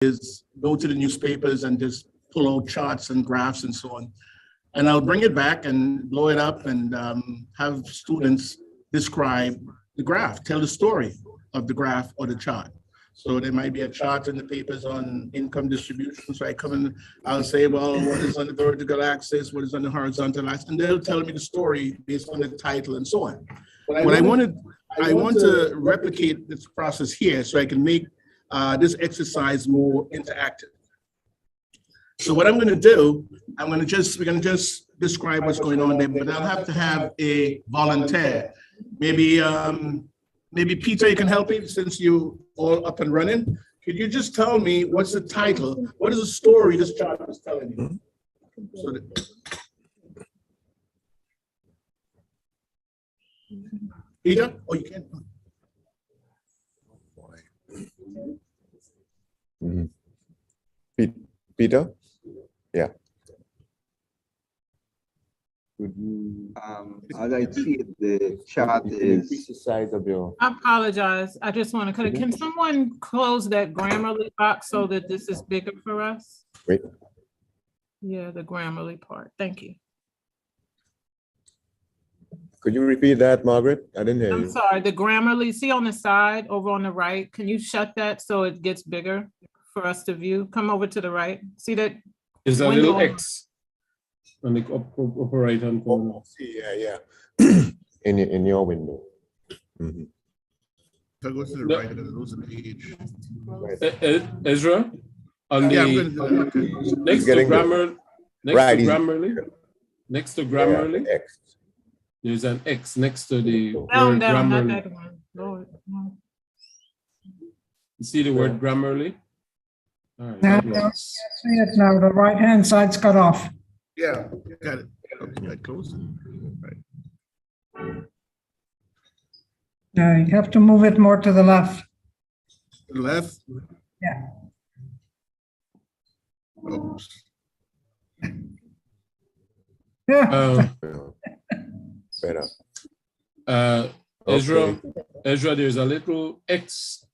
is go to the newspapers and just pull out charts and graphs and so on. And I'll bring it back and blow it up and have students describe the graph, tell the story of the graph or the chart. So there might be a chart in the papers on income distribution. So I come in, I'll say, well, what is on the vertical axis? What is on the horizontal axis? And they'll tell me the story based on the title and so on. But I want to replicate this process here so I can make this exercise more interactive. So what I'm going to do, we're going to just describe what's going on there, but I'll have to have a volunteer. Maybe Peter, you can help me since you all up and running. Could you just tell me what's the title? What is the story this chart is telling you? So Peter, oh, you can. Peter? Yeah. As I see it, the chart is. Increase the size of your. I apologize. I just want to, can someone close that Grammarly box so that this is bigger for us? Wait. Yeah, the Grammarly part. Thank you. Could you repeat that, Margaret? I didn't hear you. I'm sorry, the Grammarly, see on the side over on the right, can you shut that so it gets bigger for us to view? Come over to the right. See that? There's a little X on the upper right hand corner. Oh, see, yeah. in your window. Mm-hmm. If I go to the right, I'm going to lose an page. Ezra, on the next to Grammarly, X. There's an X next to the Down, word Grammarly. not that one. Lord, no. You see the word Grammarly? All right, Now, that works. see it now, the right-hand side's cut off. Yeah, got it. Okay, I closed it. Right. Yeah, you have to move it more to the left. To the left? Yeah. Oops. Yeah. Better. Ezra, there's a little X.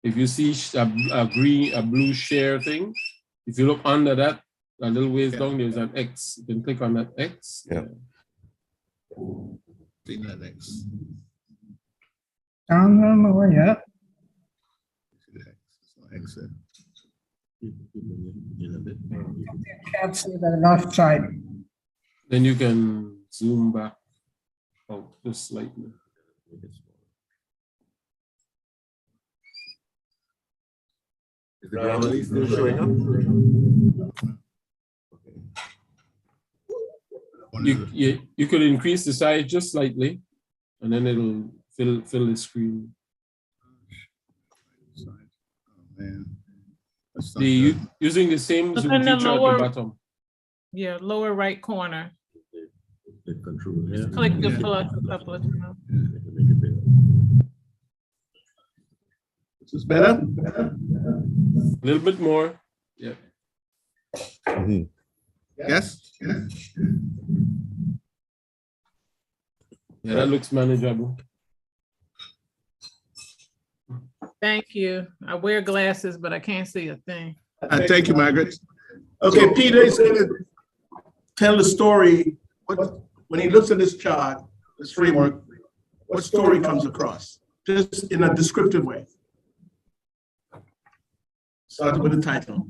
If you see a blue share thing, if you look under that, a little ways down, there's an X. You can click on that X. Yeah. See that X. Down, no more yet. See the X. It's not X there. You can't see the left side. Then you can zoom back out just slightly. Is the Grammarly still showing up? You could increase the size just slightly, and then it'll fill the screen. Oh, man. Using the same Look zoom in the feature at lower- the bottom. Yeah, lower right corner. Control. Click the plus a couple of times. Is this better? A little bit more. Yeah. Mm-hmm. Yes? Yeah, that looks manageable. Thank you. I wear glasses, but I can't see a thing. Thank you, Margaret. Okay, Peter is going to tell the story. When he looks at this chart, this framework, what story comes across? Just in a descriptive way. Start with the title.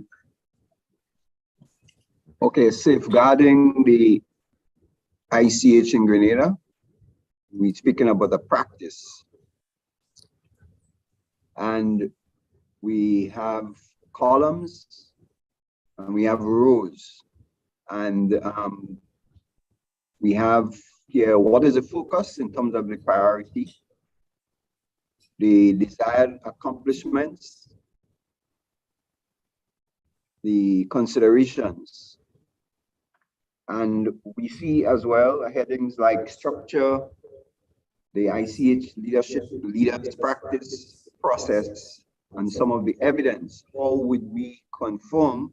Okay, safeguarding the ICH in Grenada. We're speaking about the practice. And we have columns and we have rows. And we have here, what is the focus in terms of the priority, the desired accomplishments, the considerations. And we see as well headings like structure, the ICH leaders practice process, and some of the evidence. How would we confirm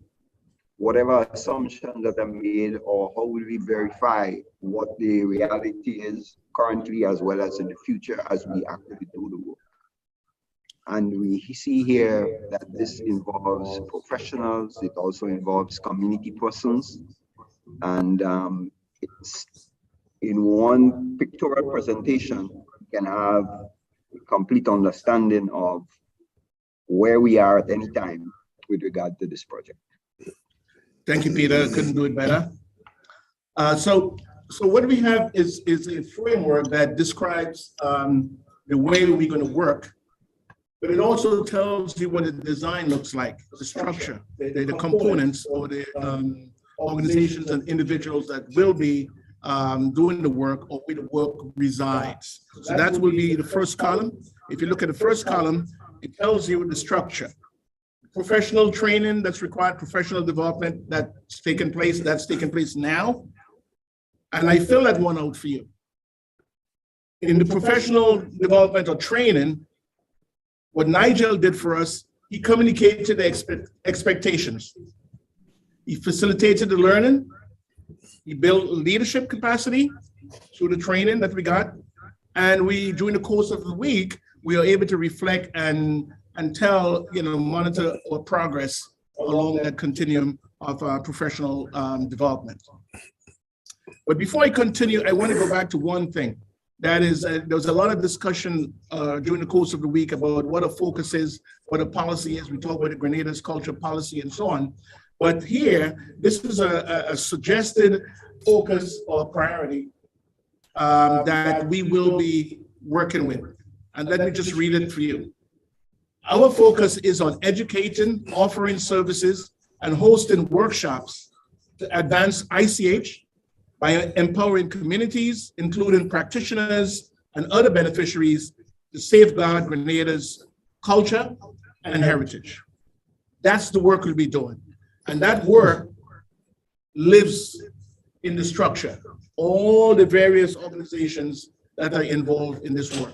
whatever assumptions that are made, or how will we verify what the reality is currently as well as in the future as we actually do the work? And we see here that this involves professionals, it also involves community persons. And it's in one pictorial presentation, you can have a complete understanding of where we are at any time with regard to this project. Thank you, Peter. Couldn't do it better. So what we have is a framework that describes the way we're going to work, but it also tells you what the design looks like, the structure, the components, or the organizations and individuals that will be doing the work or where the work resides. So that will be the first column. If you look at the first column, it tells you the structure. Professional training that's required, professional development that's taking place now. And I fill that one out for you. In the professional development or training, what Nigel did for us, he communicated the expectations. He facilitated the learning. He built leadership capacity through the training that we got. And we, during the course of the week, we are able to reflect and tell, monitor our progress along that continuum of professional development. But before I continue, I want to go back to one thing. That is, there was a lot of discussion during the course of the week about what a focus is, what a policy is. We talk about the Grenada's culture policy and so on. But here, this is a suggested focus or priority that we will be working with. And let me just read it for you. Our focus is on educating, offering services, and hosting workshops to advance ICH by empowering communities, including practitioners and other beneficiaries, to safeguard Grenada's culture and heritage. That's the work we'll be doing. And that work lives in the structure, all the various organizations that are involved in this work.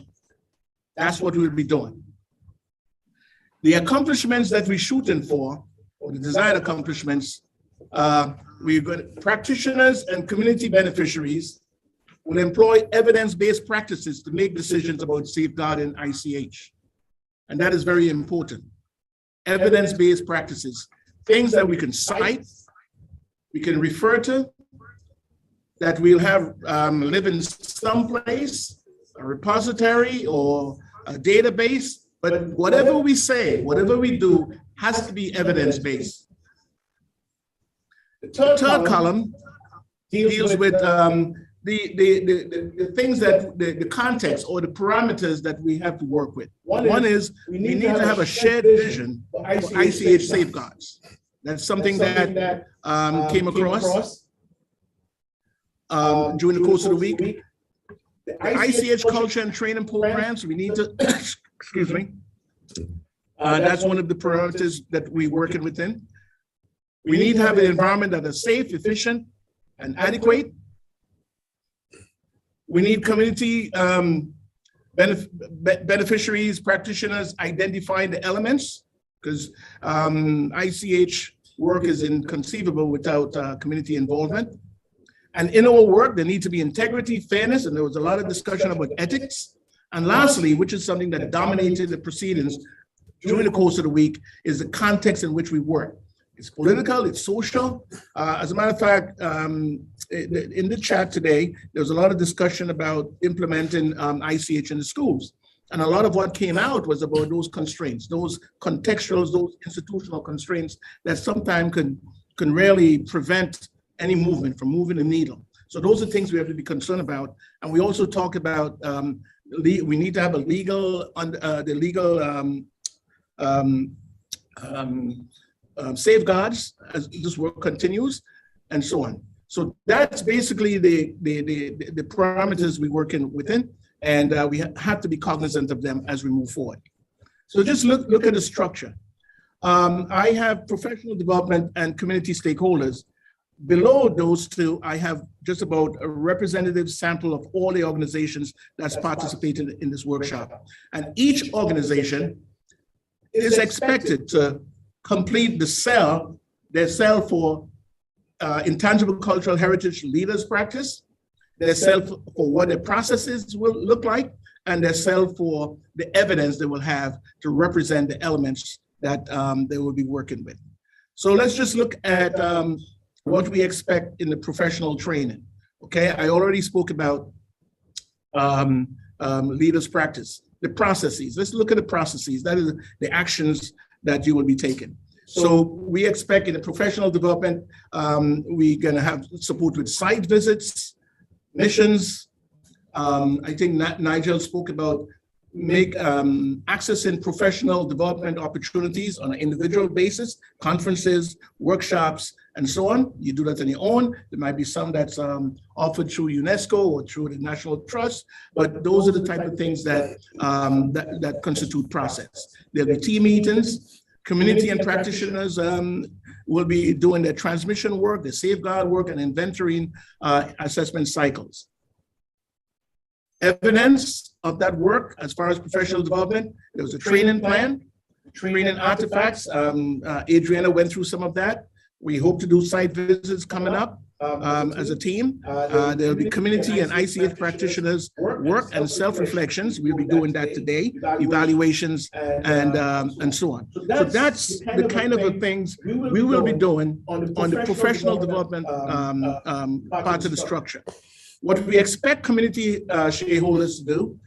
That's what we'll be doing. The accomplishments that we're shooting for, or the desired accomplishments, we've got practitioners and community beneficiaries will employ evidence-based practices to make decisions about safeguarding ICH. And that is very important. Evidence-based practices, things that we can cite, we can refer to, that we'll have live in some place, a repository or a database, but whatever we say, whatever we do has to be evidence-based. The third column deals with the things that the context or the parameters that we have to work with. One is we need to have a shared vision for ICH safeguards. That's something that came across during the course of the week. The ICH culture and training programs, we need to, excuse me, that's one of the priorities that we're working within. We need to have an environment that is safe, efficient, and adequate. We need community beneficiaries, practitioners identifying the elements, because ICH work is inconceivable without community involvement. And in our work, there needs to be integrity, fairness, and there was a lot of discussion about ethics. And lastly, which is something that dominated the proceedings during the course of the week, is the context in which we work. It's political, it's social. As a matter of fact, in the chat today, there was a lot of discussion about implementing ICH in the schools. And a lot of what came out was about those constraints, those contextual, those institutional constraints that sometimes can really prevent any movement from moving the needle. So those are things we have to be concerned about. And we also talk about we need to have a legal, safeguards as this work continues, and so on. So that's basically the parameters we're working within, and we have to be cognizant of them as we move forward. So just look at the structure. I have professional development and community stakeholders. Below those two, I have just about a representative sample of all the organizations that's participated in this workshop. And each organization is expected to complete their cell for intangible cultural heritage leaders practice, their cell for what their processes will look like, and their cell for the evidence they will have to represent the elements that they will be working with. So let's just look at what we expect in the professional training. Okay, I already spoke about leaders practice, the processes. Let's look at the processes. That is the actions that you will be taking. So we expect in the professional development, we're going to have support with site visits, missions. I think Nigel spoke about accessing professional development opportunities on an individual basis, conferences, workshops, and so on. You do that on your own. There might be some that's offered through UNESCO or through the National Trust, but those are the type of things that that constitute process. There'll be team meetings. Community and practitioners will be doing their transmission work, the safeguard work, and inventorying assessment cycles. Evidence of that work as far as professional development, there was a training plan, training artifacts. Adriana went through some of that. We hope to do site visits coming up as a team. There'll be community and ICH practitioners work and self-reflections. We'll be doing that today, evaluations and so on. So that's the kind of things we will be doing on the professional development part of the structure. What we expect community shareholders to do,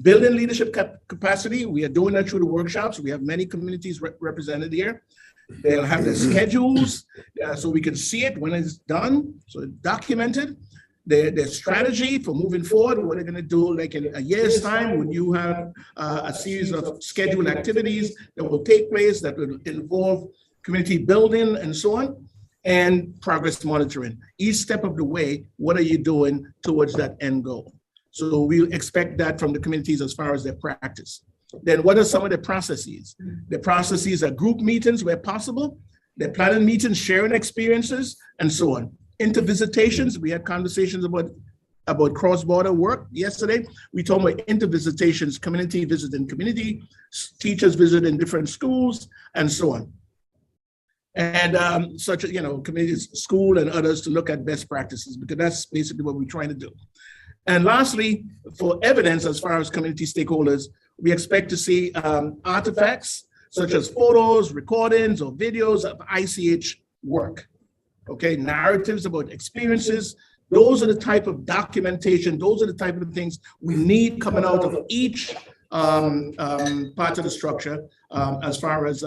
building leadership capacity. We are doing that through the workshops. We have many communities represented here. They'll have their schedules so we can see it when it's done, so it's documented. Their strategy for moving forward, what they're going to do like in a year's time when you have a series of scheduled activities that will take place that will involve community building and so on, and progress monitoring. Each step of the way, what are you doing towards that end goal? So we expect that from the communities as far as their practice. Then what are some of the processes? The processes are group meetings where possible, they're planning meetings, sharing experiences, and so on. Intervisitations, we had conversations about cross-border work yesterday. We talked about intervisitations, community visiting community, teachers visiting different schools, and so on. And such as, communities, school and others to look at best practices, because that's basically what we're trying to do. And lastly, for evidence as far as community stakeholders, we expect to see artifacts such as photos, recordings, or videos of ICH work. Okay, narratives about experiences. Those are the type of documentation, those are the type of things we need coming out of each part of the structure as far as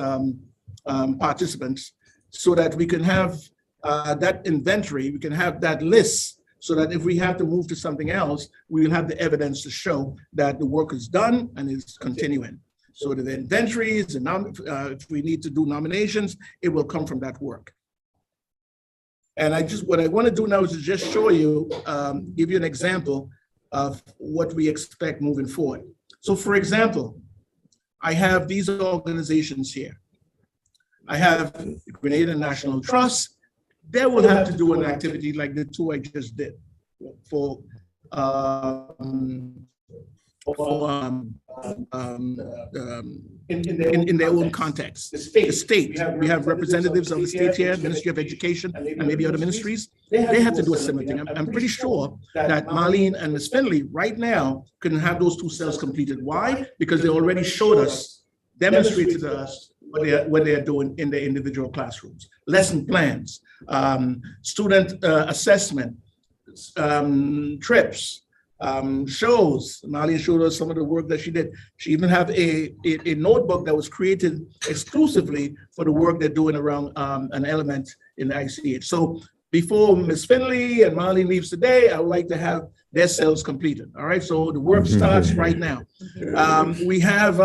participants, so that we can have that inventory, we can have that list, so that if we have to move to something else, we will have the evidence to show that the work is done and is continuing. So the inventories, and if we need to do nominations, it will come from that work. And what I want to do now is to just show you, give you an example of what we expect moving forward. So for example, I have these organizations here. I have the Grenada National Trust. They will have to do an activity like the two I just did for in their own context. The state, we have representatives of the state here, Ministry of Education, and maybe other ministries. They have to do a similar thing. I'm pretty sure that Marlene and Ms. Finley right now couldn't have those two cells completed. Why? Because they already showed us, demonstrated to us what they are doing in their individual classrooms. Lesson plans, student assessment, trips, shows. Marlene showed us some of the work that she did. She even have a notebook that was created exclusively for the work they're doing around an element in the ICH. So before Ms. Finley and Marlene leaves today, I would like to have their cells completed. All right, so the work starts right now. We have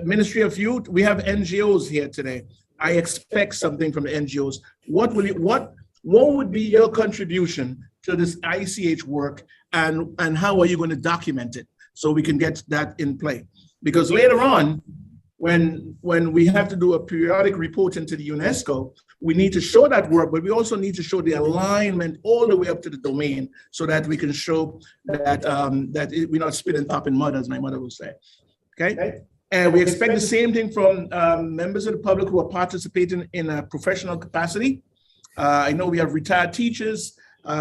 Ministry of Youth, we have NGOs here today. I expect something from the NGOs. What would be your contribution to this ICH work, and how are you going to document it so we can get that in play? Because later on, when we have to do a periodic report into the UNESCO, we need to show that work, but we also need to show the alignment all the way up to the domain, so that we can show that we're not spitting top in mud, as my mother would say. Okay. And we expect the same thing from members of the public who are participating in a professional capacity. I know we have retired teachers,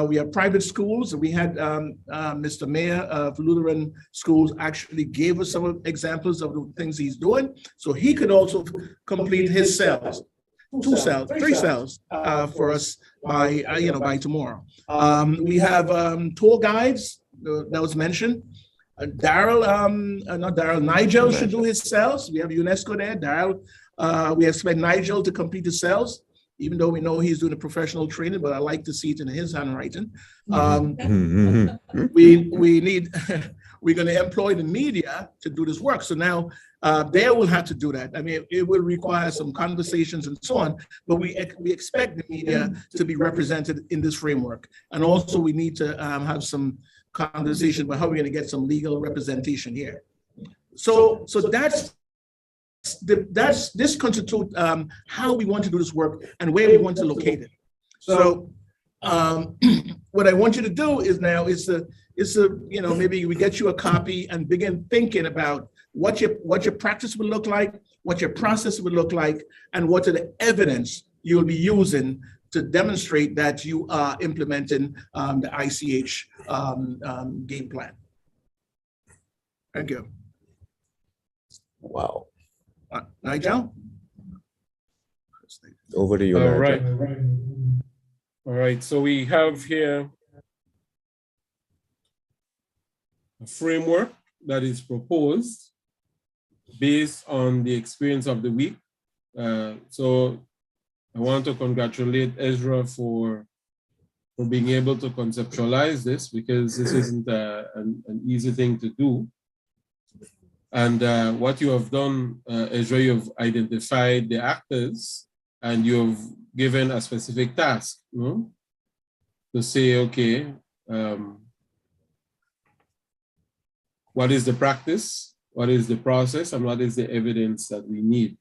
We have private schools. We had Mr. Mayor of Lutheran Schools actually gave us some examples of the things he's doing. So he could also complete his cells, 2 cells, 3 cells for us by, by tomorrow. We have tour guides that was mentioned. Nigel should do his cells. We have UNESCO there. Daryl, we expect Nigel to complete the cells, even though we know he's doing the professional training, but I like to see it in his handwriting. We need, we're going to employ the media to do this work. So now they will have to do that. I mean, it will require some conversations and so on, but we expect the media to be represented in this framework. And also we need to have some conversation about how we're going to get some legal representation here. So this constitutes how we want to do this work and where we want to locate it. So what I want you to do is now maybe we get you a copy and begin thinking about what your practice would look like, what your process would look like, and what are the evidence you'll be using to demonstrate that you are implementing the ICH game plan. Thank you. Wow. Nigel? Over to you. All Nigel. right. All right. So we have here a framework that is proposed based on the experience of the week. So I want to congratulate Ezra for being able to conceptualize this, because this isn't an easy thing to do. And what you have done, Ezra, you've identified the actors and you've given a specific task, to say, okay, what is the practice, what is the process, and what is the evidence that we need.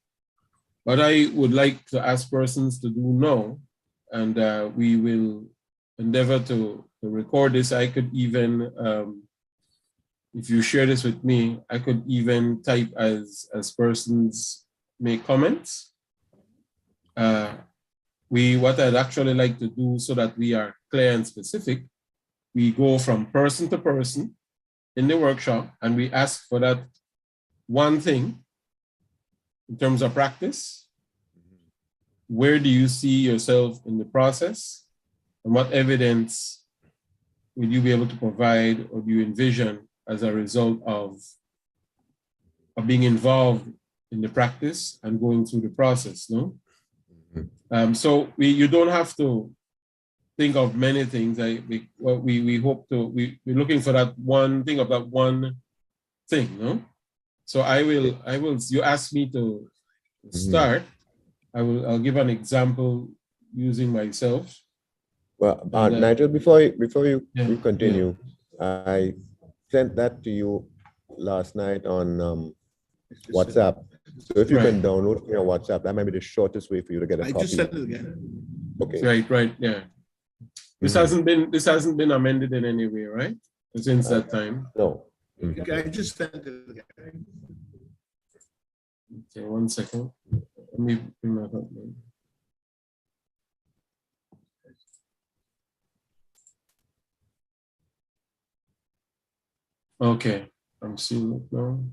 What I would like to ask persons to do now, and we will endeavor to record this. I could even, if you share this with me, I could even type as persons make comments. What I'd actually like to do, so that we are clear and specific, we go from person to person in the workshop and we ask for that one thing in terms of practice. Where do you see yourself in the process? And what evidence will you be able to provide, or do you envision as a result of being involved in the practice and going through the process, no? So you don't have to think of many things. We hope to, we're looking for that one thing, of that one thing, no? So I will, you ask me to start, I'll give an example using myself. Well, Nigel, before you continue, I sent that to you last night on WhatsApp. So if you can download your WhatsApp, that might be the shortest way for you to get a copy. I just sent it again. Okay. Right, yeah. This hasn't been amended in any way, right? Since that time. No. Okay, I just sent it again. Okay, 1 second. Let me bring that up. Okay, I'm seeing it now.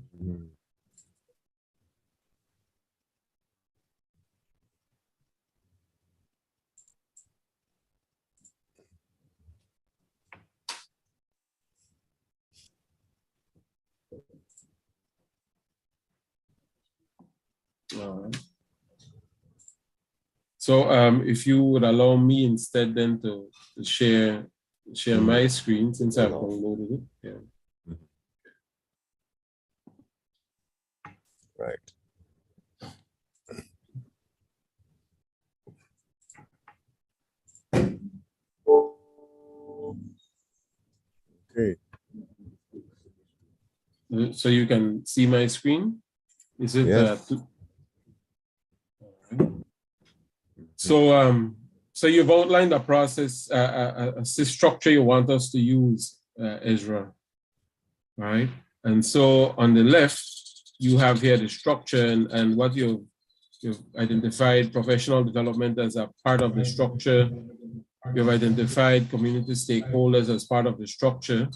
All right. So if you would allow me instead then to share my screen, since I've downloaded it. Yeah. Right. Okay. So you can see my screen? Is it? Yes. So you've outlined a process, a structure you want us to use, Ezra, right? And so on the left, you have here the structure and what you've identified professional development as a part of the structure, You've identified community stakeholders as part of the structure.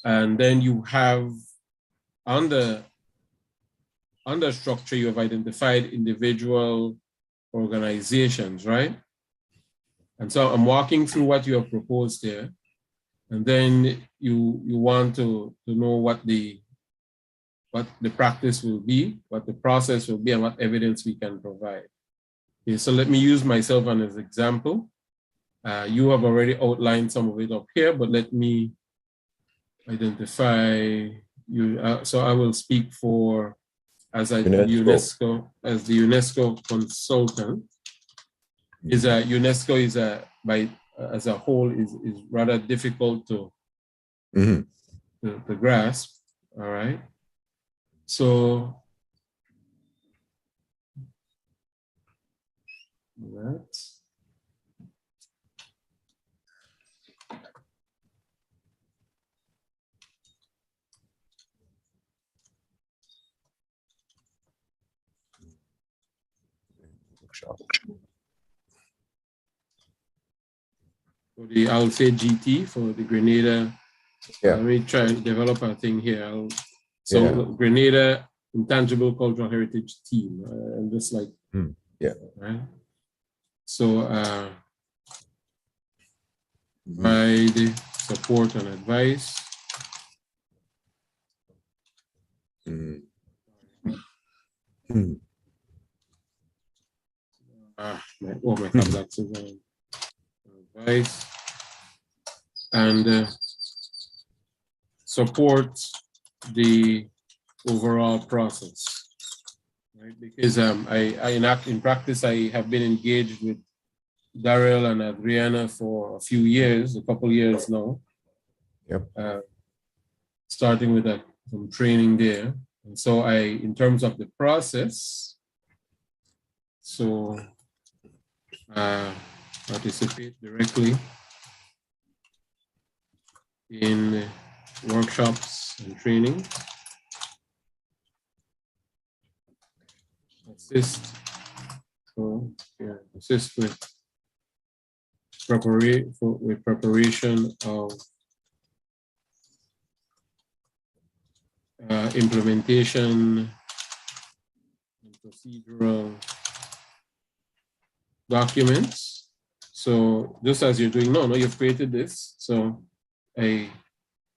And then you have under structure, you have identified individual organizations, right? And so I'm walking through what you have proposed here. And then you want to know what the practice will be, what the process will be, and what evidence we can provide. Okay, so let me use myself as an example. You have already outlined some of it up here, but let me identify you. So I will speak for as the UNESCO consultant. UNESCO is as a whole is rather difficult to grasp. All right. So that's for the, I'll say GT for the Grenada. Yeah. Let me try and develop a thing here. Grenada Intangible Cultural Heritage Team. And just like, yeah. Right. So, provide support and advice. My contacts is advice and support the overall process, right? Because in practice, I have been engaged with Daryl and Adriana for a few years, a couple years now. Yep. Starting with some training there. And so in terms of the process, so participate directly in workshops and training. Assist with preparation of implementation and procedural documents. So just as you're doing now, you've created this. So I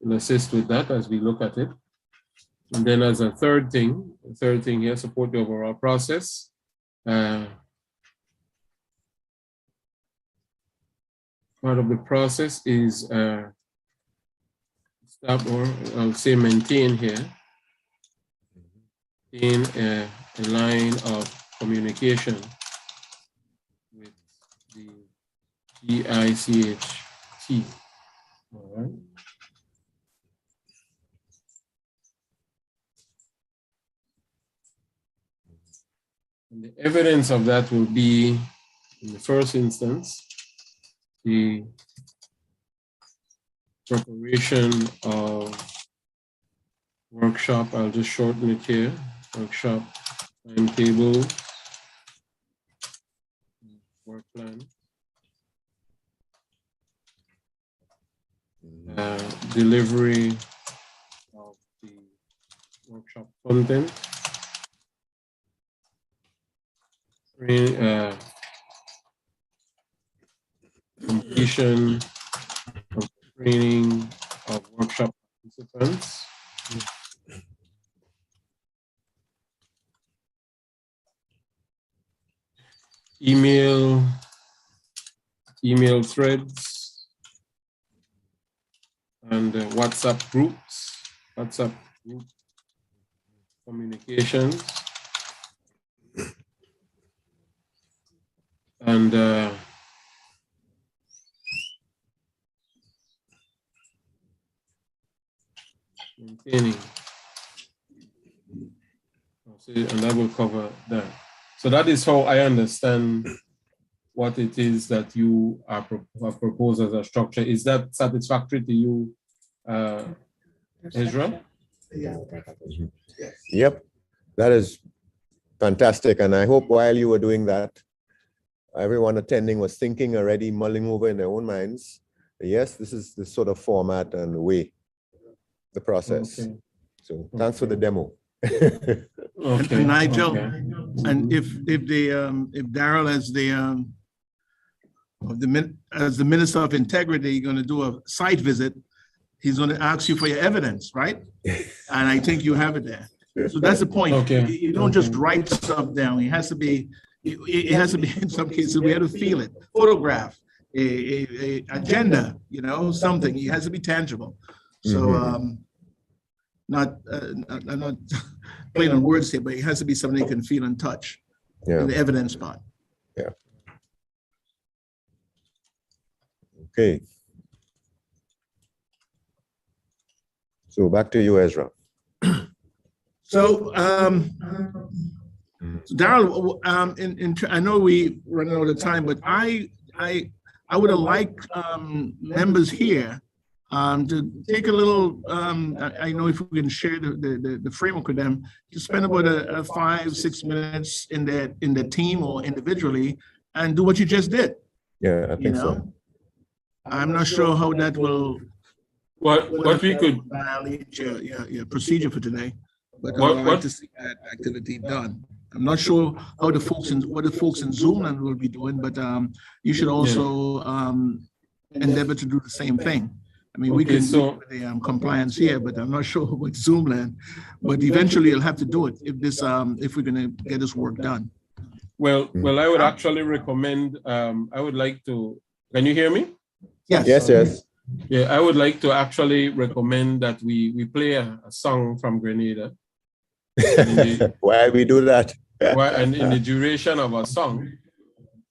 will assist with that as we look at it. And then as a third thing here, support the overall process. Part of the process is stop, or I'll say maintain here, in a line of communication with the GICHT. All right. And the evidence of that will be, in the first instance, the preparation of workshop. I'll just shorten it here. Workshop timetable, work plan, delivery of the workshop content, completion of training of workshop participants, email threads, and WhatsApp group communications, and maintaining. And that will cover that. So that is how I understand what it is that you have proposed as a structure. Is that satisfactory to you, Ezra? Yep, that is fantastic. And I hope while you were doing that, everyone attending was thinking already, mulling over in their own minds. Yes, this is the sort of format and way, the process. Okay. So thanks for the demo. Okay. And Nigel, Okay. and if Daryl as the Minister of Integrity going to do a site visit, he's going to ask you for your evidence, right? And I think you have it there. So that's the point. Okay. You don't just write stuff down. It has to be in some cases we have to feel it. Photograph, a agenda, something. It has to be tangible. So I'm not playing on words here, but it has to be something you can feel and touch. Yeah. In the evidence part. Yeah. Okay. So back to you, Ezra. So, Daryl, I know we run out of time, but I would have liked members here to take a little. I know if we can share the framework with them, to spend about 5-6 minutes in the team or individually, and do what you just did. Yeah, I think so. I'm not sure how that will. What we could violate your procedure for today, but I would like to see that activity done. I'm not sure how the folks in Zoomland will be doing, but you should also endeavor to do the same thing. I mean, we can do the compliance here, but I'm not sure with Zoomland. But eventually, you'll have to do it if we're going to get this work done. Well, I would actually recommend. I would like to. Can you hear me? Yes. Yes. Yeah, I would like to actually recommend that we play a song from Grenada. Why we do that? And in the duration of our song,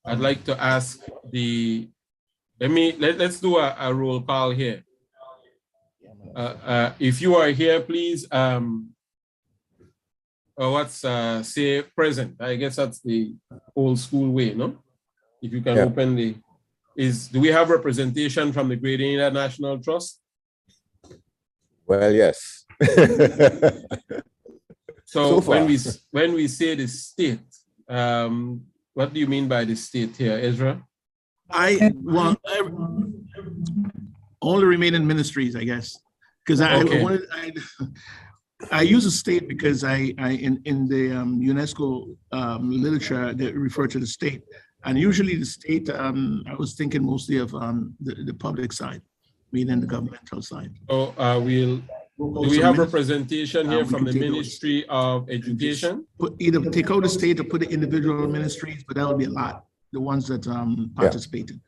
I'd like to ask let's do a roll call here. If you are here, please say present. I guess that's the old school way, no? If you can open do we have representation from the Grenada National Trust? Well, yes. So when we say the state, what do you mean by the state here, Ezra? All the remaining ministries, I guess, because I use a state because in the UNESCO literature they refer to the state. And usually the state, I was thinking mostly of the public side, meaning the governmental side. So do we have representation here from the Ministry of Education? Either take out the state or put the individual ministries, but that would be a lot, the ones that participated.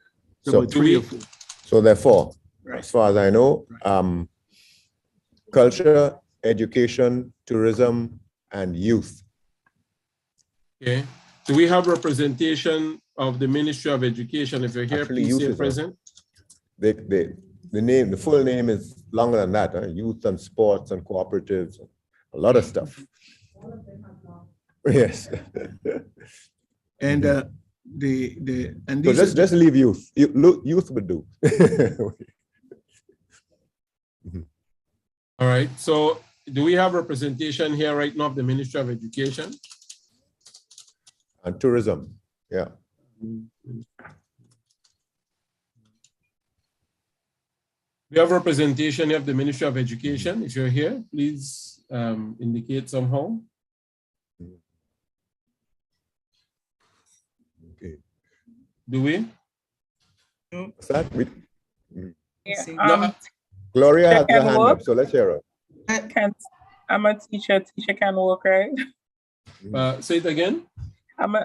So 3 or 4. So therefore, as far as I know, culture, education, tourism, and youth. Okay. Do we have representation of the Ministry of Education? If you're here, Actually, please say present. The full name is longer than that. Youth and sports and cooperatives, a lot of stuff. Yes. And so just leave youth. Youth would do. All right. So do we have representation here right now of the Ministry of Education? And tourism, yeah. We have representation of the Ministry of Education. If you're here, please indicate somehow. Okay. Do we? What's that? Yeah, Gloria has her hand up, so let's hear her. I'm a teacher. Teacher can work, right? Say it again. I'm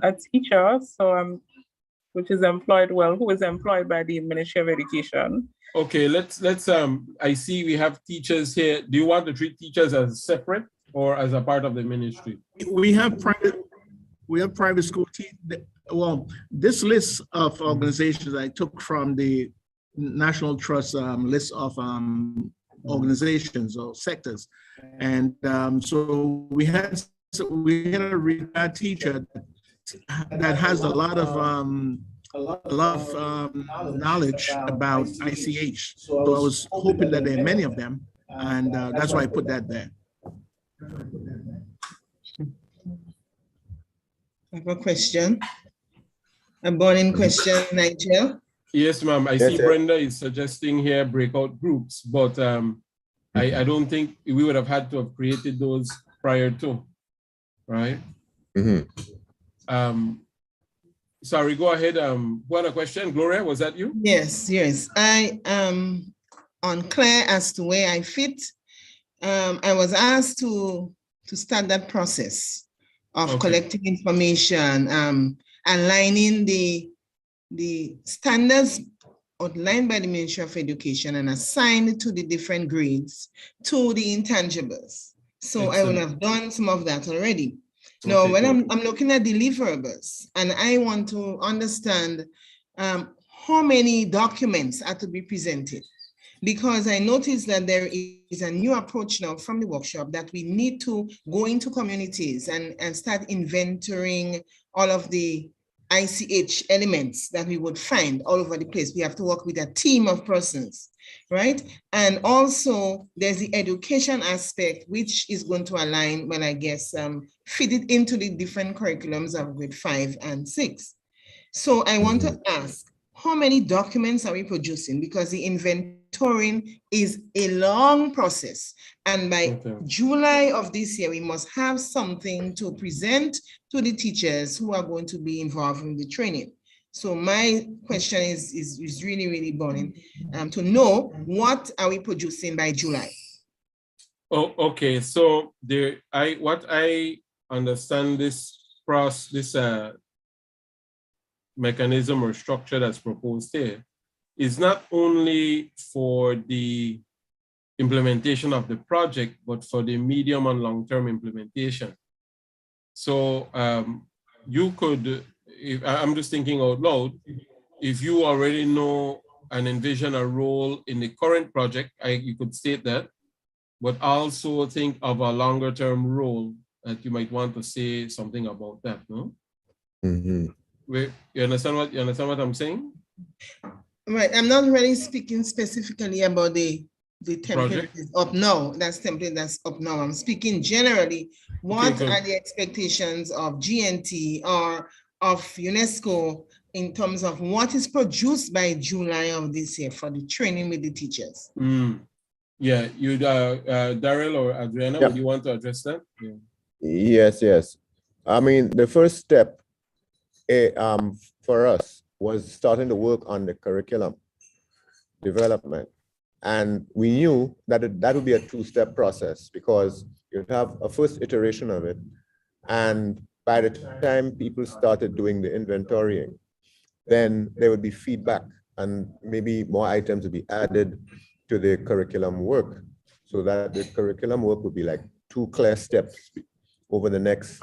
a teacher, so which is employed, who is employed by the Ministry of Education. Okay, let's I see we have teachers here. Do you want to treat teachers as separate or as a part of the ministry? We have private school teachers. Well, this list of organizations I took from the National Trust list of organizations or sectors, and so we had a retired teacher that has a lot of knowledge about ICH. So I was hoping that there are many of them, and that's why I put that there. I have a question. a burning question, Nigel? Yes, ma'am. I Yes, see sir. Brenda is suggesting here breakout groups, but I don't think we would have had to have created those prior to, right? Sorry, go ahead. What a question, Gloria, was that you? Yes, yes. I am unclear as to where I fit. I was asked to start that process of collecting information, aligning the standards outlined by the Ministry of Education and assigned to the different grades to the intangibles. So I will have done some of that already. Now, when I'm looking at deliverables and I want to understand how many documents are to be presented, because I noticed that there is a new approach now from the workshop that we need to go into communities and start inventorying all of the ICH elements that we would find all over the place. We have to work with a team of persons, right? And also there's the education aspect, which is going to align, well, I guess, fit it into the different curriculums of grade 5 and 6. So I want to ask, how many documents are we producing? Because the inventorying is a long process. And by July of this year, we must have something to present to the teachers who are going to be involved in the training. So my question is really, really burning to know, what are we producing by July? Oh, okay. So what I understand this mechanism or structure that's proposed here is not only for the implementation of the project, but for the medium and long-term implementation. So you could, I'm just thinking out loud, if you already know and envision a role in the current project, you could state that, but also think of a longer-term role that you might want to say something about that, no? You understand what I'm saying? Right. I'm not really speaking specifically about the template that is up now. That's template that's up now. I'm speaking generally. What are the expectations of GNT or of UNESCO in terms of what is produced by July of this year for the training with the teachers? Yeah, you, Daryl or Adriana, would you want to address that? Yes, yes. I mean, the first step for us was starting to work on the curriculum development. And we knew that that would be a two-step process because you'd have a first iteration of it. And by the time people started doing the inventorying, then there would be feedback and maybe more items would be added to the curriculum work so that the curriculum work would be like 2 clear steps over the next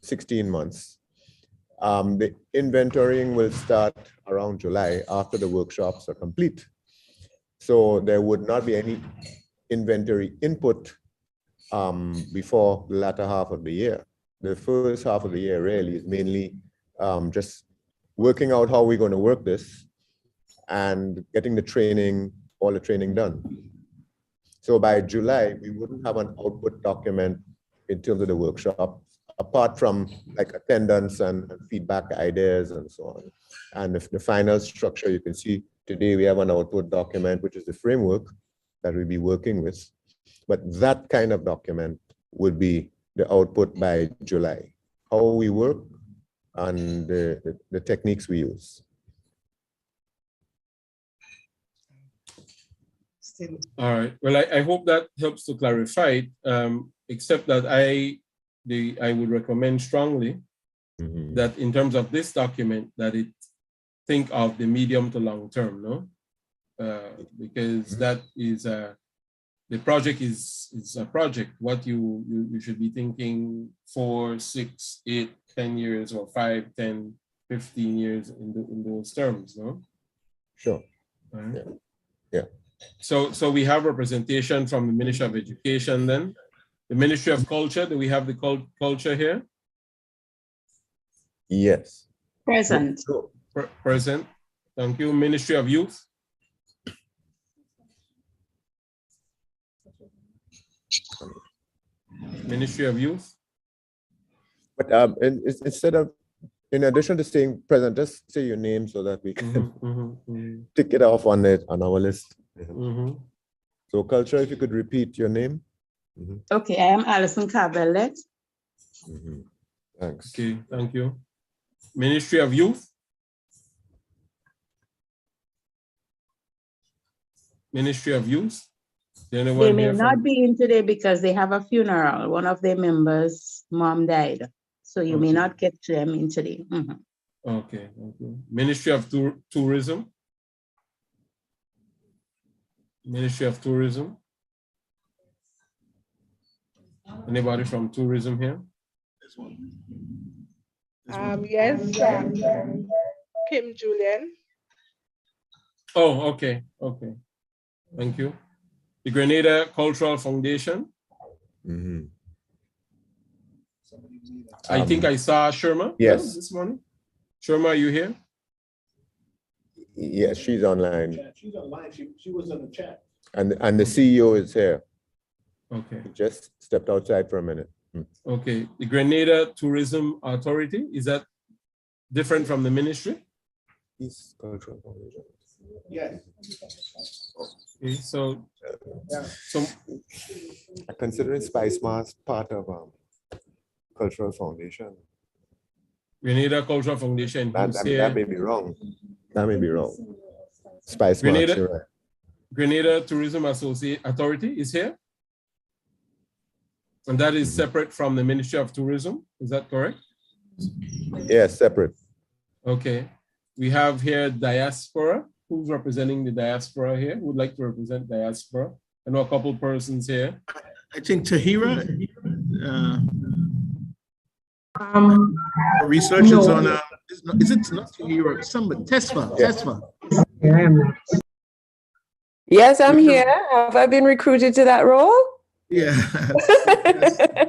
16 months. The inventorying will start around July after the workshops are complete. So there would not be any inventory input before the latter half of the year. The first half of the year really is mainly just working out how we're going to work this and getting the training, all the training done. So by July, we wouldn't have an output document in terms of the workshop, apart from like attendance and feedback ideas and so on. And if the final structure, you can see today we have an output document, which is the framework that we'll be working with. But that kind of document would be the output by July, how we work and the techniques we use. All right. Well, I hope that helps to clarify it, except that I would recommend strongly that in terms of this document, that it think of the medium to long term, no? Because that is the project is a project. What you should be thinking 4, 6, 8, 10 years or 5, 10, 15 years in those terms, no? Sure. Right. Yeah. So we have representation from the Ministry of Education then. The Ministry of Culture, do we have the culture here? Yes. Present. Present. Thank you. Ministry of Youth. Ministry of Youth. But instead of in addition to staying present, just say your name so that we can Mhm. tick it off on our list. Mhm. So Culture, if you could repeat your name. Okay, I am Alison Cabellet. Thanks. Okay, thank you. Ministry of Youth. Ministry of Youth. They may not be in today because they have a funeral. One of their members' mom died. So you may not get to them in today. Okay, thank you. Ministry of Tourism. Ministry of Tourism. Anybody from tourism here? Yes, Kim Julian. Oh, okay, okay. Thank you. The Grenada Cultural Foundation. I think I saw Sherma. Yes. This morning. Sherma, are you here? Yes, she's online. She's online. She was in the chat. And the CEO is here. Okay. He just stepped outside for a minute. Okay. The Grenada Tourism Authority, is that different from the ministry? East Cultural Foundation. Yes. Okay, so Considering Spice Mars part of Cultural Foundation. Grenada Cultural Foundation. That may be wrong. That may be wrong. Spice Mars, Grenada, you're right. Grenada Tourism Authority is here. And that is separate from the Ministry of Tourism. Is that correct? Yes, separate. Okay. We have here diaspora. Who's representing the diaspora here? Who would like to represent diaspora? I know a couple persons here. I think Tahira, research is on, is it not Tahira? Somebody, Tesfa. Yes, I'm here. Have I been recruited to that role? Yeah.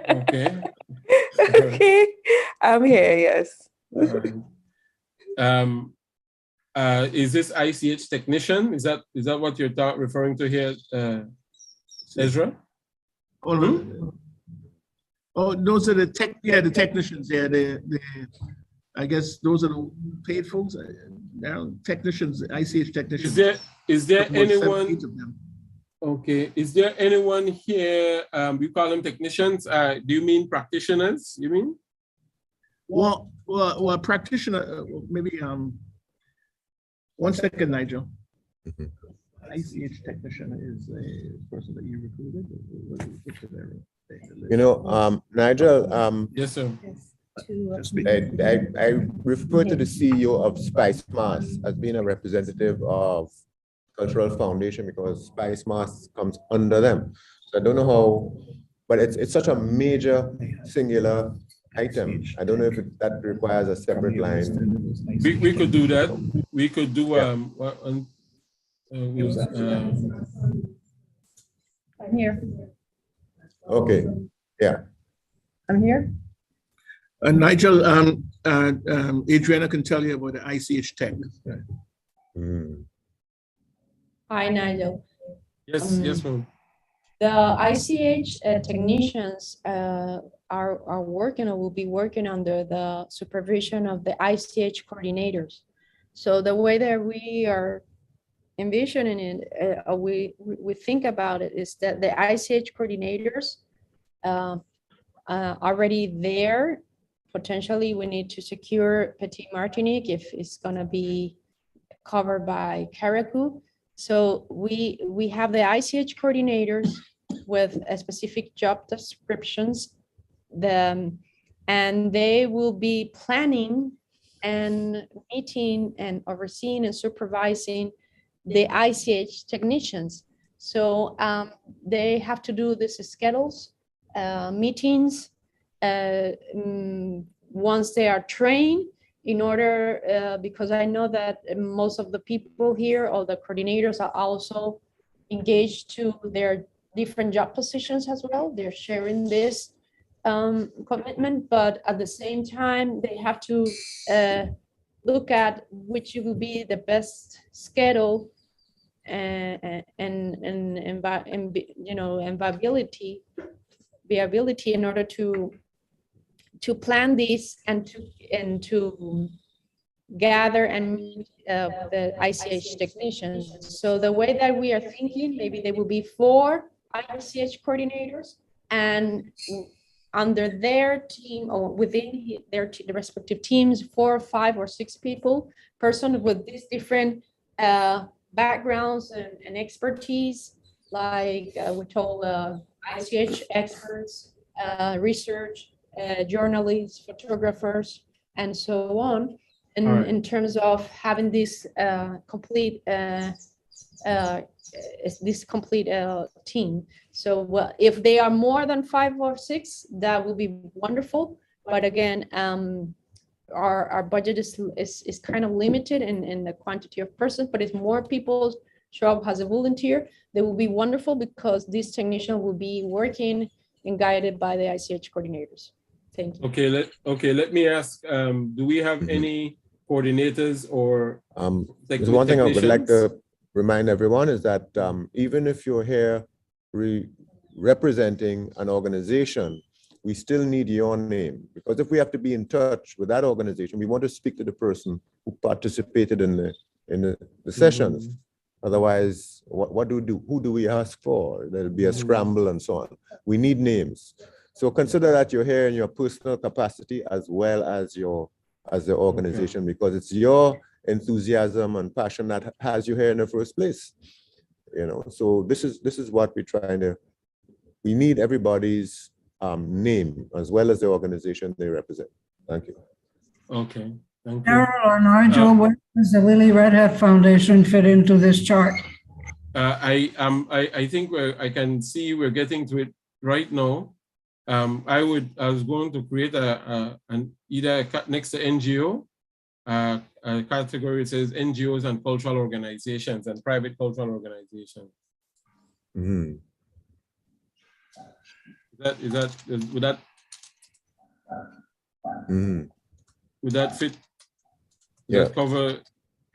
Okay. Okay, I'm here, yes. Is this ICH technician? Is that what you're referring to here, Ezra? Oh, those are the technicians. Yeah, I guess those are the paid folks. Now technicians, ICH technicians. Is there anyone? 7, 8 of them. Okay. Is there anyone here? We call them technicians. Do you mean practitioners? You mean? Well, practitioner. Maybe. 1 second, Nigel. ICH technician is a person that you recruited. You know, Nigel. Yes, sir. I refer to the CEO of Spice Mars as being a representative of Cultural Foundation because Spice Mars comes under them. So I don't know how, but it's such a major singular item. I don't know if that requires a separate line. We could do that. We could do I'm here. Okay. Yeah. I'm here. Nigel, Adriana can tell you about the ICH tech. Hi, Nigel. Yes, yes, ma'am. The ICH technicians are working or will be working under the supervision of the ICH coordinators. So the way that we are envisioning it, we think about it is that the ICH coordinators already there. Potentially, we need to secure Petit Martinique if it's going to be covered by Carriacou. So we have the ICH coordinators with a specific job descriptions, and they will be planning and meeting and overseeing and supervising the ICH technicians. So they have to do these schedules, meetings, once they are trained in order, because I know that most of the people here, all the coordinators are also engaged to their different job positions as well. They're sharing this commitment, but at the same time, they have to look at which will be the best schedule and viability in order to to plan this and to gather and meet the ICH technicians. So the way that we are thinking, maybe there will be 4 ICH coordinators, and under their team or within their the respective teams, 4, 5, or 6 people, persons with these different backgrounds and expertise, like we told ICH experts, research, journalists, photographers, and so on. In terms of having this complete team. So if they are more than 5 or 6, that will be wonderful. But again, our budget is kind of limited in the quantity of persons. But if more people show up as a volunteer, they will be wonderful, because this technician will be working and guided by the ICH coordinators. Thank you. Okay. Let me ask. Do we have any coordinators or there's one thing I would like to remind everyone is that even if you're here representing an organization, we still need your name, because if we have to be in touch with that organization, we want to speak to the person who participated in the sessions. Otherwise, what do we do? Who do we ask for? There'll be a scramble and so on. We need names. So consider that you're here in your personal capacity as well as the organization, because it's your enthusiasm and passion that has you here in the first place. So this is what we're trying to. We need everybody's name as well as the organization they represent. Thank you. Okay. Thank you. Carol or Nigel, where does the Lily Red Hat Foundation fit into this chart? I think I can see we're getting to it right now. I was going to create either next to NGO, a category that says NGOs and cultural organizations and private cultural organizations. Mm-hmm. Would that fit? Yeah. That cover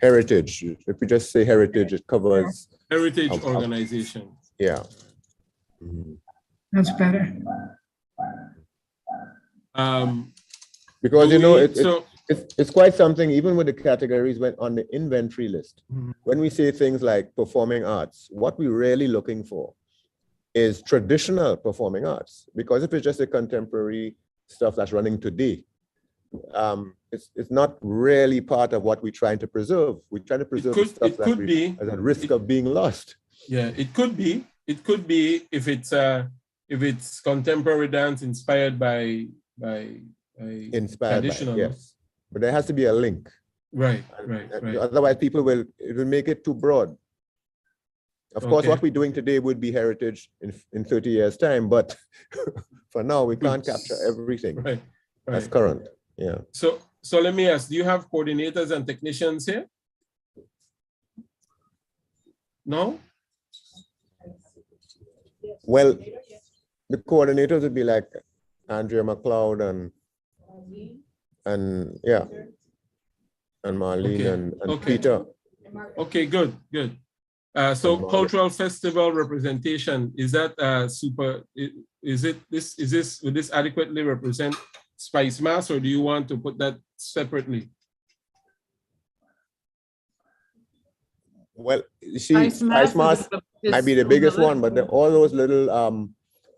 heritage? If we just say heritage, it covers heritage organizations. Yeah. That's better. Because it's quite something, even with the categories when on the inventory list. When we say things like performing arts, what we're really looking for is traditional performing arts. Because if it's just a contemporary stuff that's running today, it's not really part of what we're trying to preserve. We're trying to preserve the stuff that is at risk of being lost. Yeah, it could be. It could be if it's contemporary dance inspired by traditional. Yes, but there has to be a link. Right. Otherwise, it will make it too broad. Of course, what we're doing today would be heritage in 30 years' time, but for now, we can't capture everything. Right. That's current. Yeah. So let me ask, do you have coordinators and technicians here? No? Well, the coordinators would be like Andrea McLeod and Marlene and Peter. Okay, good. So cultural festival representation, is that would this adequately represent Spice Mass, or do you want to put that separately? Well, you see, Spice Mass might be the biggest one, but all those little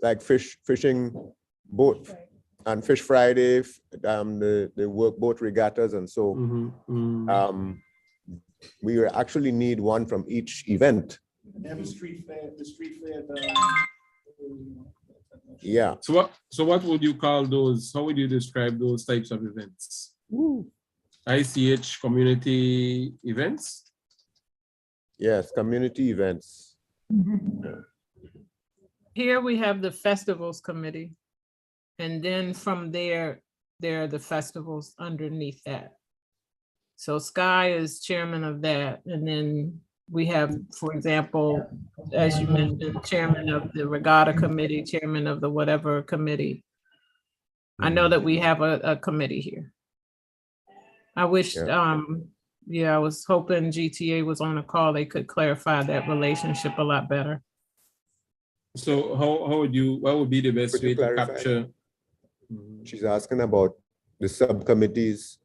like fishing boat and Fish Friday, the work boat regattas, and so we actually need one from each event. The street fair. Yeah. So what would you call those? How would you describe those types of events? ICH community events? Yes, community events. Here we have the festivals committee. And then from there are the festivals underneath that. So Sky is chairman of that. And then we have, for example, as you mentioned, chairman of the regatta committee, chairman of the whatever committee. I know that we have a committee here. I wish, I was hoping GTA was on a call. They could clarify that relationship a lot better. So what would be the best way to capture? She's asking about the subcommittees,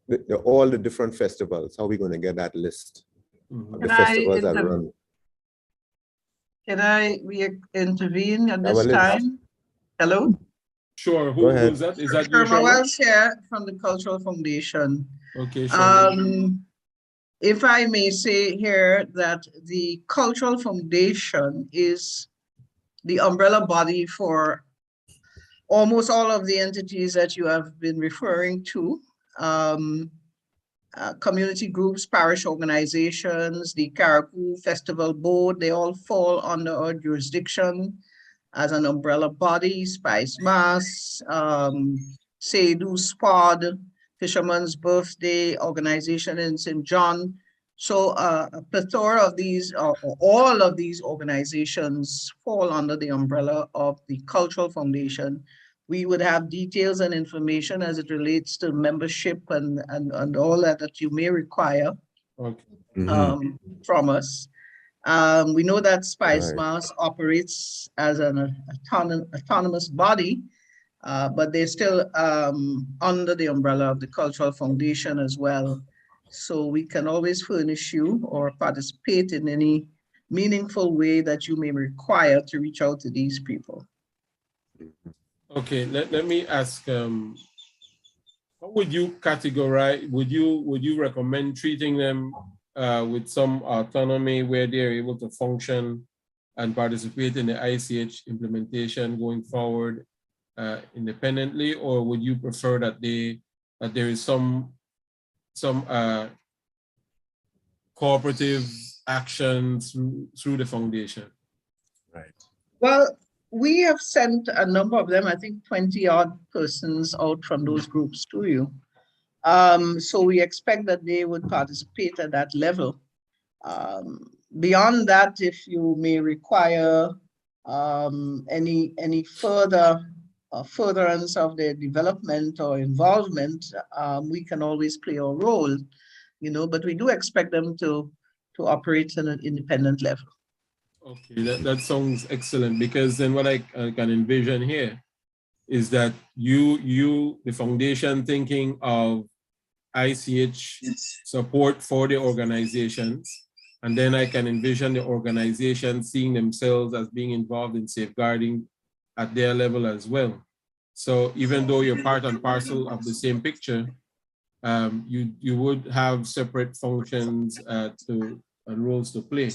all the different festivals. How are we going to get that list of the festivals that run? Can I intervene at Our this list. time? Hello? Sure. Go ahead. Who's that? Is that you, Sherma Sherma? Wells here from the Cultural Foundation. Okay, Sherma. If I may say here that the Cultural Foundation is the umbrella body for almost all of the entities that you have been referring to. Community groups, parish organizations, the Caracou Festival Board, they all fall under our jurisdiction as an umbrella body. Spice Mass, Seydu Spod, Fisherman's Birthday Organization in St. John. So a plethora of these, or all of these organizations fall under the umbrella of the Cultural Foundation. We would have details and information as it relates to membership and all that you may require from us. We know that Spice Mass operates as an autonomous body, but they're still under the umbrella of the Cultural Foundation as well. So we can always furnish you or participate in any meaningful way that you may require to reach out to these people. Okay, let me ask, how would you categorize, would you recommend treating them with some autonomy where they're able to function and participate in the ICH implementation going forward independently, or would you prefer that there is some cooperative action through the foundation? Right. Well, we have sent a number of them, I think 20 odd persons out from those groups to you. So we expect that they would participate at that level. Beyond that, if you may require any further furtherance of their development or involvement, we can always play a role, you know, but we do expect them to operate on an independent level. Okay, that sounds excellent, because then what I can envision here is that the foundation thinking of ICH support for the organizations, and then I can envision the organization seeing themselves as being involved in safeguarding at their level as well. So even though you're part and parcel of the same picture, you would have separate functions and roles to play.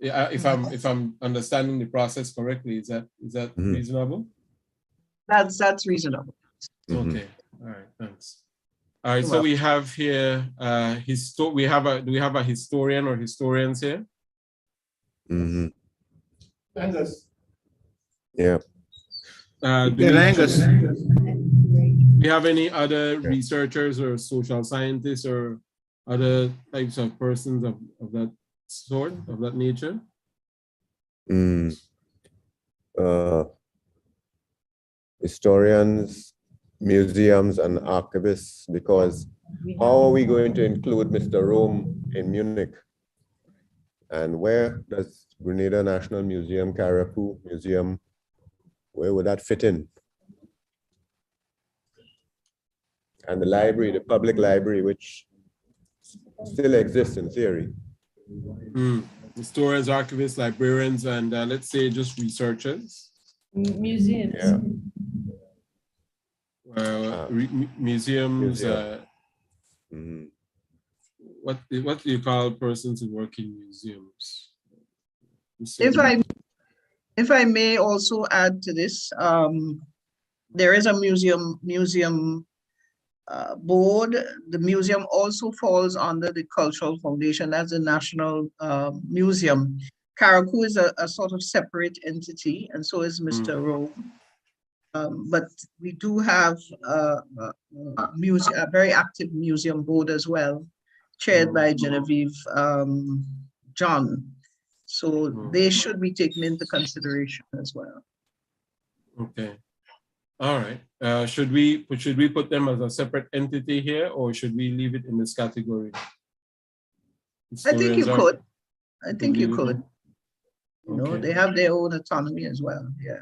If I'm understanding the process correctly, is that reasonable? That's reasonable. Okay. All right. Thanks. All right. So we have here do we have a historian or historians here? Angus. Yeah. Do we have any other researchers or social scientists or other types of persons of that sort, of that nature? Historians, museums, and archivists, because how are we going to include Mr. Rome in Munich? And where does Grenada National Museum, Caracou Museum, where would that fit in? And the library, the public library, which still exists in theory. Historians, archivists, librarians, and let's say just researchers. Museums. Yeah. Museums. What do you call persons who work in museums? If I may also add to this, there is a museum board. The museum also falls under the Cultural Foundation as a national museum. Caracou is a sort of separate entity, and so is Mr. Rome. But we do have a very active museum board as well, chaired by Genevieve John. So they should be taken into consideration as well. Okay. All right. Should we put them as a separate entity here, or should we leave it in this category? I think you could. I think you could. You know, they have their own autonomy as well. Yeah.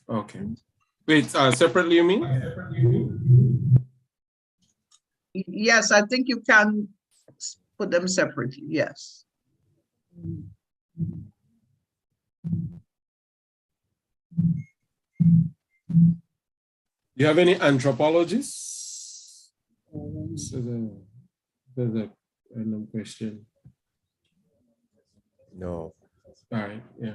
Okay. Wait, separately, you mean? Yes, I think you can put them separately, yes. You have any anthropologists? So there's a random question. No. All right, yeah.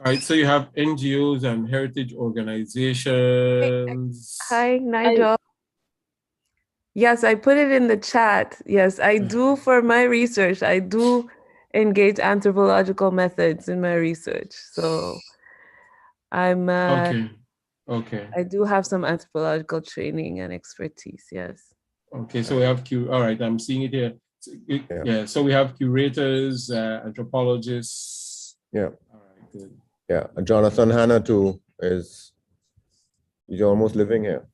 All right, so you have NGOs and heritage organizations. Hi, Nigel. Yes, I put it in the chat. Yes, I do for my research. I do engage anthropological methods in my research. So I'm Okay. Okay. I do have some anthropological training and expertise, yes. Okay, so we have all right, I'm seeing it here. Yeah, so we have curators, anthropologists. Yeah. All right, good. Yeah, and Jonathan Hanna too he's almost living here.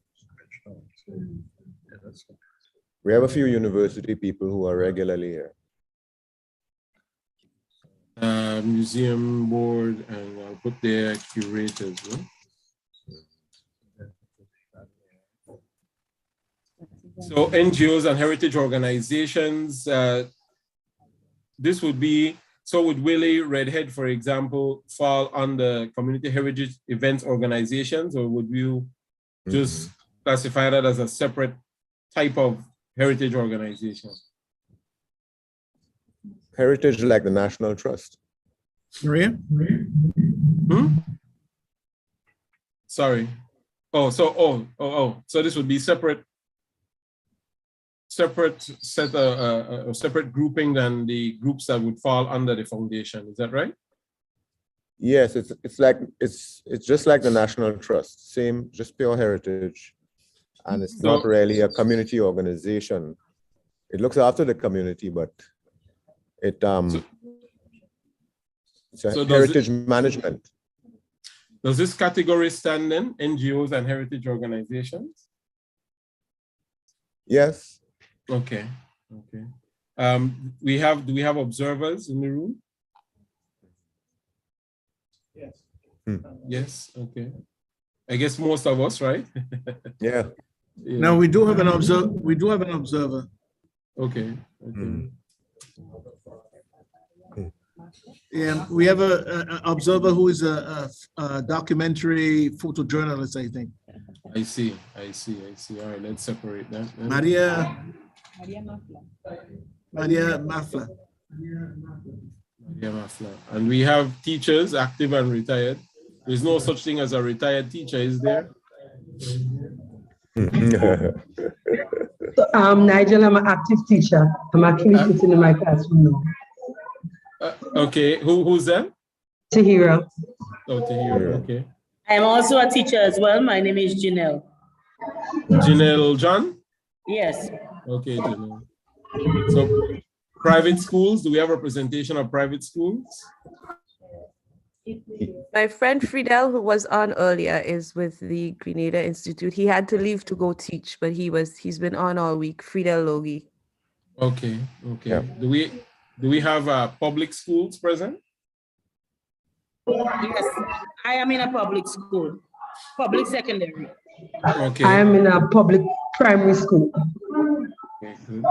We have a few university people who are regularly here. Museum board, and I'll put their curators. Right? So NGOs and heritage organizations, this would be, so would Willie Redhead, for example, fall under community heritage events organizations, or would you just classify that as a separate type of heritage organization? Heritage like the National Trust. Maria? Sorry. Oh, so, so this would be separate set a separate grouping than the groups that would fall under the foundation. Is that right? Yes, it's just like the National Trust, same, just pure heritage, and it's not really a community organization. It looks after the community, but it's a heritage management. Does this category stand in NGOs and heritage organizations? Yes. Okay. Okay. Do we have observers in the room? Yes. Yes. Okay. I guess most of us, right? Yeah. No, we do have an observer. We do have an observer. Okay. Okay. Yeah, we have an observer who is a documentary photojournalist, I think. I see. All right, let's separate that. Maria Mafla. And we have teachers, active and retired. There's no such thing as a retired teacher, is there? Nigel, I'm an active teacher. I'm actually sitting in my classroom now. Okay, who's that? Tahira. Oh, Tahira, okay. I'm also a teacher as well. My name is Janelle. Janelle John? Yes. Okay, Janelle. So private schools, do we have representation of private schools? My friend Friedel, who was on earlier, is with the Grenada Institute. He had to leave to go teach, but he's been on all week. Friedel Logie. Okay, okay. Yeah. Do we have public schools present? Yes, I am in a public school, public secondary. Okay. I am in a public primary school. Okay, good.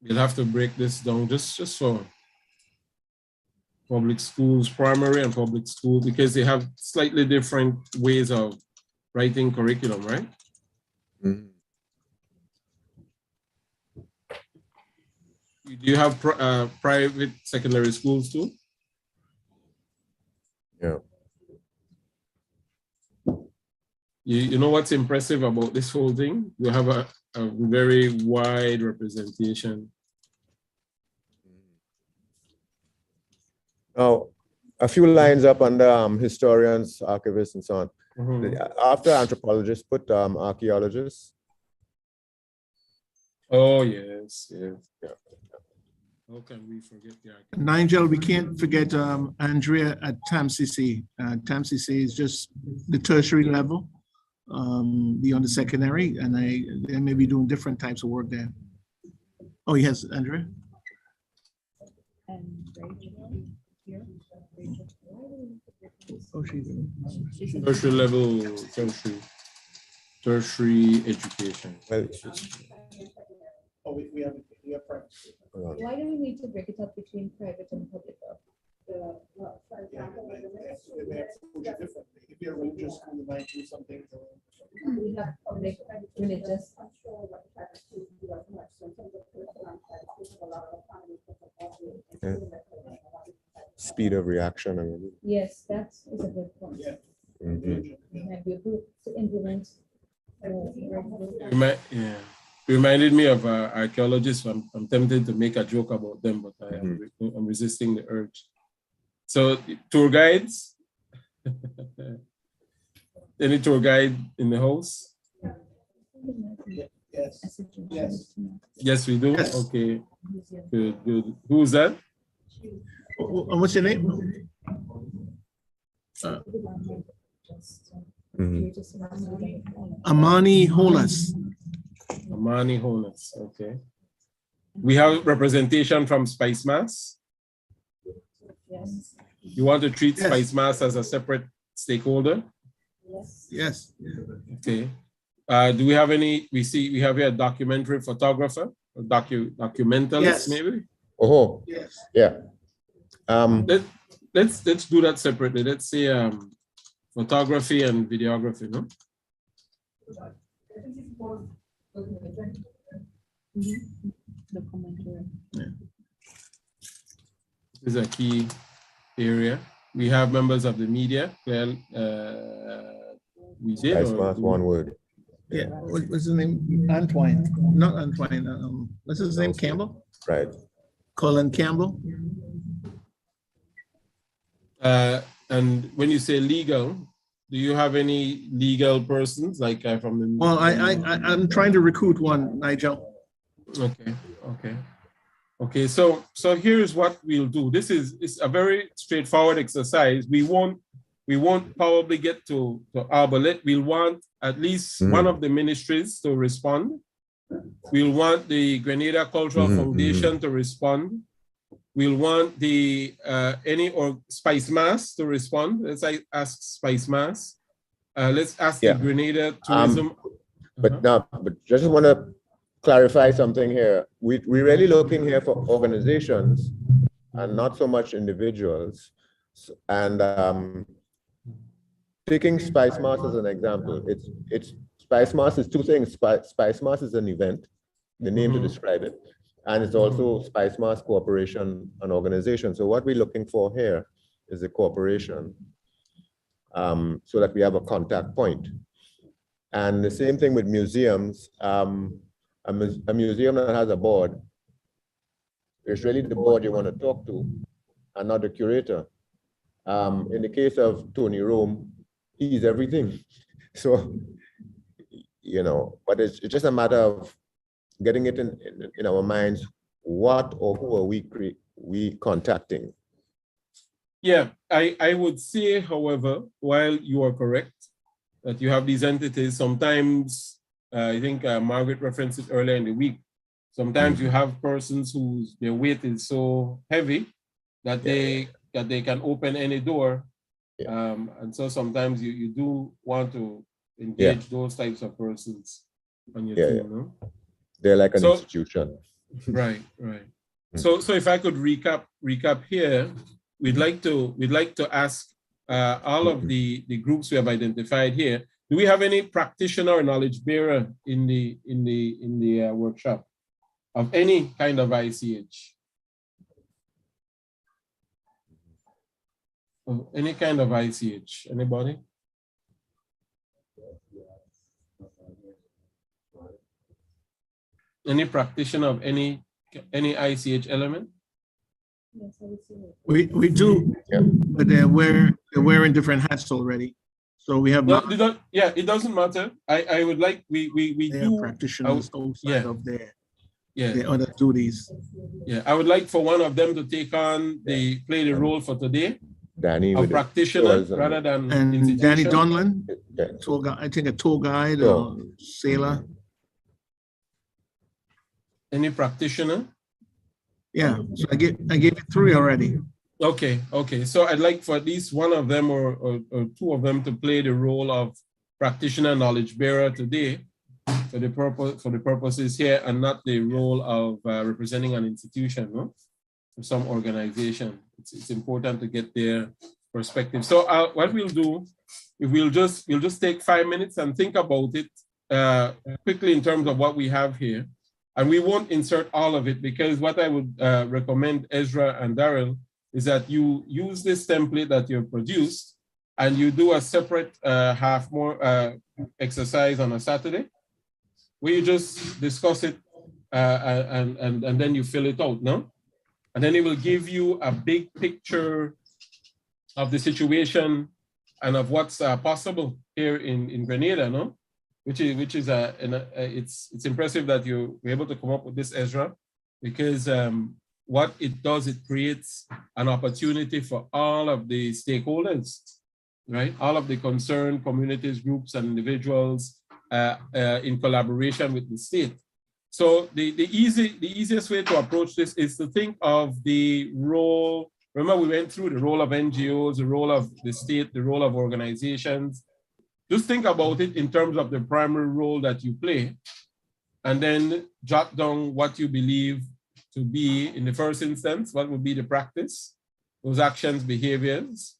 We'll have to break this down just for public schools, primary and public school, because they have slightly different ways of writing curriculum, right? Mm-hmm. Do you have private secondary schools too? Yeah. You know what's impressive about this whole thing? You have a very wide representation. Now, a few lines up under historians, archivists, and so on. Mm-hmm. After anthropologists, put archaeologists. Oh, yes, yes. Yeah. How can we forget the archaeologists? Nigel, we can't forget Andrea at TAMCC. TAMCC is just the tertiary level, beyond the secondary, and they may be doing different types of work there. Oh, yes, Andrea? Tertiary level, tertiary education. Well, we have Why do we need to break it up between private and public? If you're religious, you might do something. We have public, religious. yeah. Speed of reaction. I mean. Yes, that is a good point. Mhm. And we group to implement. Yeah. Reminded me of archaeologists. I'm tempted to make a joke about them, but I'm resisting the urge. So tour guides, any tour guide in the house? Yes. Yes. Yes, we do. Yes. Okay. Good. Good. Who's that? What's your name? Amani Holas. Amani Honas. Okay. We have representation from Spice Mass. Yes. You want to treat Spice Mass as a separate stakeholder? Yes. Okay. Do we have any? We have here a documentary photographer, a documentalist, Yes. maybe. Oh. Yes. Yeah. Let's do that separately. Let's say photography and videography, no? This is a key area. We have members of the media. Well, we did. Spice Mass, one word. Yeah. What's his name? Antoine. Not Antoine. What's his name? Campbell? Right. Colin Campbell. And when you say legal, do you have any legal persons like from the? Well, I'm trying to recruit one, Nigel. Okay. So here's what we'll do. This is a very straightforward exercise. We won't probably get to Arboleth. We'll want at least one of the ministries to respond. We'll want the Grenada Cultural Foundation to respond. We'll want the Spice Mass to respond. Let's ask Spice Mass. Let's ask the Grenada Tourism. But just want to clarify something here. We're really looking here for organizations and not so much individuals. And taking Spice Mass as an example, it's Spice Mass is two things. Spice Mass is an event, the name to describe it. And it's also Spice Mass Corporation, an organization. So what we're looking for here is a corporation so that we have a contact point. And the same thing with museums. A museum that has a board, it's really the board you want to talk to and not the curator. In the case of Tony Rome, he's everything. So, but it's just a matter of getting it in our minds, what or who are we contacting? Yeah, I would say, however, while you are correct, that you have these entities, sometimes, I think Margaret referenced it earlier in the week, sometimes you have persons whose their weight is so heavy that they can open any door. And so sometimes you do want to engage those types of persons on your team, no? They're like an institution. Right. So if I could recap here, we'd like to ask all of the groups we have identified here. Do we have any practitioner or knowledge bearer in the workshop of any kind of ICH? Of any kind of ICH? Anybody? Any practitioner of any ICH element? We do, but they're wearing different hats already. So we have it doesn't matter. I would like we do practitioners outside of their other duties. Yeah, I would like for one of them to take on play the role for today. Danny, a practitioner rather than and Danny Donlan, tour guide, I think a tour guide or sailor. Any practitioner? Yeah, so I gave you 3 already. Okay, okay. So I'd like for at least one of them or 2 of them to play the role of practitioner knowledge bearer today for the purposes here, and not the role of representing an institution, no? Some organization. It's important to get their perspective. So what we'll do, we'll just take 5 minutes and think about it quickly in terms of what we have here. And we won't insert all of it, because what I would recommend Ezra and Daryl is that you use this template that you've produced and you do a separate half more exercise on a Saturday, where you just discuss it and then you fill it out, no? And then it will give you a big picture of the situation and of what's possible here in Grenada, no? Which is it's impressive that you were able to come up with this, Ezra, because what it does, it creates an opportunity for all of the stakeholders, right? All of the concerned communities, groups, and individuals in collaboration with the state. So the easiest way to approach this is to think of the role. Remember, we went through the role of NGOs, the role of the state, the role of organizations. Just think about it in terms of the primary role that you play, and then jot down what you believe to be, in the first instance, what would be the practice, those actions, behaviors,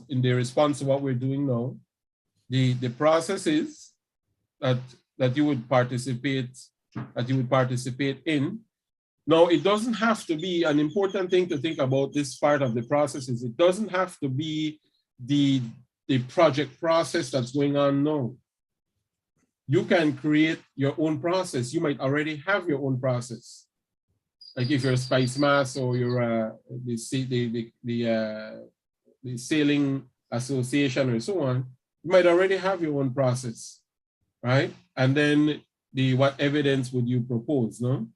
in the response to what we're doing now, the processes that you would participate in. Now, it doesn't have to be, an important thing to think about this part of the process is it doesn't have to be the project process that's going on now. You can create your own process. You might already have your own process. Like if you're a Spice Mass or you're the Sailing Association or so on, you might already have your own process, right? And then what evidence would you propose, no?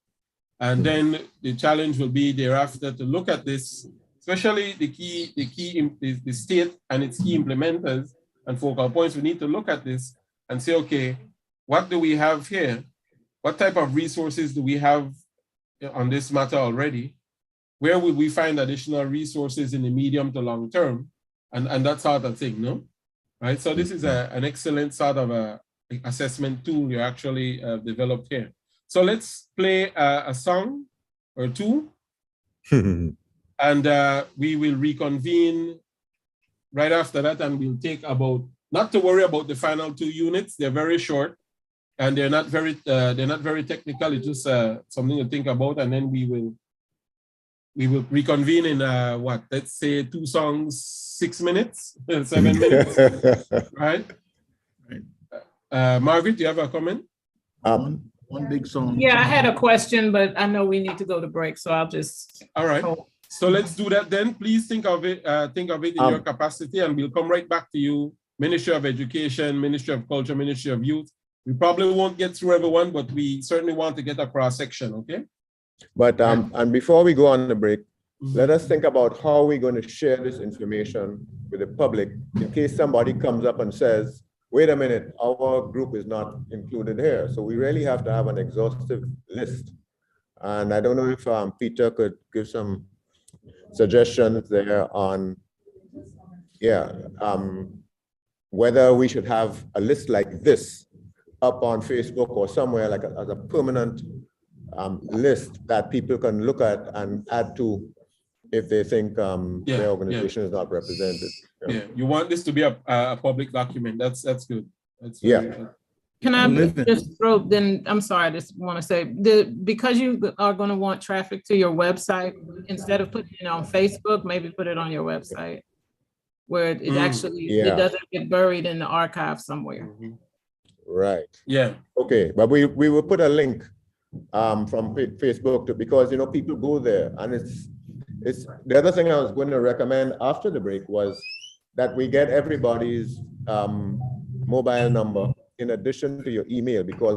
And then the challenge will be thereafter to look at this, especially the state and its key implementers and focal points. We need to look at this and say, okay, what do we have here? What type of resources do we have on this matter already? Where would we find additional resources in the medium to long term? And that sort of thing, no? Right, so this is an excellent sort of a assessment tool you actually developed here. So let's play a song or 2. And we will reconvene right after that, and we'll take about, not to worry about the final 2 units, they're very short and they're not very technical. It's just something to think about, and then we will reconvene in what, let's say 2 songs, 6 minutes, 7 minutes, right? Margaret, do you have a comment? One big song. Yeah, I had a question, but I know we need to go to break, so I'll just. All right. So let's do that then. Please think of it in your capacity, and we'll come right back to you. Ministry of Education, Ministry of Culture, Ministry of Youth. We probably won't get through everyone, but we certainly want to get a cross section, okay? But and before we go on the break, let us think about how we're going to share this information with the public in case somebody comes up and says, wait a minute, our group is not included here. So we really have to have an exhaustive list. And I don't know if Peter could give some suggestions there on, whether we should have a list like this up on Facebook or somewhere like as a permanent list that people can look at and add to if they think their organization is not represented. Yeah, you want this to be a public document. That's good. That's good. Can I just throw, then, I'm sorry, I just want to say, because you are going to want traffic to your website, instead of putting it on Facebook, maybe put it on your website, where it actually, it doesn't get buried in the archive somewhere. Right. Yeah. Okay, but we will put a link from Facebook to, because, you know, people go there, and it's the other thing I was going to recommend after the break was that we get everybody's mobile number in addition to your email, because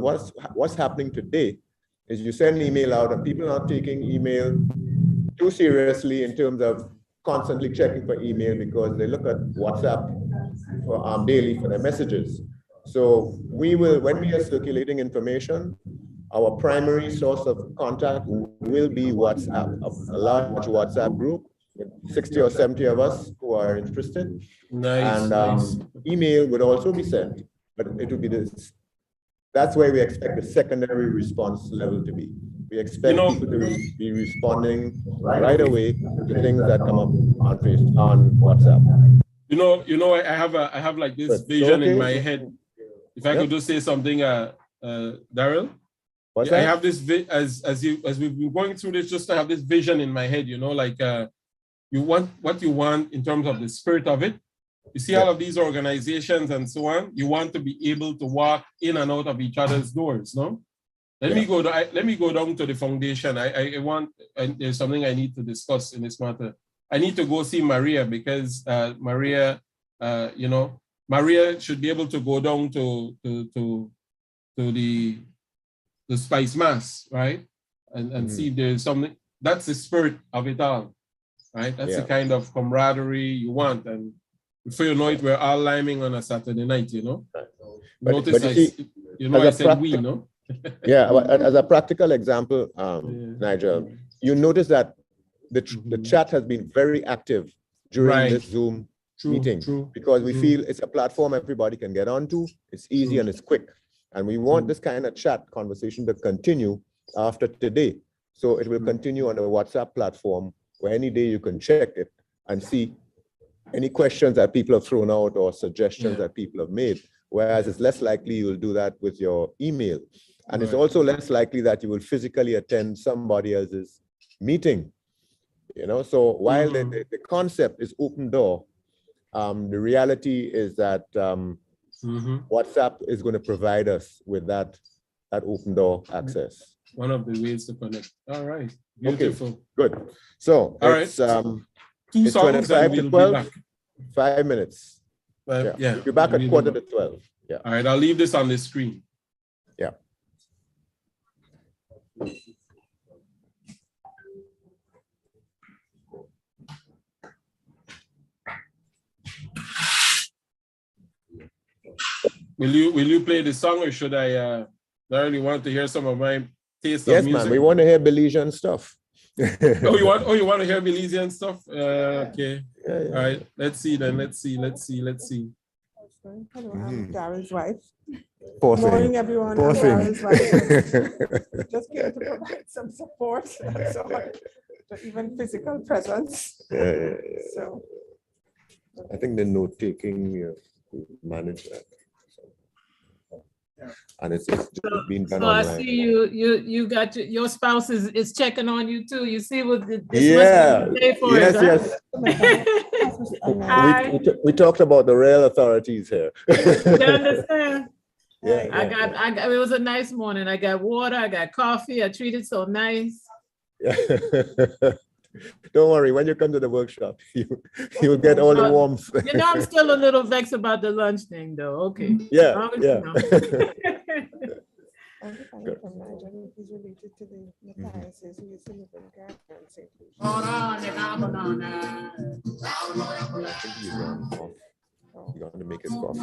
what's happening today is you send an email out and people are not taking email too seriously in terms of constantly checking for email, because they look at WhatsApp for daily for their messages. So we will, when we are circulating information, our primary source of contact will be WhatsApp, a large WhatsApp group with 60 or 70 of us who are interested. Nice, And email would also be sent, but it would be this. That's where we expect the secondary response level to be. We expect people to be responding right away to things that come up on WhatsApp. I have like this vision in my head. If I could just say something, Daryl. What's I that? have this as we've been going through this, just to have this vision in my head. Like you want what you want in terms of the spirit of it. You see all of these organizations and so on. You want to be able to walk in and out of each other's doors, no? Let me go down to the foundation. I want, and there's something I need to discuss in this matter. I need to go see Maria because Maria, Maria should be able to go down to the Spice Mass, right? And see if there's something. That's the spirit of it all, right? That's the kind of camaraderie you want. And before you know it, we're all liming on a Saturday night, Notice I said we, no? Yeah, as a practical example, Nigel, you notice that the chat has been very active during this Zoom meeting because we feel it's a platform everybody can get onto. It's easy and it's quick. And we want this kind of chat conversation to continue after today. So it will continue on the WhatsApp platform where any day you can check it and see any questions that people have thrown out or suggestions that people have made. Whereas it's less likely you'll do that with your email. And it's also less likely that you will physically attend somebody else's meeting. So while the concept is open door, the reality is that WhatsApp is going to provide us with that open door access. One of the ways to connect. All right. Beautiful. Okay, good. So it's 2 songs 25 and to we'll 12, be back. 5 minutes. Yeah. We'll be back at 11:45. Yeah. All right, I'll leave this on the screen. Yeah. Will you play the song, or should I really want to hear some of my taste of Yes, music? man. We want to hear Belizean stuff. you want to hear Belizean stuff? Okay. All right. Let's see then. Let's see. Hello, I'm Daryl's wife. Poor Good morning, thing. everyone. Poor I'm thing. Daryl's wife. Just came to provide some support, even physical presence. Yeah. So I think the note taking manage that. And it's been done So I online. see you got your spouse is checking on you too. You see what this Yeah. must be paid for Yes, it, yes. We talked about the rail authorities here. You understand? Yeah, I got it was a nice morning. I got water, I got coffee, I treated so nice. Yeah. Don't worry, when you come to the workshop, you'll get all the warmth. I'm still a little vexed about the lunch thing though. Okay. Yeah, yeah. Good. From Nigeria, he's related to the Matthiases who used to live in Ghana and St. Lucia. I think he's off. He's going to make his coffee.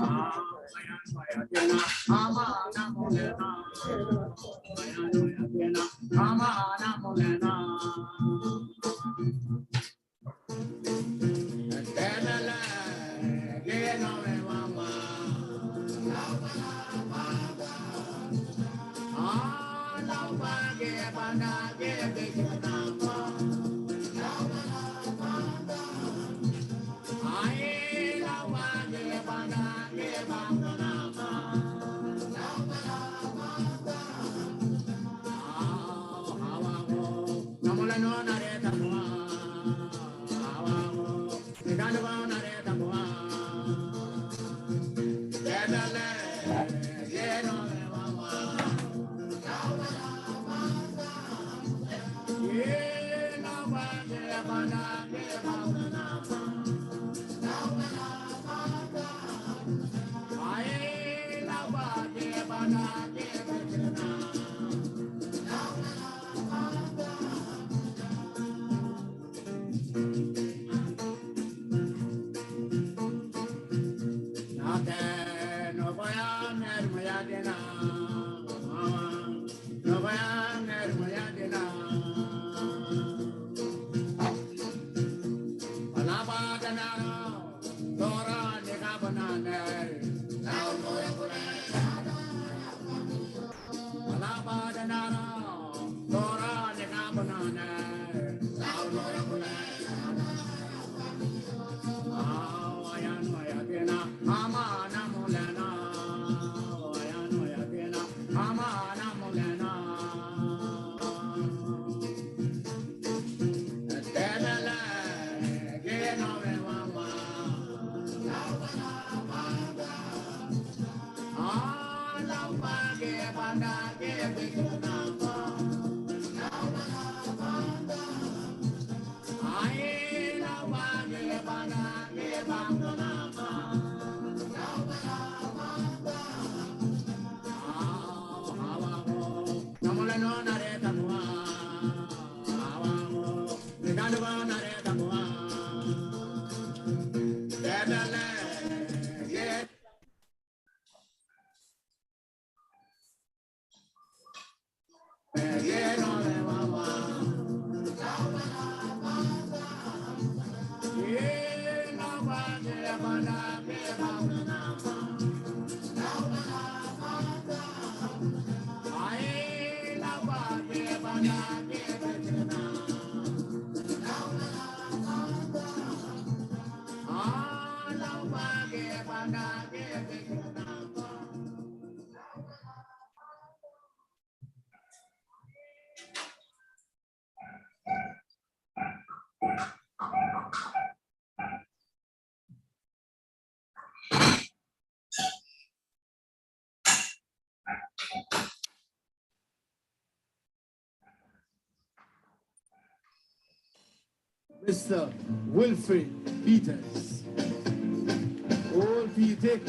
Mr. Wilfred Peters. Old Peter.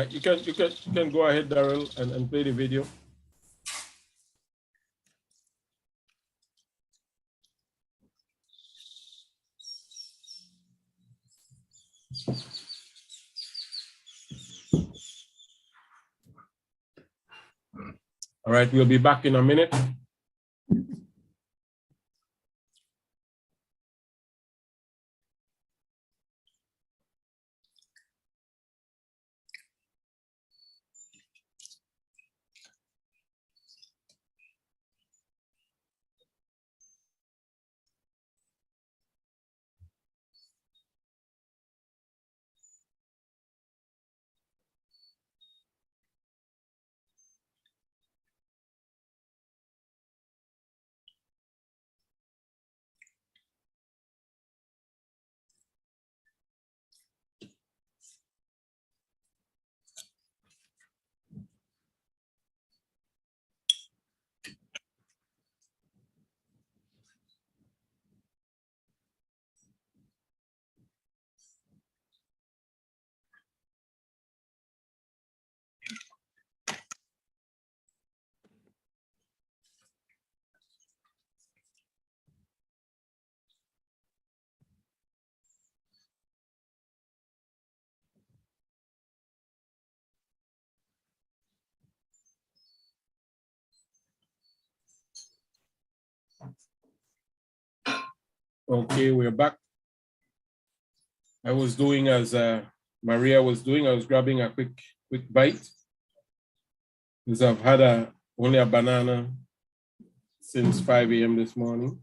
You can go ahead, Daryl, and play the video. All right, we'll be back in a minute. Okay, we're back. I was doing as Maria was doing. I was grabbing a quick bite because I've had only a banana since 5 a.m. this morning.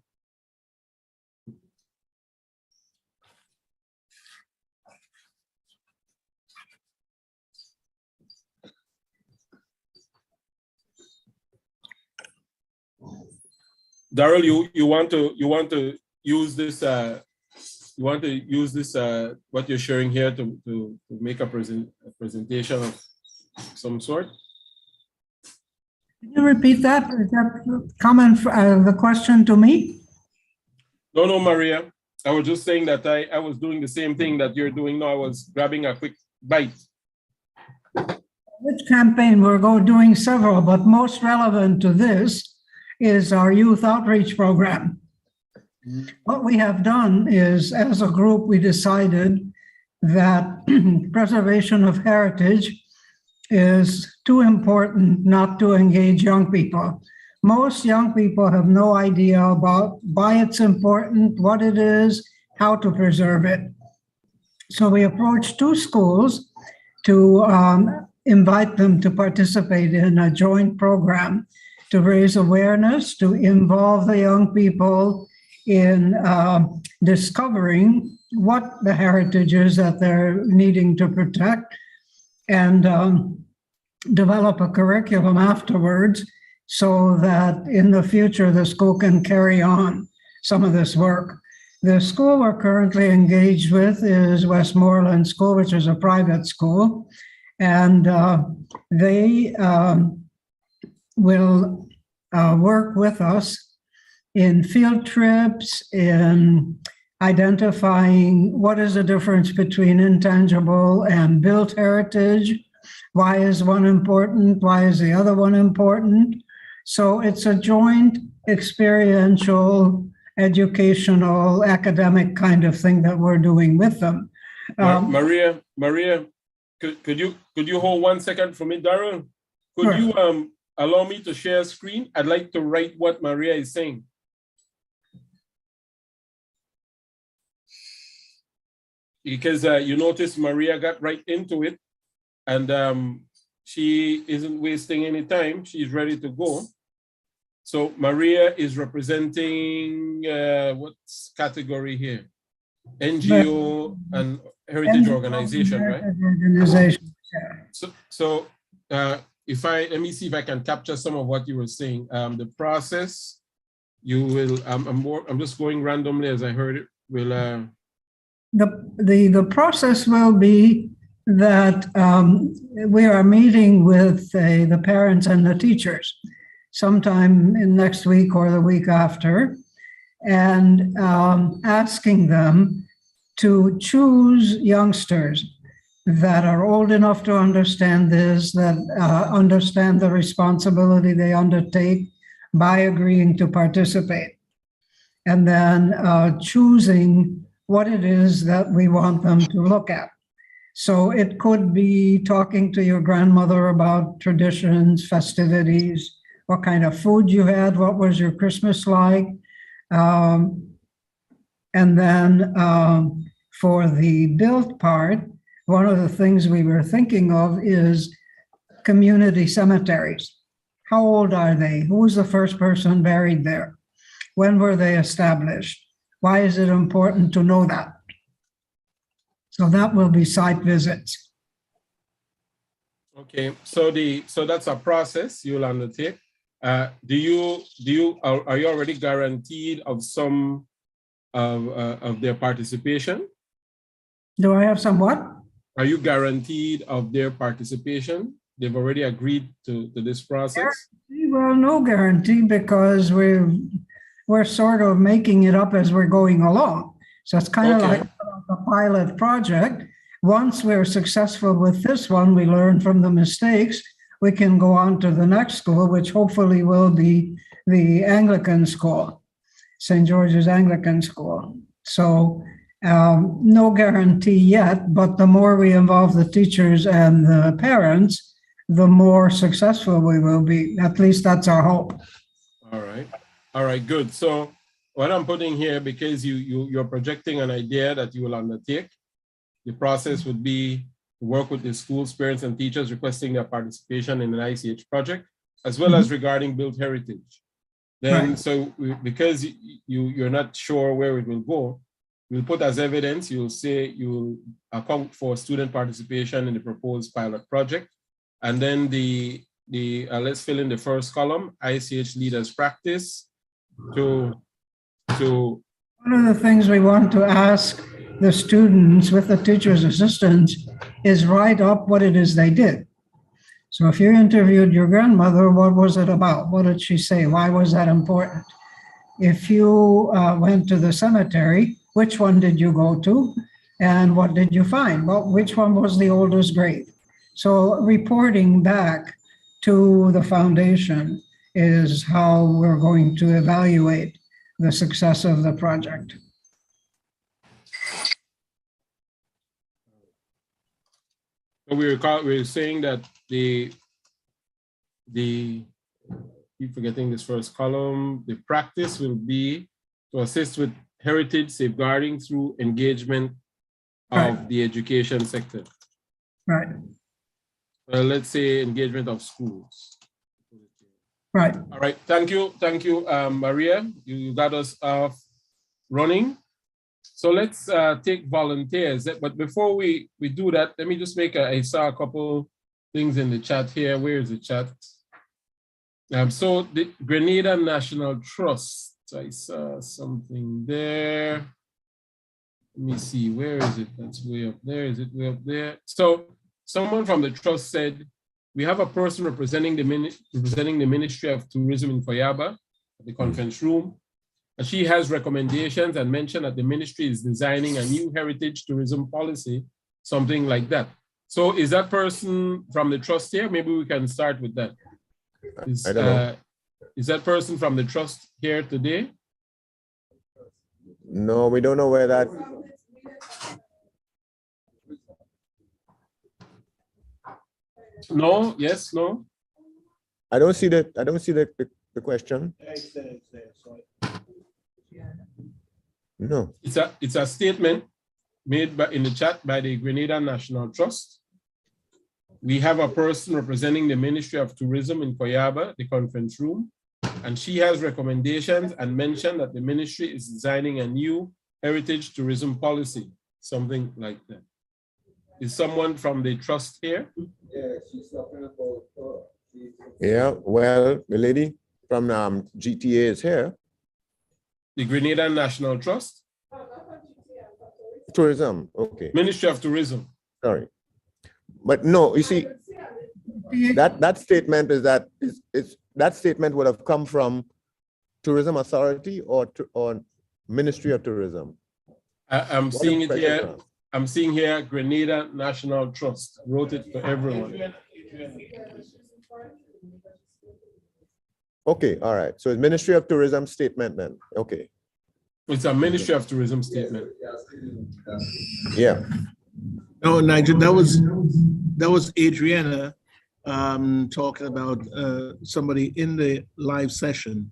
Daryl, you want to use this what you're sharing here to make a presentation of some sort? Can you repeat that? Is that comment, the question to me? No, Maria. I was just saying that I was doing the same thing that you're doing now. I was grabbing a quick bite. Which campaign? We're doing several, but most relevant to this is our youth outreach program. What we have done is, as a group, we decided that preservation of heritage is too important not to engage young people. Most young people have no idea about why it's important, what it is, how to preserve it. So we approached 2 schools to invite them to participate in a joint program to raise awareness, to involve the young people in discovering what the heritage is that they're needing to protect, and develop a curriculum afterwards so that in the future the school can carry on some of this work. The school we're currently engaged with is Westmoreland School, which is a private school, and they will work with us in field trips, in identifying what is the difference between intangible and built heritage. Why is one important? Why is the other one important? So it's a joint experiential, educational, academic kind of thing that we're doing with them. Maria, could you hold 1 second for me, Daryl? Could you allow me to share screen? I'd like to write what Maria is saying. Because you notice Maria got right into it, and she isn't wasting any time. She's ready to go. So Maria is representing what's category here? NGO and heritage organization, right? Organization. So let me see if I can capture some of what you were saying. The process, you will. I'm just going randomly as I heard it. Will the process will be that we are meeting with the parents and the teachers sometime in next week or the week after, and asking them to choose youngsters that are old enough to understand this, that understand the responsibility they undertake by agreeing to participate. And then choosing what it is that we want them to look at. So it could be talking to your grandmother about traditions, festivities, what kind of food you had, what was your Christmas like. And then for the built part, one of the things we were thinking of is community cemeteries. How old are they? Who was the first person buried there? When were they established? Why is it important to know that? So that will be site visits. Okay, so that's a process you'll undertake. Are you already guaranteed of some of their participation? Do I have some what? Are you guaranteed of their participation? They've already agreed to this process? Well, no guarantee, because we're sort of making it up as we're going along. So it's kind of like a pilot project. Once we're successful with this one, we learn from the mistakes, we can go on to the next school, which hopefully will be the Anglican school, St. George's Anglican School. So no guarantee yet, but the more we involve the teachers and the parents, the more successful we will be. At least that's our hope. All right, good. So what I'm putting here, because you're projecting an idea that you will undertake, the process would be to work with the schools, parents, and teachers requesting their participation in an ICH project, as well as regarding built heritage. Then, so because you're not sure where it will go, we'll put as evidence, you'll say you'll account for student participation in the proposed pilot project. And then let's fill in the first column, ICH leaders practice to one of the things we want to ask the students with the teacher's assistants is write up what it is they did. So if you interviewed your grandmother, what was it about? What did she say? Why was that important? If you went to the cemetery, which one did you go to? And what did you find? Well, which one was the oldest grave? So reporting back to the foundation is how we're going to evaluate the success of the project. So we're saying that keep forgetting this first column, the practice will be to assist with heritage safeguarding through engagement of the education sector. Right. Let's say engagement of schools. Right. All right, thank you, Maria. You got us off running. So let's take volunteers. But before we do that, let me just I saw a couple things in the chat here. Where is the chat? So the Grenada National Trust, I saw something there. Let me see, where is it? That's way up there. Is it way up there? So someone from the trust said, we have a person representing the Ministry of Tourism in Koyaba at the conference room. And she has recommendations and mentioned that the ministry is designing a new heritage tourism policy, something like that. So is that person from the trust here? Maybe we can start with that. I don't know. Is that person from the trust here today? No, we don't know where that. No, yes, no. I don't see the question. No. It's a statement made in the chat by the Grenada National Trust. We have a person representing the Ministry of Tourism in Koyaba, the conference room, and she has recommendations and mentioned that the ministry is designing a new heritage tourism policy, something like that. Is someone from the trust here? Yeah, she's talking about. Yeah, well, the lady from GTA is here. The Grenada National Trust? Tourism, okay. Ministry of Tourism. Sorry. But no, you see, that statement is that that statement would have come from Tourism Authority or Ministry of Tourism. I'm seeing it here. I'm seeing here Grenada National Trust. I wrote it for everyone. Okay, all right. So it's Ministry of Tourism statement then. Okay. It's a Ministry of Tourism statement. Yeah. No, Nigel, that was Adriana talking about somebody in the live session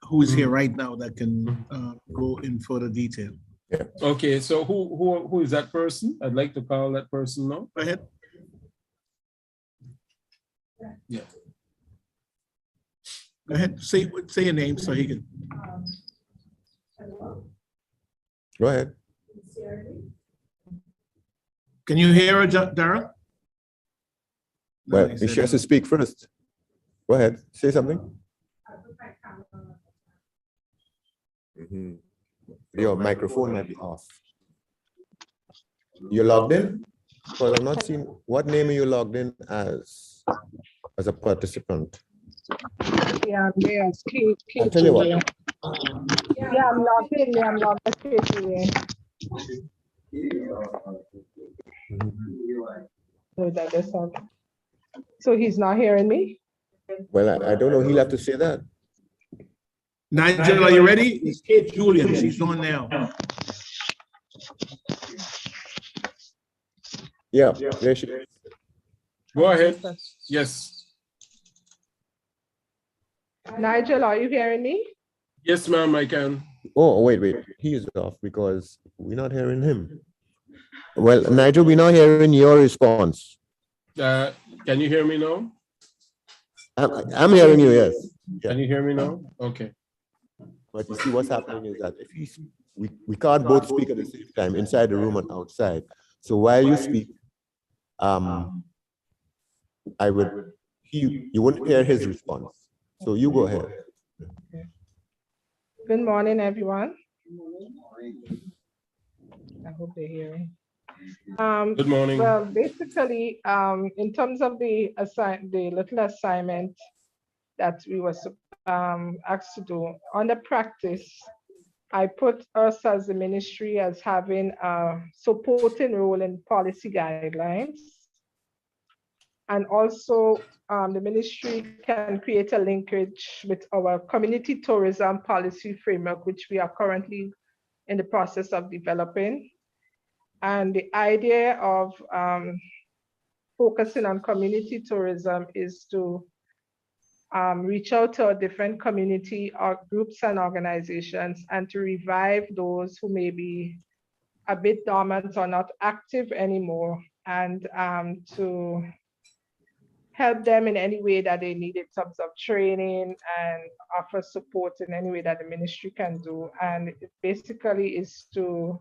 who is here right now that can go in further detail. Yeah. Okay, so who is that person? I'd like to call that person now. Go ahead. Yeah. Go ahead. Say your name so he can. Go ahead. Can you hear her, Darrell? Well, she has to speak first. Go ahead. Say something. Your microphone might be off. You logged in? Because I'm not seeing what name are you logged in as a participant. Yeah, yes, I'll tell you what. Yeah, I'm logged in. Yeah, I'm logged in. So he's not hearing me? Well, I don't know. He'll have to say that. Nigel, are you ready? It's Kate Julian. She's on now. Yeah, there she is. Go ahead. Yes. Nigel, are you hearing me? Yes, ma'am, I can. Oh, wait. He is off because we're not hearing him. Well, Nigel, we're not hearing your response. Can you hear me now? I'm hearing you, yes. Yeah. Can you hear me now? Okay. But you see what's happening is that if we can't both speak at the same time inside the room and outside. So while you speak, you wouldn't hear his response. So you go ahead. Good morning, everyone. I hope they're hearing. Good morning. Well, basically, in terms of the little assignment that we were asked to do on the practice, I put us as the ministry as having a supporting role in policy guidelines. And also the ministry can create a linkage with our community tourism policy framework, which we are currently in the process of developing. And the idea of focusing on community tourism is to reach out to different community groups and organizations and to revive those who may be a bit dormant or not active anymore, and to help them in any way that they need in terms of training and offer support in any way that the ministry can do. And it basically is to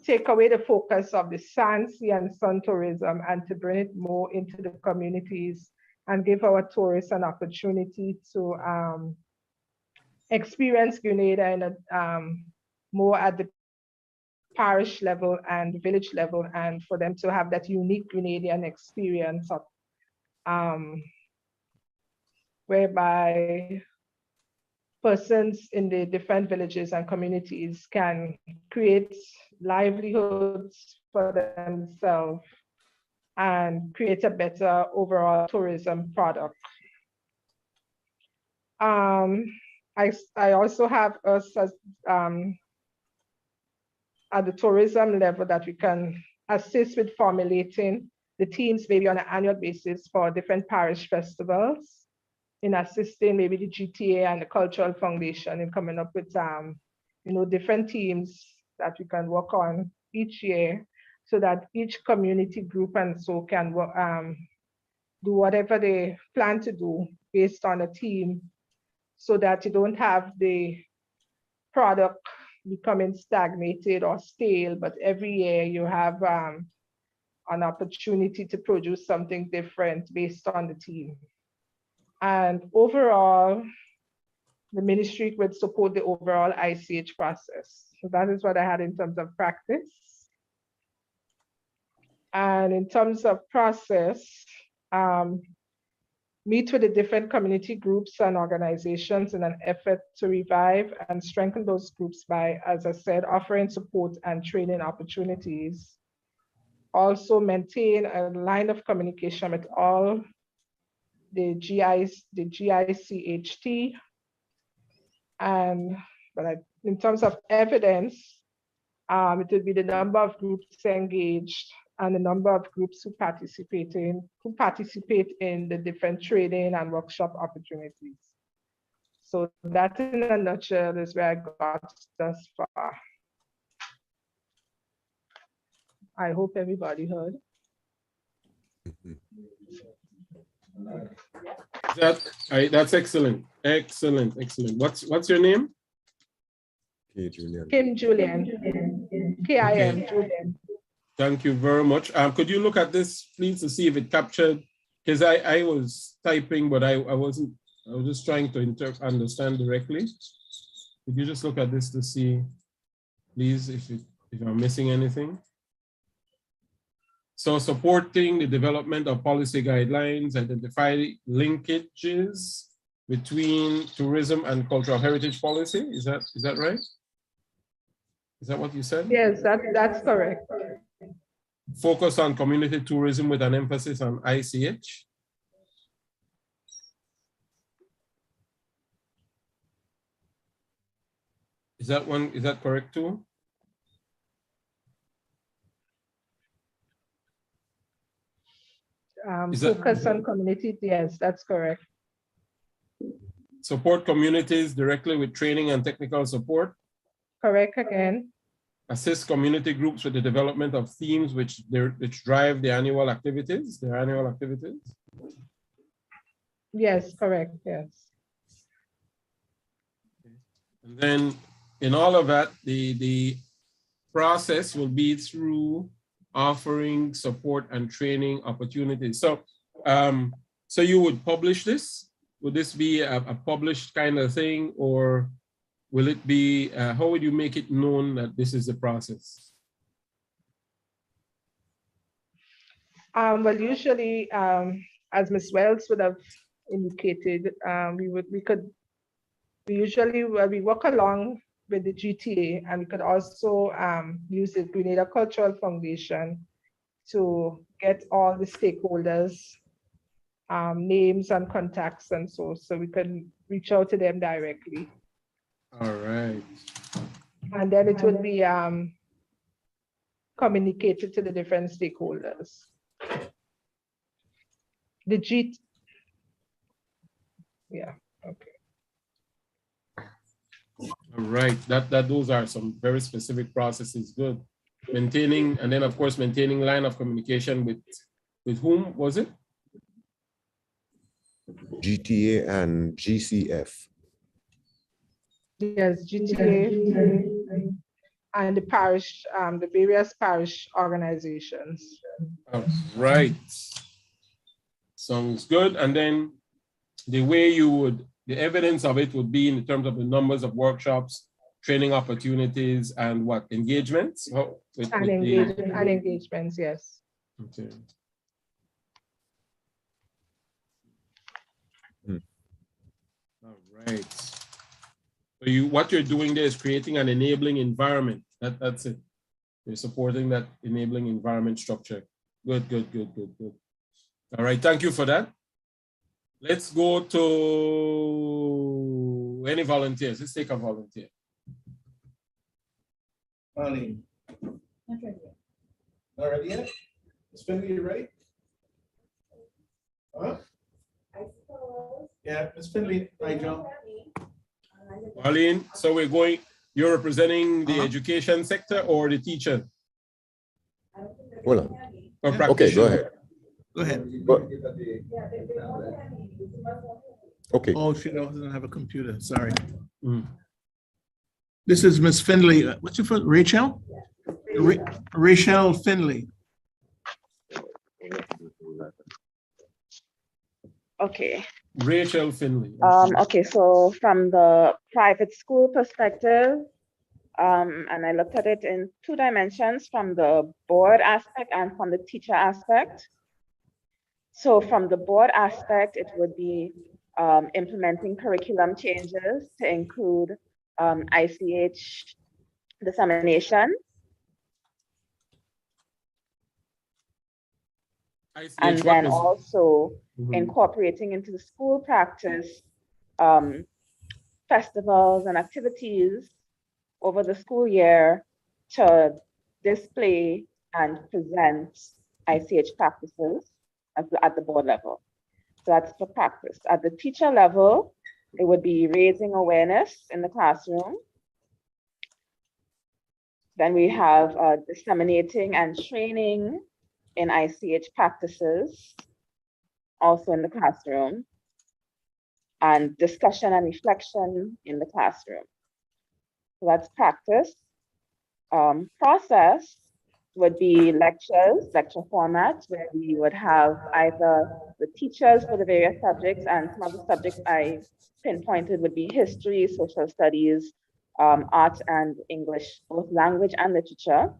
take away the focus of the sand, sea, and sun tourism and to bring it more into the communities and give our tourists an opportunity to experience Grenada in more at the parish level and village level, and for them to have that unique Grenadian experience of whereby persons in the different villages and communities can create livelihoods for themselves and create a better overall tourism product. I also have us as at the tourism level that we can assist with formulating the teams maybe on an annual basis for different parish festivals, in assisting maybe the GTA and the Cultural Foundation in coming up with different teams that we can work on each year, so that each community group and so can do whatever they plan to do based on a team, so that you don't have the product becoming stagnated or stale, but every year you have an opportunity to produce something different based on the team. And overall, the ministry would support the overall ICH process. So that is what I had in terms of practice. And in terms of process, meet with the different community groups and organizations in an effort to revive and strengthen those groups by, as I said, offering support and training opportunities. Also maintain a line of communication with all the GICHT. But in terms of evidence, it would be the number of groups engaged and the number of groups who participate in the different training and workshop opportunities. So that in a nutshell is where I got thus far. I hope everybody heard. That's excellent. Excellent. What's your name? Kim Julian. K-I-M, Julian. Thank you very much. Could you look at this, please, to see if it captured? Because I was typing, but I wasn't. I was just trying to understand directly. Could you just look at this to see, please, if I'm missing anything? So supporting the development of policy guidelines, identify linkages between tourism and cultural heritage policy. Is that right? Is that what you said? Yes, that's correct. Focus on community tourism with an emphasis on ICH. Is that correct too? Focus on community, yes, that's correct. Support communities directly with training and technical support. Correct again. Assist community groups with the development of themes which drive the annual activities, Yes, correct, yes. And then in all of that, the process will be through offering support and training opportunities. So, so you would publish this? Would this be a published kind of thing, or will it be, how would you make it known that this is the process? Well, usually, as Ms. Wells would have indicated, we work along with the GTA, and we could also use the Grenada Cultural Foundation to get all the stakeholders names and contacts and so we can reach out to them directly. All right. And then it will be communicated to the different stakeholders. Yeah, okay. All right, those are some very specific processes. Good. Maintaining, and then of course maintaining line of communication with whom was it? GTA and GCF. Yes, GTA and the parish, the various parish organizations. All right. Sounds good. And then the way you would, the evidence of it would be in terms of the numbers of workshops, training opportunities, and what, engagements? Engagements, yes. Okay. All right. So what you're doing there is creating an enabling environment. That's it. You're supporting that enabling environment structure. Good. All right, thank you for that. Let's go to any volunteers. Let's take a volunteer. Arlene. Not ready yet. Not ready yet? Ms. Finley, you ready? Huh? I suppose. Yeah, Ms. Finley, Nigel. Arlene, so you're representing the education sector or the teacher? Hold on. Or okay, go ahead. Go ahead. Okay. Oh, she doesn't have a computer, sorry. This is Ms. Finley. What's your first, Rachel? Rachel Finley. Okay. Rachel Finley. Okay, so from the private school perspective, and I looked at it in 2 dimensions, from the board aspect and from the teacher aspect. So from the board aspect, it would be implementing curriculum changes to include ICH dissemination. And then also incorporating into the school practice festivals and activities over the school year to display and present ICH practices at the board level. So that's for practice. At the teacher level, it would be raising awareness in the classroom. Then we have disseminating and training in ICH practices, also in the classroom, and discussion and reflection in the classroom. So that's practice. Process would be lectures, lecture formats, where we would have either the teachers for the various subjects, and some of the subjects I pinpointed would be history, social studies, art and English, both language and literature.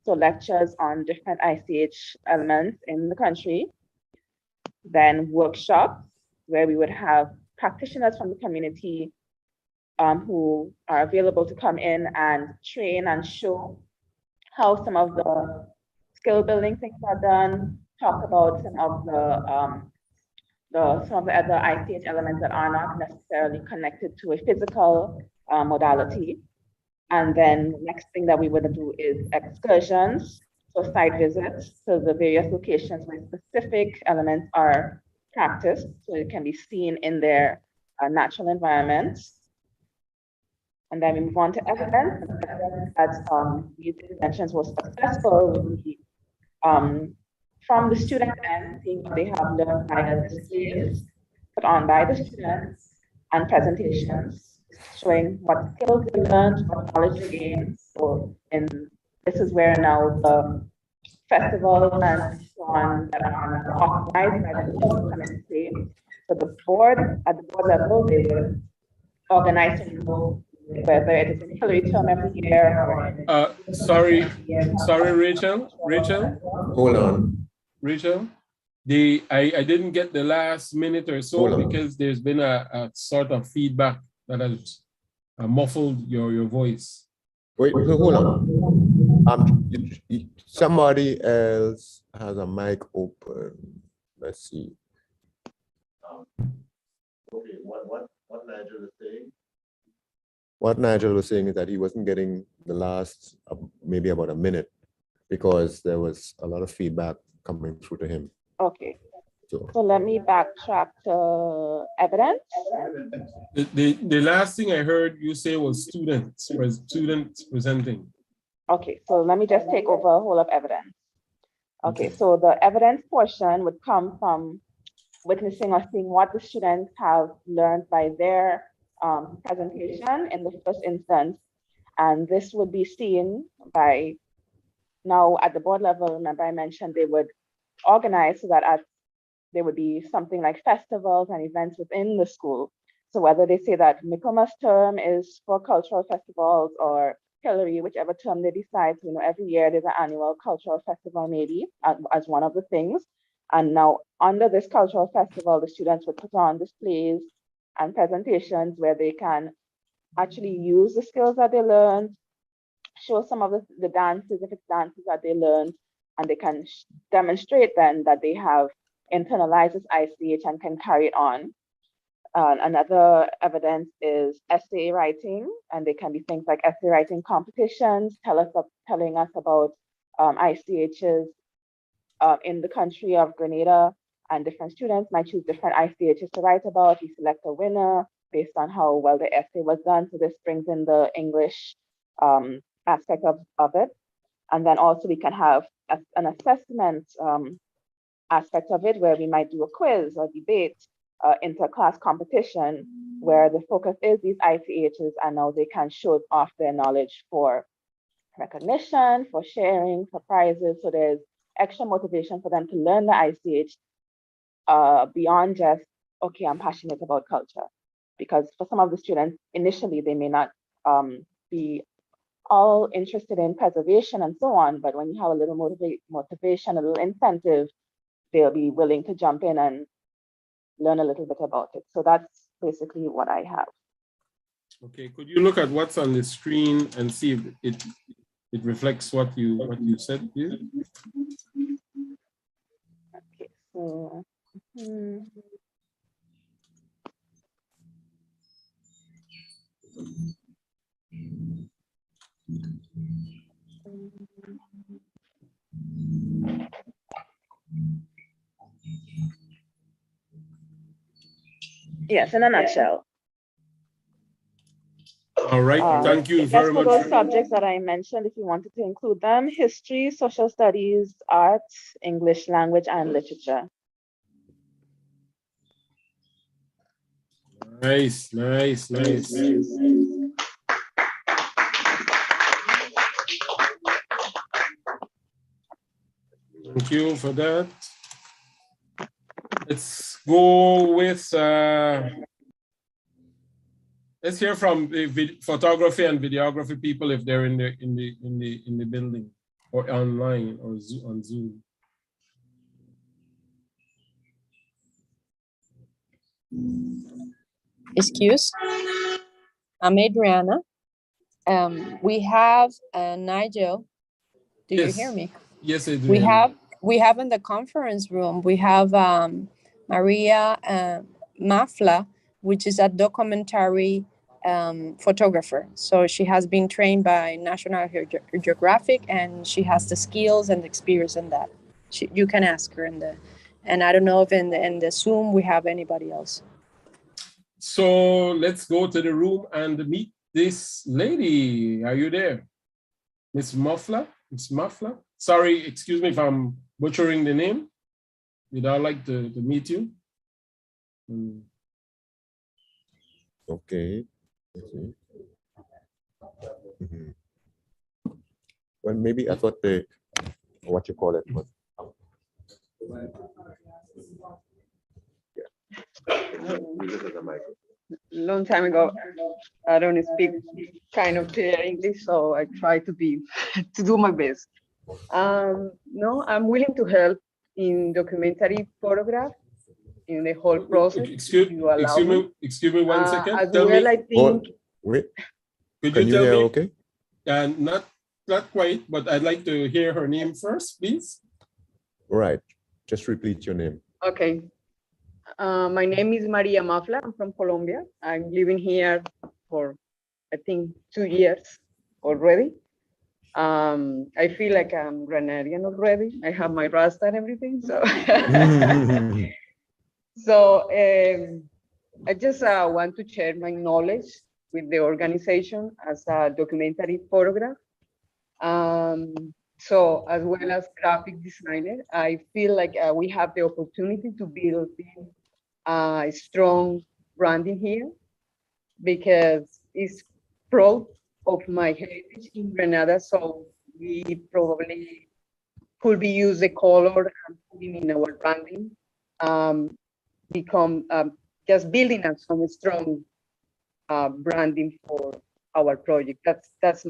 So lectures on different ICH elements in the country. Then workshops, where we would have practitioners from the community who are available to come in and train and show how some of the skill building things are done, talk about some of the other ICH elements that are not necessarily connected to a physical modality. And then the next thing that we would do is excursions, so site visits to the various locations where specific elements are practiced, so it can be seen in their natural environments. And then we move on to evidence. Evidence that these interventions were successful would be from the student end, seeing what they have learned via displays put on by the students and presentations showing what skills they learned, what knowledge they gained. So this is where now the festivals and so on that are organized by the board come into play. So the board, at the board level, they would organize and know whether it is in Hillary term every year or sorry, Rachel. Hold on. Rachel, I didn't get the last minute or so because there's been a sort of feedback that has muffled your voice. Wait, hold on. Somebody else has a mic open. Let's see. Okay, what Nigel is saying? What Nigel was saying is that he wasn't getting the last maybe about a minute because there was a lot of feedback coming through to him. Okay. So let me backtrack to evidence. The last thing I heard you say was students presenting. Okay, so let me just take over a whole of evidence. Okay, so the evidence portion would come from witnessing or seeing what the students have learned by their presentation in the first instance. And this would be seen by, now at the board level, remember I mentioned they would organize so that there would be something like festivals and events within the school. So whether they say that Michaelmas term is for cultural festivals or Hillary, whichever term they decide, you know, every year there's an annual cultural festival maybe as one of the things. And now under this cultural festival, the students would put on displays and presentations where they can actually use the skills that they learned, show some of the dances, if it's dances that they learned, and they can demonstrate then that they have internalized this ICH and can carry it on. Another evidence is essay writing, and they can be things like essay writing competitions, telling us about ICHs in the country of Grenada, and different students might choose different ICHs to write about. We select a winner based on how well the essay was done. So this brings in the English aspect of it. And then also we can have an assessment aspect of it where we might do a quiz or debate inter-class competition where the focus is these ICHs and now they can show off their knowledge for recognition, for sharing, for prizes. So there's extra motivation for them to learn the ICH beyond just, okay, I'm passionate about culture. Because for some of the students, initially, they may not be all interested in preservation and so on, but when you have a little motivation, a little incentive they'll be willing to jump in and learn a little bit about it. So that's basically what I have. Okay, could you look at what's on the screen and see if it reflects what you said here? Okay, so yes, in a nutshell. All right, thank you very much. For those subjects that I mentioned, if you wanted to include them: history, social studies, arts, English language, and literature. Nice, nice, nice. Thank you for that. Let's go with let's hear from the photography and videography people if they're in the building or online or on Zoom. Excuse. I'm Adriana. We have Nigel. Do you hear me? Yes, Adriana. We have in the conference room, we have Maria Mafla, which is a documentary photographer. So she has been trained by National Geographic, and she has the skills and the experience in that. You can ask her and I don't know if in the Zoom we have anybody else. So let's go to the room and meet this lady. Are you there? Miss Mafla? Miss Mafla? Sorry, excuse me if I'm butchering the name. Would I like to meet you? Okay. Well, maybe I thought what you call it was. Long time ago, I don't speak kind of clear English, so I try to do my best. No, I'm willing to help in documentary photograph in the whole process. Excuse me 1 second. As well, I think. Wait. Could Can you tell hear me? okay? Not quite, but I'd like to hear her name first, please. Right. Just repeat your name. Okay. My name is Maria Mafla. I'm from Colombia. I'm living here for, I think, 2 years already. I feel like I'm Grenadian already. I have my Rasta and everything. So, I just want to share my knowledge with the organization as a documentary photograph. So as well as graphic designer, I feel like we have the opportunity to build a strong branding here because it's proud of my heritage in Grenada. So we probably could be use the color and putting in our branding, become just building up some strong branding for our project. That's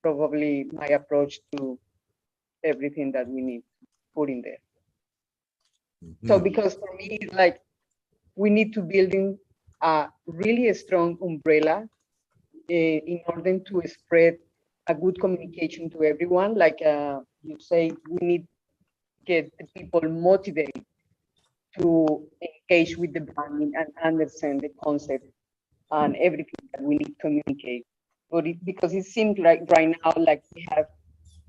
probably my approach to everything that we need to put in there. So because for me, it's like we need to build in a really strong umbrella in order to spread a good communication to everyone. Like you say, we need to get the people motivated to engage with the branding and understand the concept and everything that we need to communicate. But because it seems like right now, like we have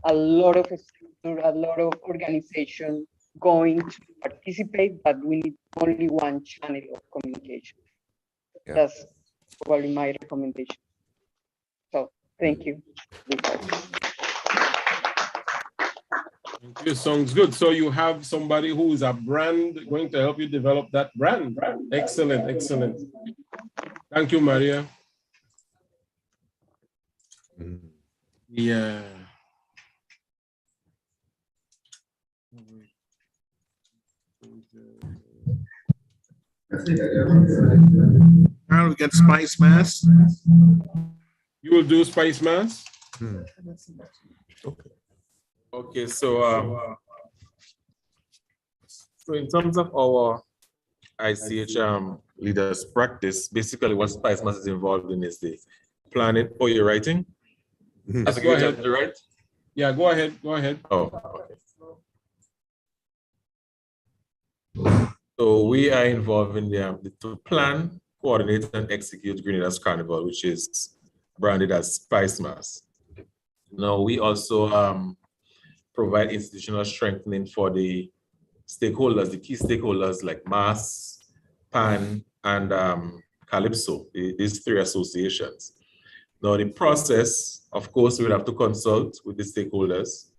a lot of structure, a lot of organization going to participate, but we need only one channel of communication. Yeah. That's probably my recommendation. So thank you. Thank you. Sounds good. So you have somebody who is a brand going to help you develop that brand. Excellent, excellent. Thank you, Maria. Yeah. Now we get Spice Mass. You will do Spice Mass? Okay. Okay, so So in terms of our ICH leaders practice, basically what Spice Mass is involved in is the planning for your writing. Yes, go ahead. Right? Yeah, go ahead. Go ahead. Oh, okay. So we are involved in the to plan, coordinate, and execute Grenada's Carnival, which is branded as Spice Mass. Now we also provide institutional strengthening for the stakeholders, the key stakeholders like Mass, PAN, and Calypso, these three associations. Now the process, of course, we'll have to consult with the stakeholders,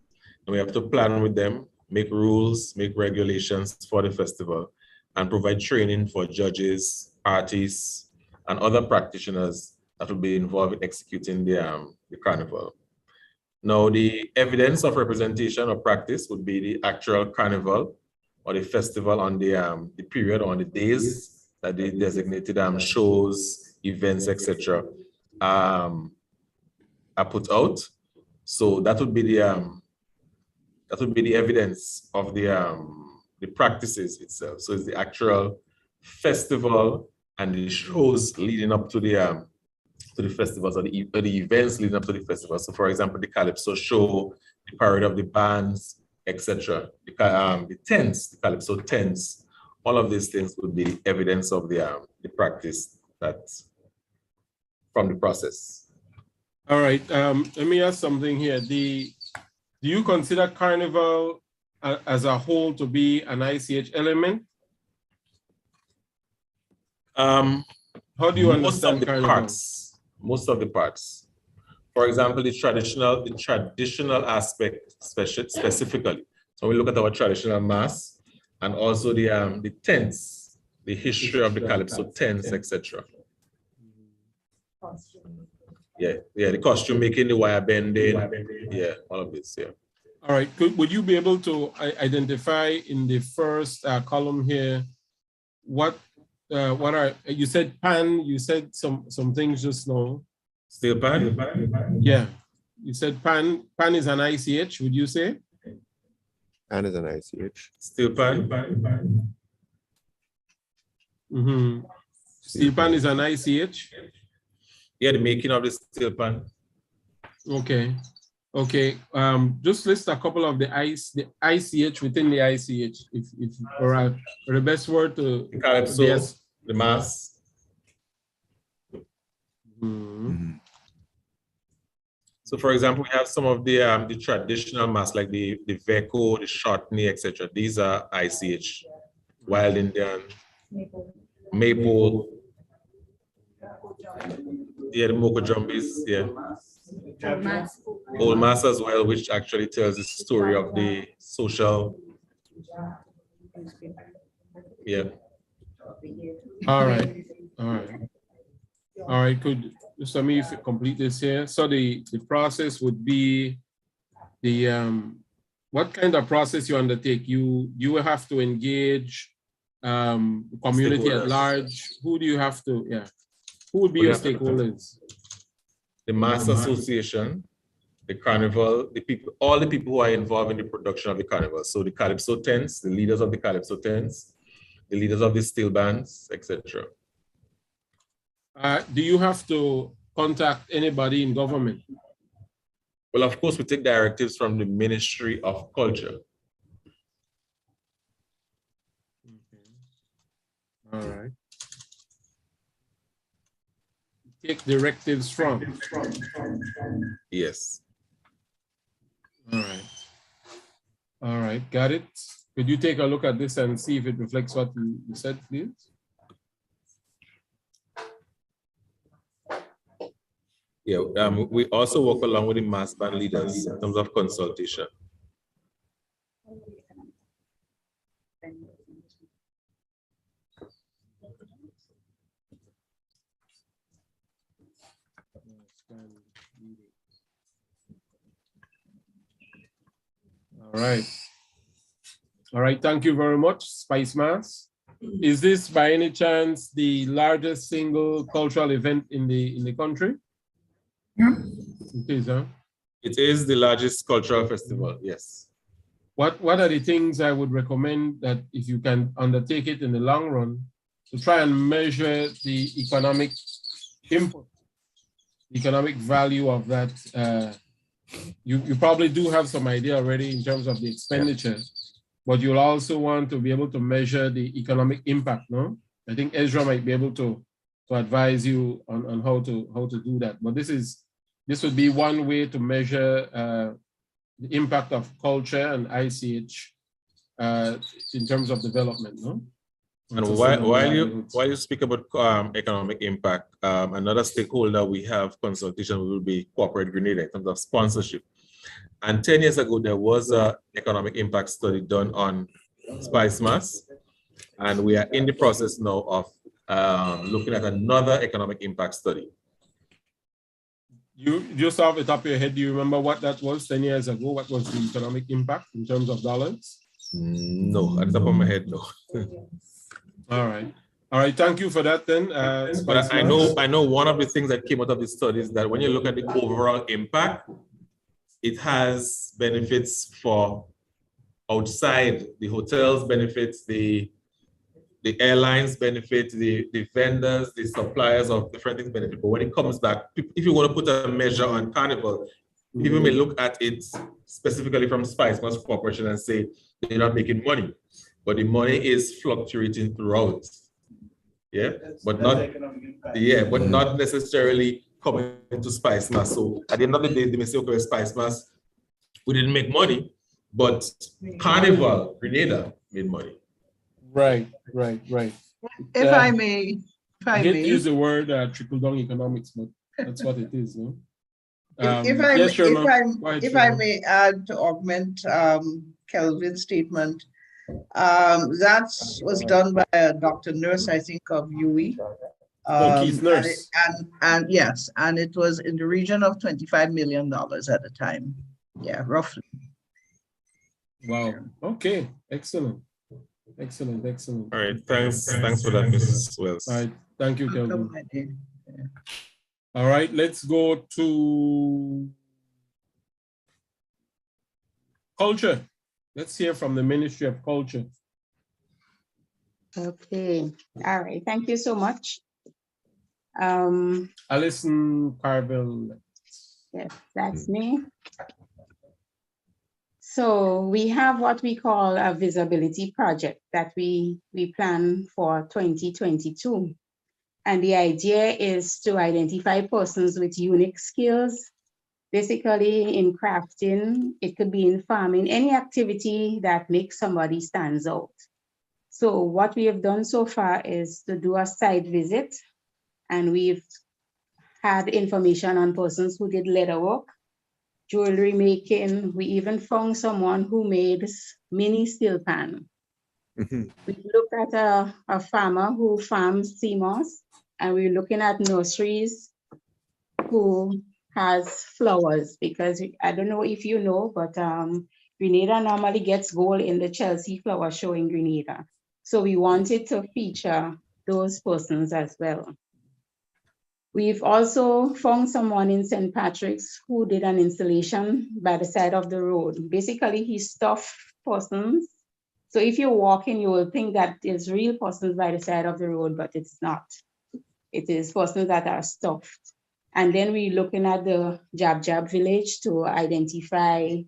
and we have to plan with them, make rules, make regulations for the festival, and provide training for judges, artists, and other practitioners that will be involved in executing the carnival. Now, the evidence of representation or practice would be the actual carnival or the festival on the period or on the days that the designated shows, events, etc. are put out. So that would be the evidence of the practices itself. So it's the actual festival and the shows leading up to the festivals or the events leading up to the festival. So for example, the Calypso show, the parade of the bands, etc. The tents, the Calypso tents, all of these things would be evidence of the practice that's from the process. All right, let me ask something here. Do you consider Carnival as a whole to be an ICH element? How do you understand Carnival? Most of the parts. For example, the traditional aspect specifically. So we look at our traditional mass and also the tents, the history of the Calypso tents, etc. Yeah, the costume making, the wire bending, yeah, all of this, yeah. All right, would you be able to identify in the first column here, what are, you said PAN, you said some things just now. Still PAN? Yeah, you said PAN is an ICH, would you say? PAN is an ICH. Still PAN? Mm-hmm. Steel pan is an ICH? Yeah, the making of the steel pan. Okay. Okay. Just list a couple of the ICH within the ICH, or the best word to the Calypso, the mass. Mm-hmm. So for example, we have some of the traditional mass like the Veco, the Shortney, etc. These are ICH. Wild Indian, Maple, yeah, the Moko Jumbies, yeah. Old Mass as well, which actually tells the story of the social. Yeah. All right. All right. All right. Could just let me complete this here. So the process would be what kind of process you undertake? You will have to engage community at large. Who do you have to? Yeah. Who would be your stakeholders? The Mass Association, the Carnival, the people, all the people who are involved in the production of the Carnival. So the Calypso tents, the leaders of the Calypso tents, the leaders of the steel bands, etc. Do you have to contact anybody in government? Well, of course, we take directives from the Ministry of Culture. Okay. All right. Take directives from. Yes. All right. All right, got it. Could you take a look at this and see if it reflects what you said, please? Yeah, we also work along with the mass band leaders in terms of consultation. All right. All right, thank you very much, Spice Mass. Is this by any chance the largest single cultural event in the country? Yeah. It is, huh? It is the largest cultural festival, yes. what are the things I would recommend that if you can undertake it in the long run to try and measure the economic input, economic value of that? You probably do have some idea already in terms of the expenditure, but you'll also want to be able to measure the economic impact, no? I think Ezra might be able to advise you on how to do that. But this would be one way to measure the impact of culture and ICH in terms of development, no? And while you speak about economic impact, another stakeholder we have consultation will be Corporate Grenada in terms of sponsorship. And 10 years ago, there was an economic impact study done on Spice Mass. And we are in the process now of looking at another economic impact study. You just off the top of your head, do you remember what that was 10 years ago? What was the economic impact in terms of dollars? No, at the top of my head, no. All right. Thank you for that then. But I know one of the things that came out of the study is that when you look at the overall impact, it has benefits for outside. The hotels benefits, the airlines benefit, the vendors, the suppliers of different things benefit. But when it comes back, if you want to put a measure on Carnival, people may look at it specifically from Spice Mass Corporation and say they're not making money, but the money is fluctuating throughout. But not necessarily coming into Spice Mass. So at the end of the day, they may say, okay, Spice Mass, we didn't make money, but Carnival, Grenada made money. Right. If I may, I hate to use the word trickle-down economics, but that's what it is, no? If I may add to augment Kelvin's statement, that was done by a Dr. Nurse, I think, of UE. Keith Nurse. And yes, and it was in the region of $25 million at the time. Yeah, roughly. Wow. Okay. Excellent. All right. Thanks for that, Mrs. Wells. All right. Thank you, Kelvin. All right. Let's go to culture. Let's hear from the Ministry of Culture. Okay. All right. Thank you so much. Alison Carvel. Yes, that's me. So we have what we call a visibility project that we plan for 2022. And the idea is to identify persons with unique skills, basically in crafting, it could be in farming, any activity that makes somebody stands out. So what we have done so far is to do a site visit, and we've had information on persons who did leatherwork, jewelry making. We even found someone who made mini steel pan. We looked at a farmer who farms sea moss, and we're looking at nurseries who has flowers, because I don't know if you know, but Grenada normally gets gold in the Chelsea Flower Show in Grenada. So we wanted to feature those persons as well. We've also found someone in St. Patrick's who did an installation by the side of the road. Basically, he stuffed persons. So if you're walking, you will think that it's real persons by the side of the road, but it's not. It is persons that are stuffed. And then we're looking at the Jab Jab village to identify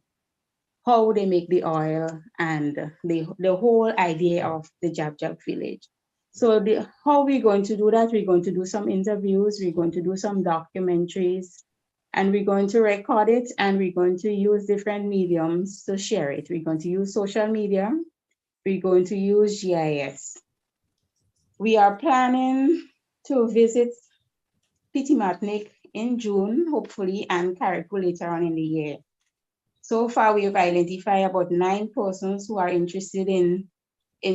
how they make the oil and the whole idea of the Jab Jab village. So how we're going to do that, we're going to do some interviews, we're going to do some documentaries, and we're going to record it, and we're going to use different mediums to share it. We're going to use social media, we're going to use GIS. We are planning to visit Pitimatnik in June, hopefully, and Carriacou later on in the year. So far, we have identified about 9 persons who are interested in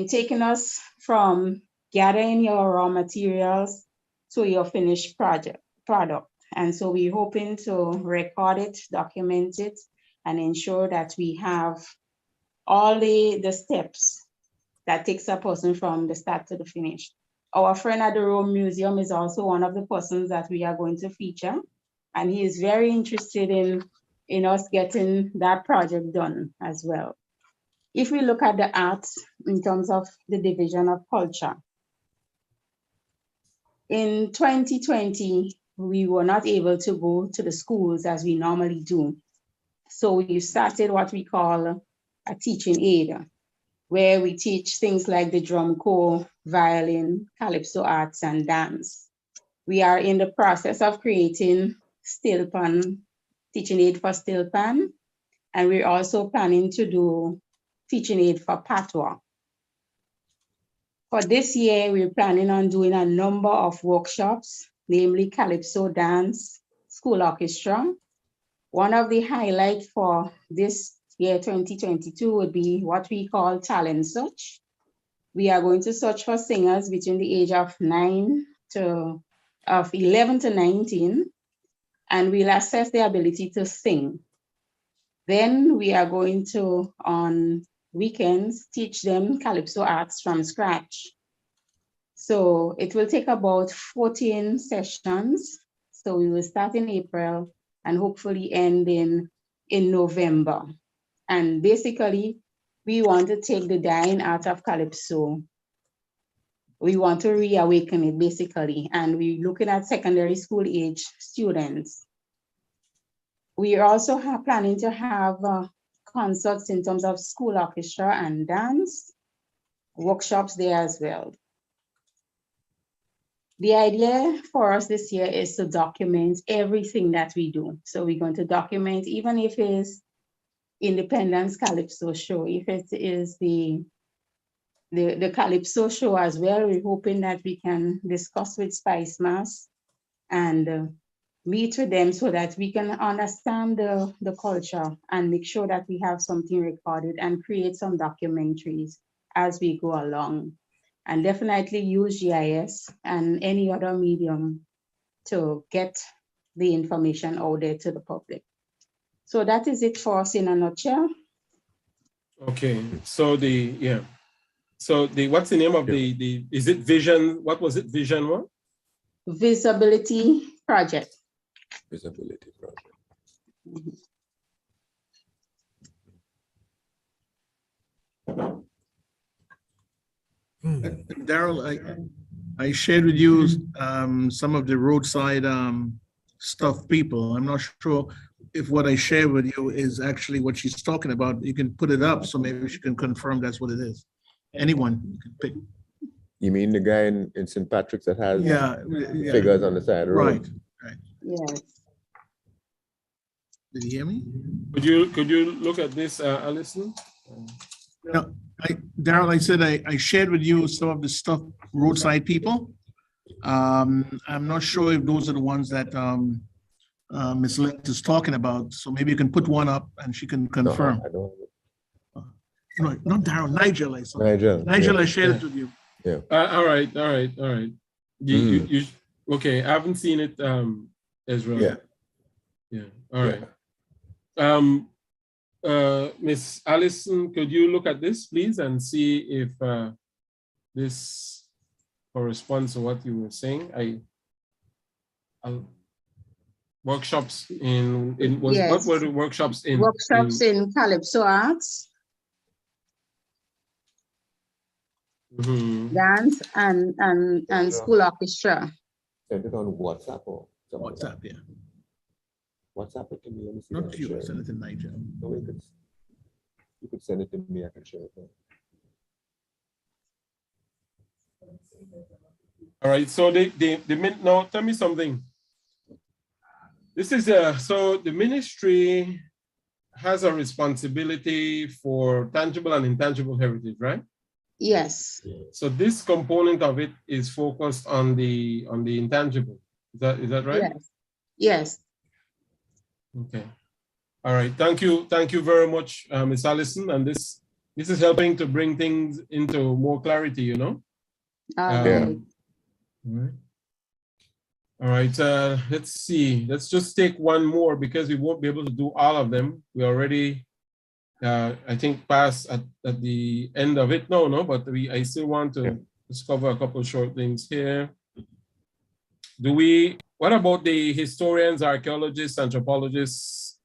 taking us from gathering your raw materials to your finished product. And so we're hoping to record it, document it, and ensure that we have all the steps that takes a person from the start to the finish. Our friend at the Rome Museum is also one of the persons that we are going to feature, and he is very interested in us getting that project done as well. if we look at the arts in terms of the division of culture, in 2020, we were not able to go to the schools as we normally do. So we started what we call a teaching aid, where we teach things like the drum corps, violin, calypso arts, and dance. We are in the process of creating steel pan, teaching aid for steel pan, and we're also planning to do teaching aid for patois. For this year, we're planning on doing a number of workshops, namely calypso dance, school orchestra. One of the highlights for this year 2022 would be what we call talent search. We are going to search for singers between the age of 11 to 19, and we'll assess their ability to sing. Then we are going to, on weekends, teach them calypso arts from scratch. So it will take about 14 sessions. So we will start in April and hopefully end in November. And basically, we want to take the dying art of calypso. We want to reawaken it, basically. And we're looking at secondary school age students. We are also planning to have concerts in terms of school orchestra and dance, workshops there as well. The idea for us this year is to document everything that we do. So we're going to document, even if it's Independence Calypso show, if it is the Calypso show as well, we're hoping that we can discuss with Spice Mass and meet with them so that we can understand the culture and make sure that we have something recorded and create some documentaries as we go along. And definitely use GIS and any other medium to get the information out there to the public. So that is it for us in a nutshell. Okay, so what's the name of is it Vision, what was it, Vision what? Visibility Project. Visibility Project. Daryl, I shared with you some of the roadside stuff people. I'm not sure if what I shared with you is actually what she's talking about. You can put it up so maybe she can confirm that's what it is. Anyone you can pick. You mean the guy in St. Patrick's that has figures on the side of the road? Right. Yes. Did you hear me? Could you look at this, Alison? No, Daryl, I said I shared with you some of the stuff roadside people. I'm not sure if those are the ones that Ms. Lent is talking about. So maybe you can put one up and she can confirm. No, I don't. No, not Daryl, Nigel. I saw. Nigel, I shared it with you. Yeah. All right. You okay? I haven't seen it, Ezra. Yeah. Yeah. All right. Miss Allison, could you look at this, please, and see if this corresponds to what you were saying? Workshops Yes. What were the workshops in? Workshops in Calypso arts, dance, and school orchestra. Send it on WhatsApp or something. WhatsApp, yeah. WhatsApp it to me. Let me see. Not to you, send it to Nigel. No, you could send it to me. I can share it. All right. So now tell me something. This is so the ministry has a responsibility for tangible and intangible heritage, right? Yes. So this component of it is focused on the intangible. Is that right? Yes. Yes. Okay. All right. Thank you very much, Ms. Allison. And this is helping to bring things into more clarity, you know. Yeah. All right. Let's see. Let's just take one more because we won't be able to do all of them. We already, I think, passed at the end of it. No, but I still want to discover a couple of short things here. What about the historians, archaeologists, anthropologists,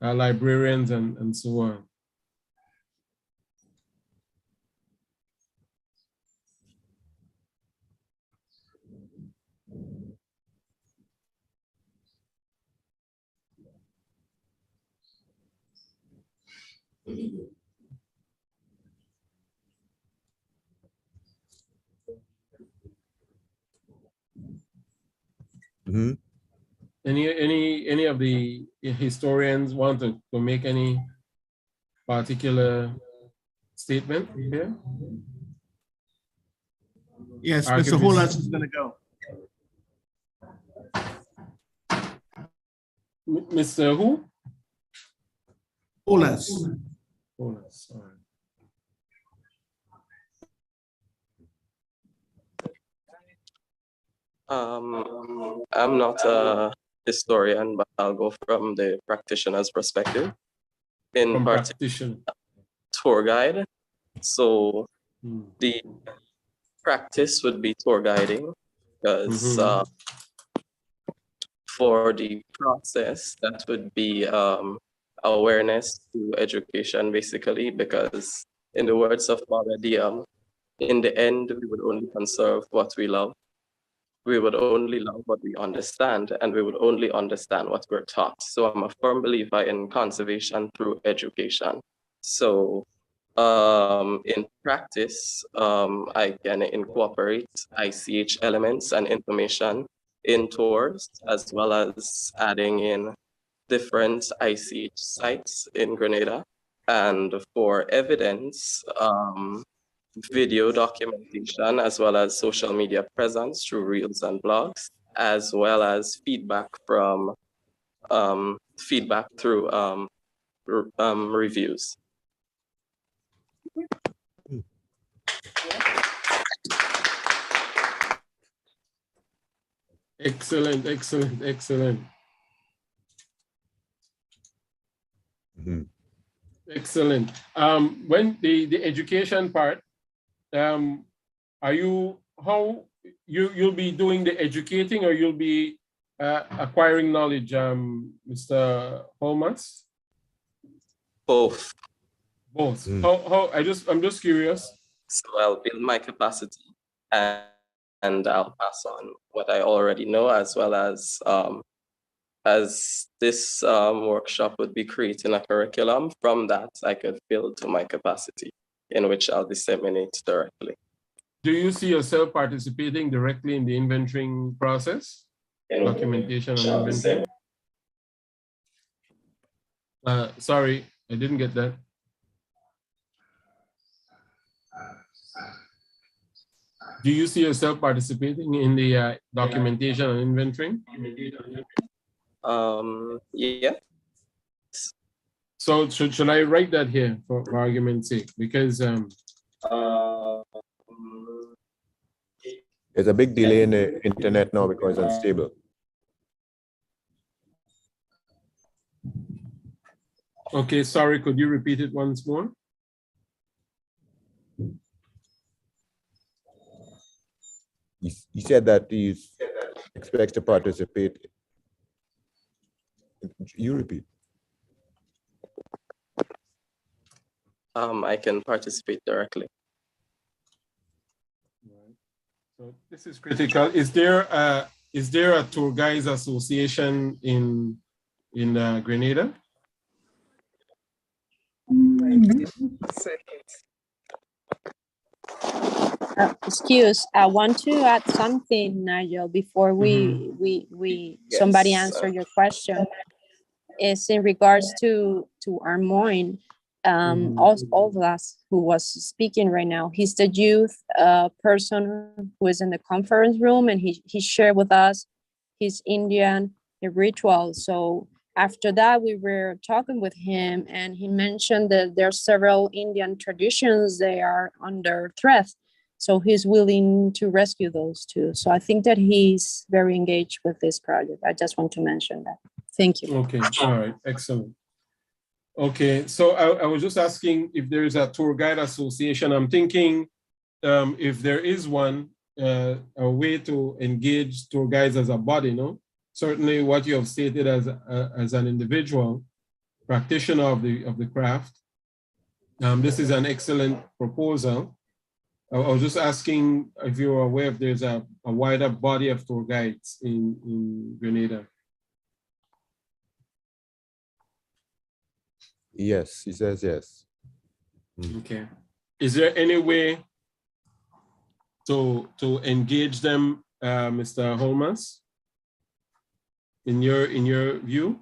librarians, and so on? Mm-hmm. Any of the historians want to make any particular statement here? Yes, Mr. Holmes is going to go. Mr. Who? Holmes. Holmes, all right. I'm not a historian, but I'll go from the practitioner's perspective. In practitioner, tour guide. So the practice would be tour guiding, because for the process, that would be awareness to education, basically, because in the words of Baba Diem, in the end, we would only conserve what we love. We would only love what we understand, and we would only understand what we're taught. So I'm a firm believer in conservation through education. So in practice, I can incorporate ICH elements and information in tours, as well as adding in different ICH sites in Grenada. And for evidence, video documentation, as well as social media presence through reels and blogs, as well as feedback from feedback through reviews. Excellent, excellent, excellent. Excellent. When the education part, are you, how you'll be doing the educating, or you'll be acquiring knowledge, Mr. Holmes? Both. Both. How I'm just curious. So I'll build my capacity, and I'll pass on what I already know, as well as this workshop would be creating a curriculum. From that, I could build to my capacity, in which I'll disseminate directly. Do you see yourself participating directly in the inventorying process? Documentation and inventory? Sorry, I didn't get that. Do you see yourself participating in the documentation and inventory? Yeah. So should I write that here for argument's sake? Because there's a big delay in the internet now because it's unstable. Okay, sorry, could you repeat it once more? He said that he expects to participate. You repeat. I can participate directly. So this is critical. Is there a tour guides association in Grenada? Excuse, I want to add something, Nigel, before somebody answer your question. Is in regards to Armoin, all of us who was speaking right now. He's the youth person who is in the conference room, and he shared with us his Indian ritual. So after that, we were talking with him, and he mentioned that there are several Indian traditions that are under threat. So he's willing to rescue those too. So I think that he's very engaged with this project. I just want to mention that. Thank you. Okay, all right, excellent. Okay, so I was just asking if there is a tour guide association. I'm thinking if there is one, a way to engage tour guides as a body, no? Certainly what you have stated as an individual practitioner of the craft. This is an excellent proposal. I was just asking if you're aware if there's a wider body of tour guides in Grenada. Yes, he says yes. Okay. Is there any way to engage them, Mr. Holmes, in your view?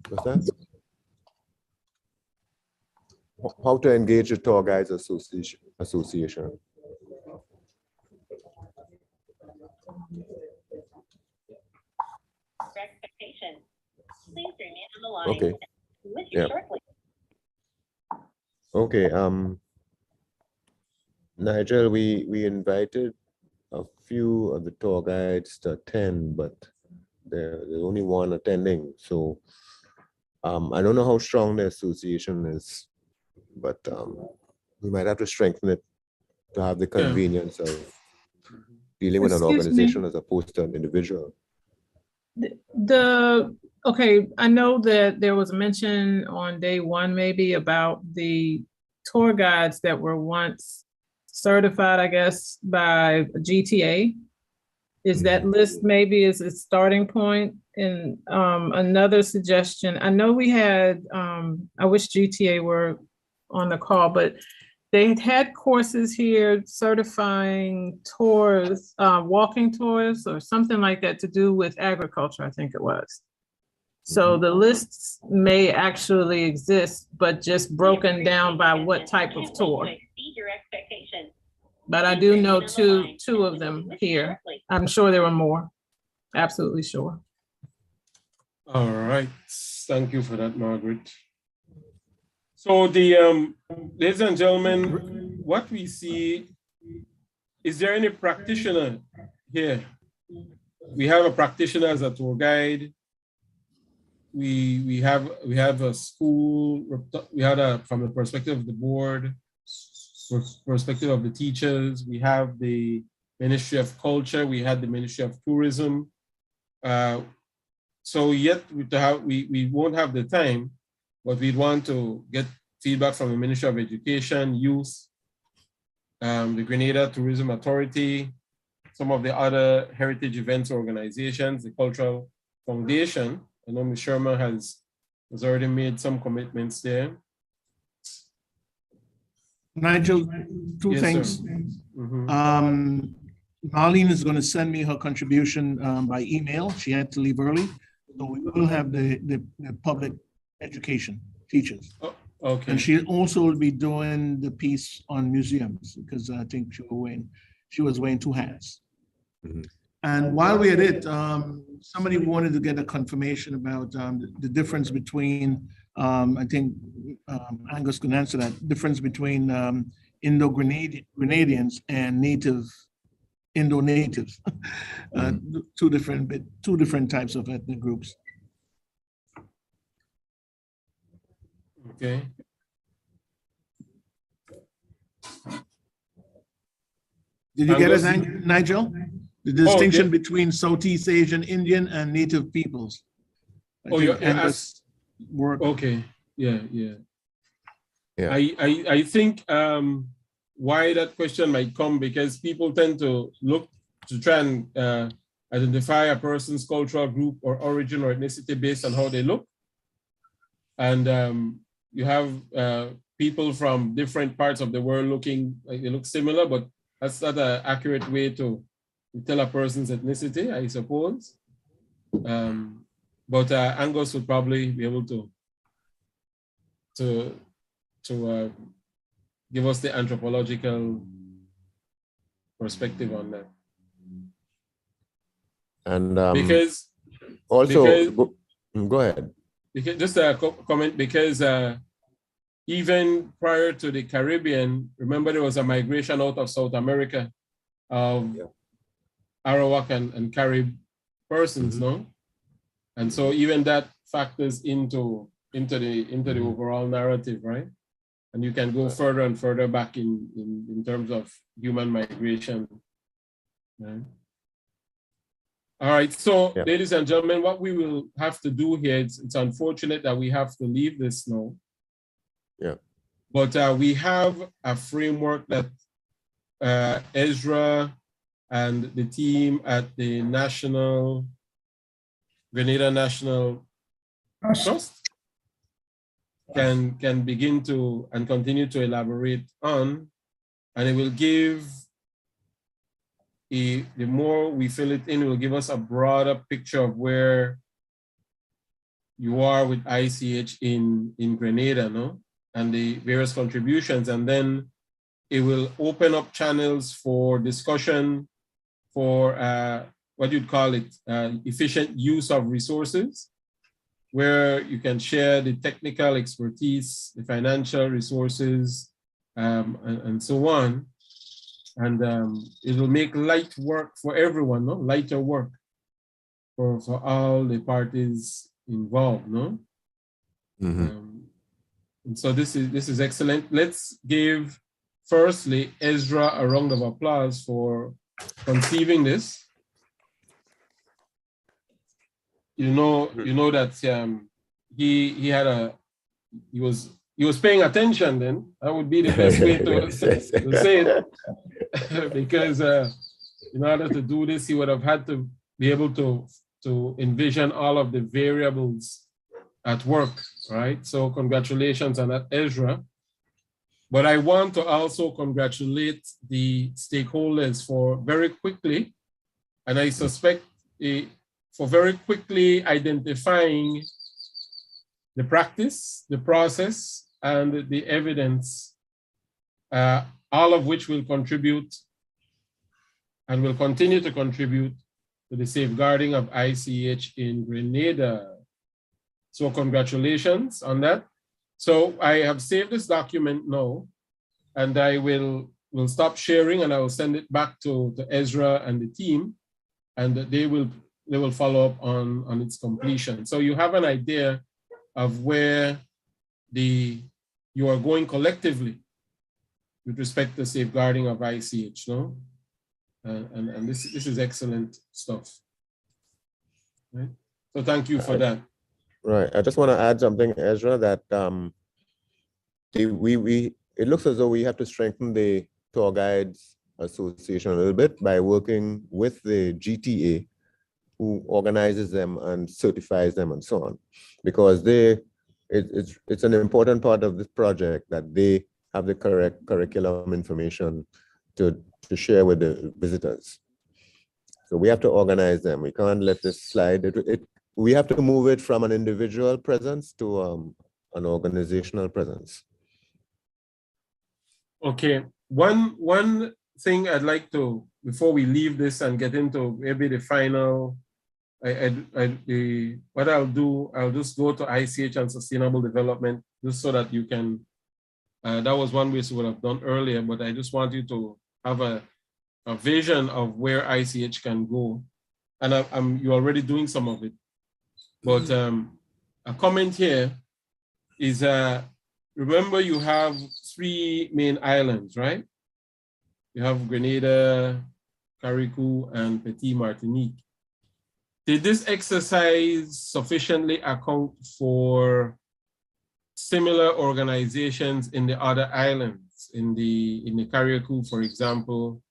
What's that? How to engage the Tour Guides Association. Please remain on the line. Okay. With you Yeah. shortly. Okay. Nigel, we invited a few of the tour guides to attend, but there's only one attending. So I don't know how strong the association is, but we might have to strengthen it to have the convenience of dealing with an Excuse organization me. as opposed to an individual. Okay, I know that there was a mention on day one maybe about the tour guides that were once certified, I guess, by GTA. Is that list maybe is a starting point? And another suggestion, I know we had, I wish GTA were on the call, but they had courses here certifying tours, walking tours or something like that to do with agriculture, I think it was. So the lists may actually exist, but just broken down by what type of tour. But I do know two of them here. I'm sure there were more. Absolutely sure. All right. Thank you for that, Margaret. So the ladies and gentlemen, what we see, is there any practitioner here? We have a practitioner as a tour guide. We have a school. We had from the perspective of the board, perspective of the teachers. We have the Ministry of Culture. We had the Ministry of Tourism. So yet we won't have the time, but we'd want to get feedback from the Ministry of Education, Youth, the Grenada Tourism Authority, some of the other heritage events organizations, the Cultural Foundation. I know Ms. Sherman has already made some commitments there. Nigel, two Yes, things. Marlene is going to send me her contribution by email. She had to leave early. So we will have the public education teachers. Oh, okay. And she also will be doing the piece on museums because I think she was wearing two hats. And while we're at it, somebody wanted to get a confirmation about the difference between, I think Angus can answer that, difference between Indo-Grenadians and native Indo-natives, two different types of ethnic groups. Okay. Did you get it, Nigel? The distinction between Southeast Asian, Indian, and native peoples. Work. Okay. Yeah. I think why that question might come because people tend to look to try and identify a person's cultural group or origin or ethnicity based on how they look. And you have people from different parts of the world looking like they look similar, but that's not an accurate way to tell a person's ethnicity, I suppose. But Angus would probably be able to give us the anthropological perspective on that. And because go ahead. Because, just a comment, because even prior to the Caribbean, remember there was a migration out of South America of Arawak and Carib persons, no? And so even that factors into the overall narrative, right? And you can go further and further back in terms of human migration. Right? All right, so ladies and gentlemen, what we will have to do here, it's unfortunate that we have to leave this now. Yeah. But we have a framework that Ezra and the team at the Grenada National Trust can begin to and continue to elaborate on, and it will give the more we fill it in, it will give us a broader picture of where you are with ICH in Grenada, no? And the various contributions, and then it will open up channels for discussion for what you'd call it, efficient use of resources, where you can share the technical expertise, the financial resources, and so on. And it will make light work for everyone, no? Lighter work for all the parties involved, no? And so this is excellent. Let's give firstly Ezra a round of applause for conceiving this. You know that he was paying attention then. That would be the best way to say it. Because in order to do this, he would have had to be able to envision all of the variables at work, right? So congratulations on that, Ezra. But I want to also congratulate the stakeholders for very quickly, and I suspect for very quickly identifying the practice, the process, and the evidence, all of which will contribute and will continue to contribute to the safeguarding of ICH in Grenada. So congratulations on that. So I have saved this document now, and I will stop sharing, and I will send it back to Ezra and the team, and they will follow up on its completion. So you have an idea of where you are going collectively with respect to safeguarding of ICH, no? And this is excellent stuff. Right? So thank you for that. Right. I just want to add something, Ezra, that it looks as though we have to strengthen the Tour Guides Association a little bit by working with the GTA, who organizes them and certifies them and so on, because it's an important part of this project that they have the correct curriculum information to share with the visitors. So we have to organize them. We can't let this slide. We have to move it from an individual presence to an organizational presence. Okay, one thing I'd like to, before we leave this and get into maybe the final, what I'll do, I'll just go to ICH and sustainable development, just so that you can, that was one way we would have done earlier, but I just want you to have a vision of where ICH can go. And you're already doing some of it. But a comment here is, remember you have 3 main islands, right? You have Grenada, Carriacou, and Petit Martinique. Did this exercise sufficiently account for similar organizations in the other islands, in the Carriacou, for example,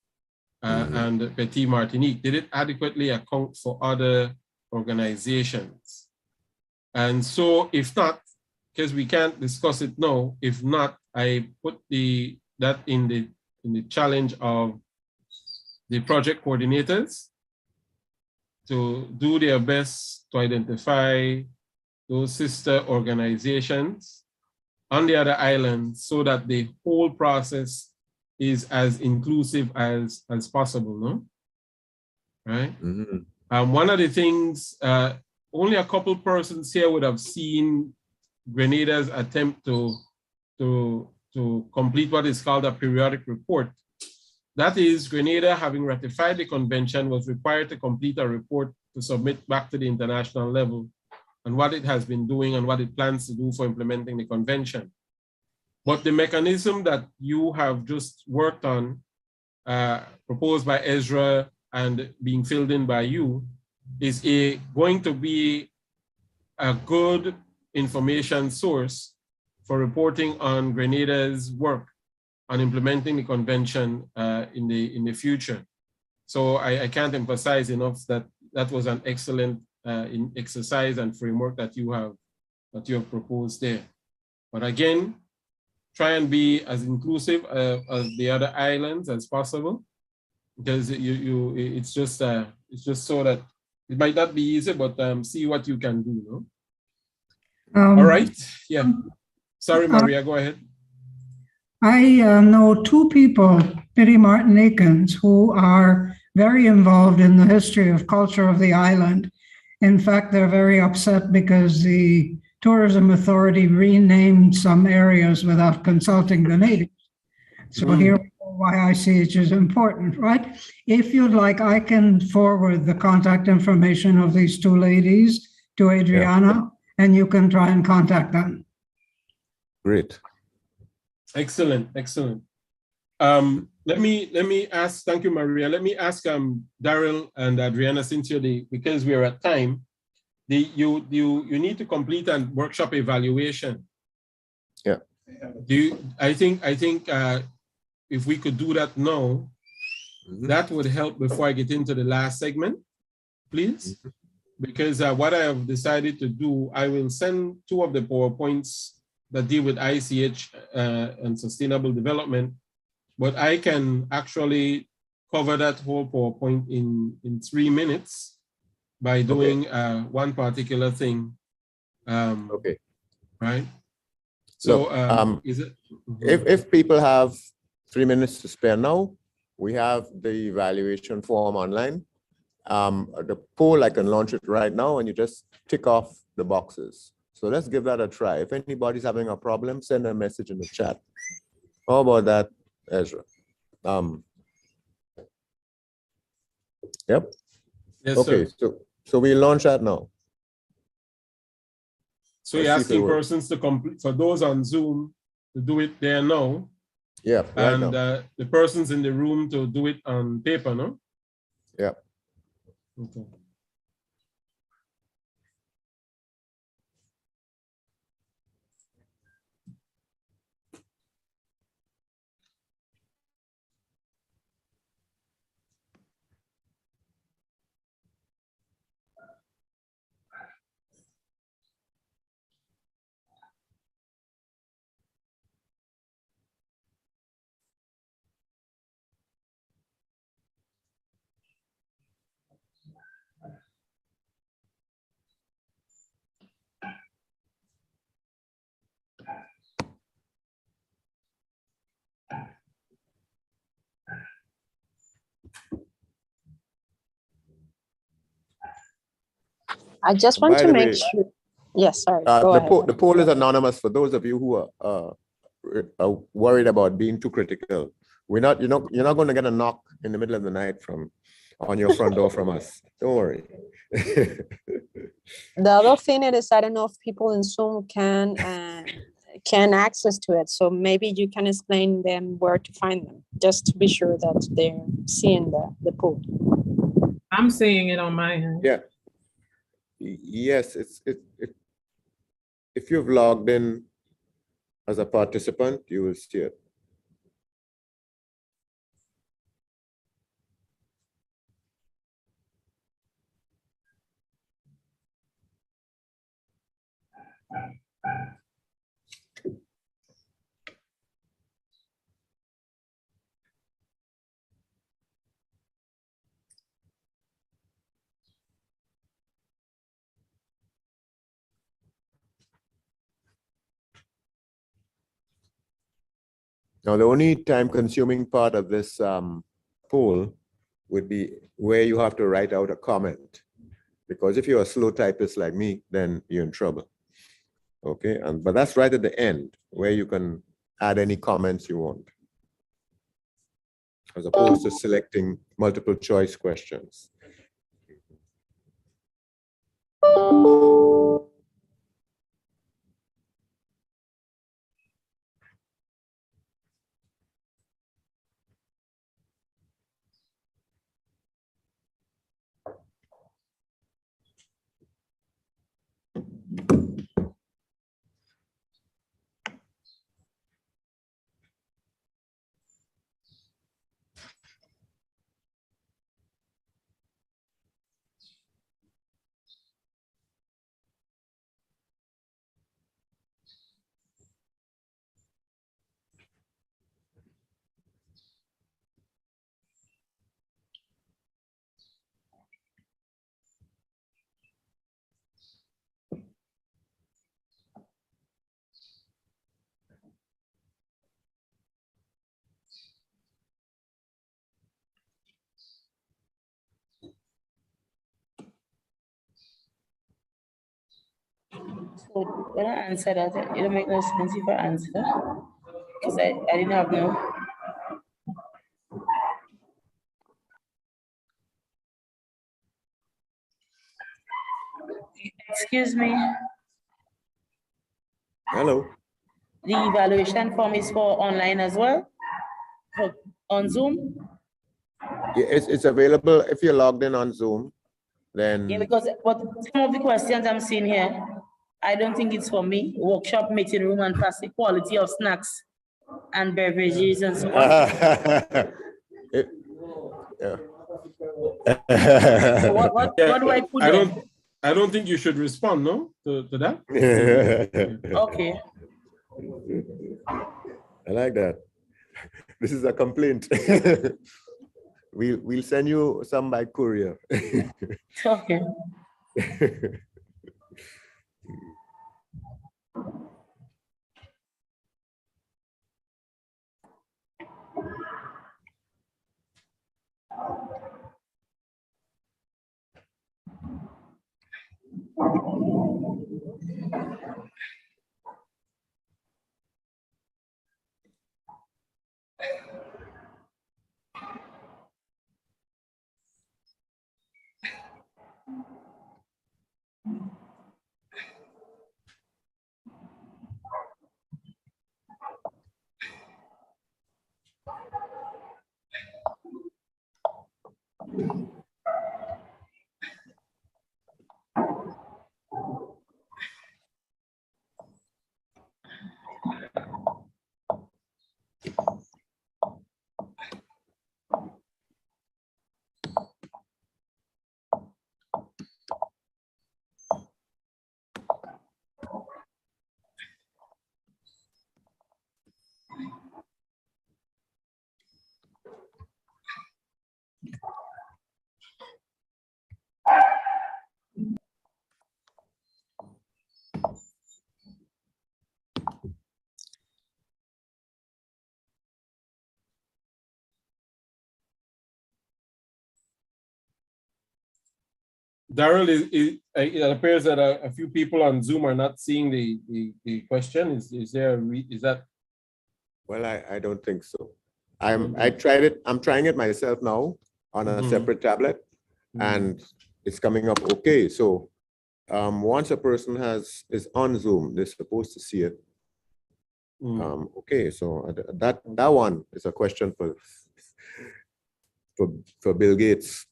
and Petit Martinique? Did it adequately account for other organizations? And so if not, because we can't discuss it now, if not, I put that in the challenge of the project coordinators to do their best to identify those sister organizations on the other islands so that the whole process is as inclusive as possible, no? Right? One of the things, only a couple persons here would have seen Grenada's attempt to complete what is called a periodic report. That is, Grenada, having ratified the convention, was required to complete a report to submit back to the international level on what it has been doing and what it plans to do for implementing the convention. But the mechanism that you have just worked on, proposed by Ezra and being filled in by you, is going to be a good information source for reporting on Grenada's work on implementing the convention in the future. So I can't emphasize enough that that was an excellent exercise and framework that you have proposed there. But again, try and be as inclusive of the other islands as possible, because it's just so that it might not be easy, but see what you can do. No? All right. Yeah. Sorry, Maria, go ahead. I know two people, Biddy Martinicans, who are very involved in the history of culture of the island. In fact, they're very upset because the Tourism Authority renamed some areas without consulting the natives. So here we go, why ICH is important, right? If you'd like, I can forward the contact information of these two ladies to Adriana, and you can try and contact them. Great. Excellent, excellent. Let me ask, thank you, Maria. Let me ask Daryl and Adriana, since because we are at time, you need to complete a workshop evaluation. Yeah. I think if we could do that now, that would help before I get into the last segment, please. Because what I have decided to do, I will send 2 of the PowerPoints that deal with ICH and sustainable development, but I can actually cover that whole PowerPoint in 3 minutes by doing one particular thing. Okay. Right. So look, is it? If people have 3 minutes to spare now, we have the evaluation form online. The poll, I can launch it right now, and you just tick off the boxes. So let's give that a try. If anybody's having a problem, send a message in the chat. How about that, Ezra? Yep. Yes, okay, sir. So we launch that now. So you're asking persons to complete, for those on Zoom, to do it there now. Yeah, right and now. The persons in the room to do it on paper, no? Yeah. Okay. I just want to make sure. Yes, sorry. Go ahead. The poll is anonymous for those of you who are worried about being too critical. You're not going to get a knock in the middle of the night on your front door from us. Don't worry. The other thing is, I don't know if people in Zoom can access to it. So maybe you can explain them where to find them, just to be sure that they're seeing the poll. I'm seeing it on my end. Yeah. Yes, if you've logged in as a participant, you will see it. Now, the only time-consuming part of this poll would be where you have to write out a comment. Because if you're a slow typist like me, then you're in trouble. Okay, but that's right at the end where you can add any comments you want, as opposed to selecting multiple choice questions. So when I answer that, it don't make no sense if I answer. Because I didn't have no. Excuse me. Hello. The evaluation form is for online as well? On Zoom? Yeah, it's available if you're logged in on Zoom, then. Yeah, because but some of the questions I'm seeing here, I don't think it's for me. Workshop, meeting room, and past the quality of snacks and beverages and so on. Yeah. So what do I put there? I don't think you should respond, no, to that. Okay. I like that. This is a complaint. We'll send you some by courier. Okay. Daryl, it appears that a few people on Zoom are not seeing the question. Is that? Well, I don't think so. I tried it. I'm trying it myself now on a separate tablet, and it's coming up okay. So once a person is on Zoom, they're supposed to see it. Okay, so that one is a question for Bill Gates.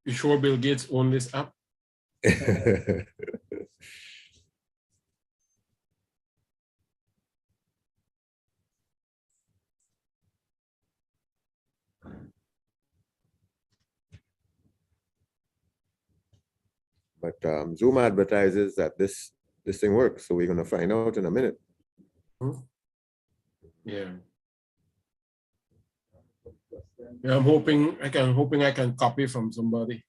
You sure Bill Gates owns this app? But Zoom advertises that this thing works, so we're gonna find out in a minute. Yeah. Yeah, I'm hoping I can copy from somebody.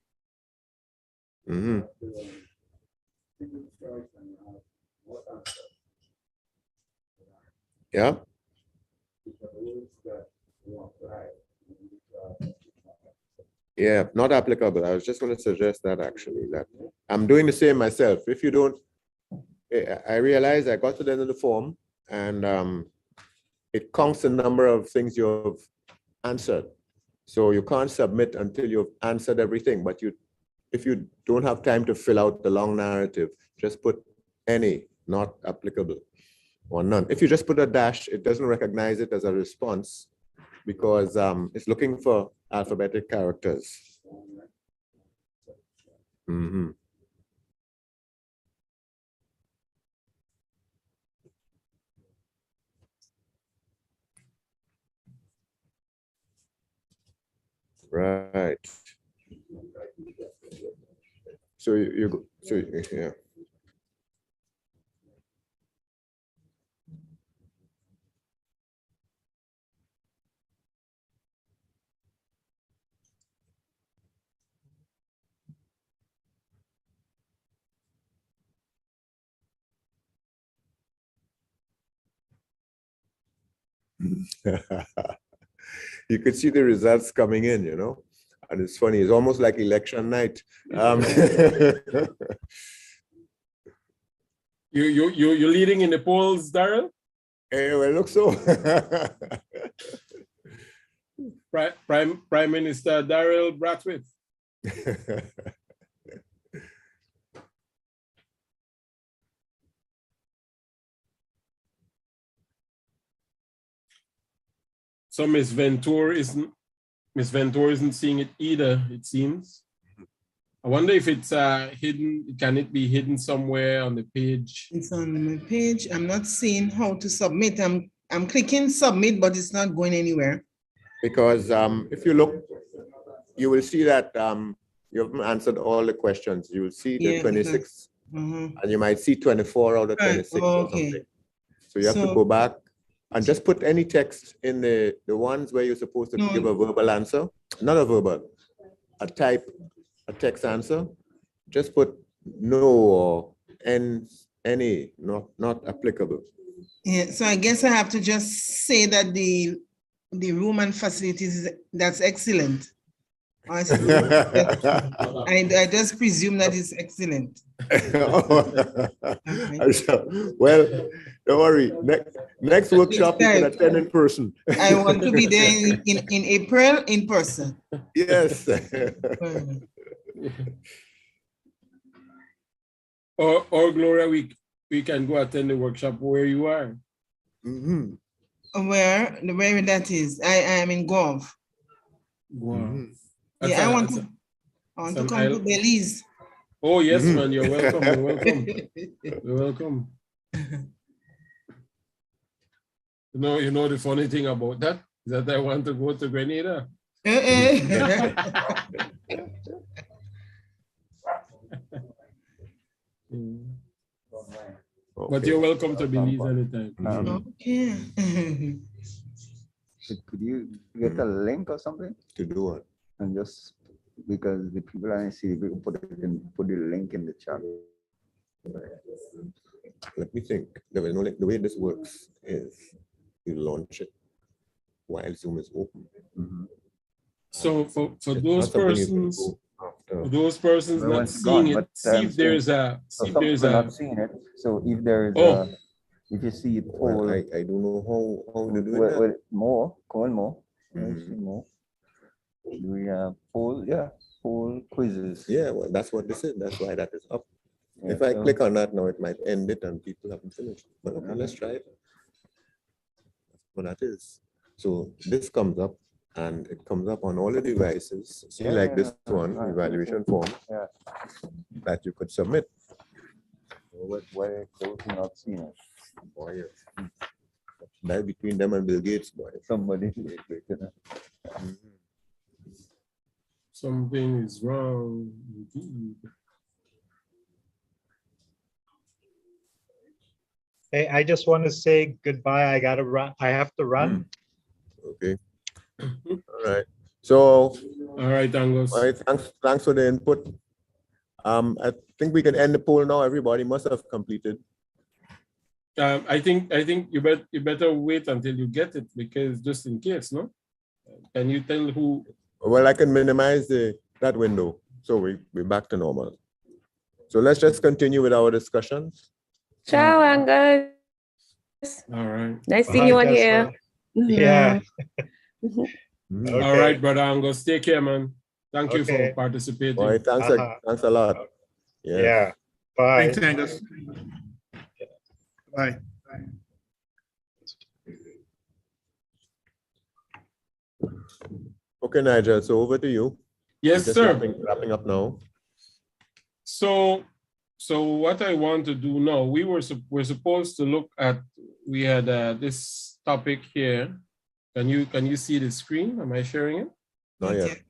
Yeah. Yeah, not applicable. I was just going to suggest that actually, that I'm doing the same myself. If you don't, I realized I got to the end of the form and it counts the number of things you've answered. So you can't submit until you've answered everything, but if you don't have time to fill out the long narrative, just put any, not applicable, or none. If you just put a dash, it doesn't recognize it as a response because it's looking for alphabetic characters. Right. So yeah. You could see the results coming in, you know. And it's funny, it's almost like election night. You're leading in the polls, Darrell? Well, it looks so. Prime Minister Darrell Bratwith. So Miss Ventura isn't seeing it either, it seems. I wonder if it's hidden. Can it be hidden somewhere on the page? It's on my page. I'm not seeing how to submit. I'm clicking submit, but it's not going anywhere. Because if you look, you will see that you haven't answered all the questions. You will see the 26, and you might see 24 out of 26 or something. So you have to go back and just put any text in the ones where you're supposed to give a verbal answer, not a verbal, a text answer. Just put no or any, not applicable. Yeah, so I guess I have to just say that the room and facilities, that's excellent. I just presume that it's excellent. Well, don't worry. Next workshop you can attend in person. I want to be there in April in person. Yes. Or Gloria, we can go attend the workshop where you are. Mm-hmm. Where that is? I am in Gov. Wow. Mm-hmm. Yeah, I want to come to Belize. Oh yes, man, you're welcome. You're welcome. You're welcome. You know the funny thing about that is that I want to go to Grenada. But you're welcome to Belize anytime. Okay. Could you get a link or something? To do what? And just because the people I see, we put the link in the chat. Let me think. There is no link. The way this works is you launch it while Zoom is open. Mm-hmm. So for those persons not seeing it, see if there's a not seeing it. So if there is if you see it poll, I don't know how to do that. Well, more, call more. Mm-hmm. More. We have poll, poll quizzes. Yeah, well, that's what this is. That's why that is up. Yeah, if I click on that now, it might end it and people haven't finished. But okay, let's try it. That's what that is. So this comes up and it comes up on all the devices. See, like this one, evaluation form that you could submit. Why those not seen it? Boy, die between them and Bill Gates, boy. Somebody. Something is wrong indeed. Hey, I just want to say goodbye. I gotta run. I have to run. Okay. All right. So. All right, Angus. All right. Thanks for the input. I think we can end the poll now. Everybody must have completed. I think you better wait until you get it, because just in case, no? Can you tell who? Well, I can minimize that window, so we're back to normal. So let's just continue with our discussions. Ciao, Angus. All right. Nice seeing you on here. Yeah. Okay. All right, brother Angus. Take care, man. Thank you for participating. All right, thanks a lot. Yeah. Bye. Thanks, Angus. Bye. Okay, Nigel, so over to you. Yes, sir. Wrapping up now. So what I want to do now, we're supposed to look at, we had this topic here. Can you see the screen? Am I sharing it? Not yet.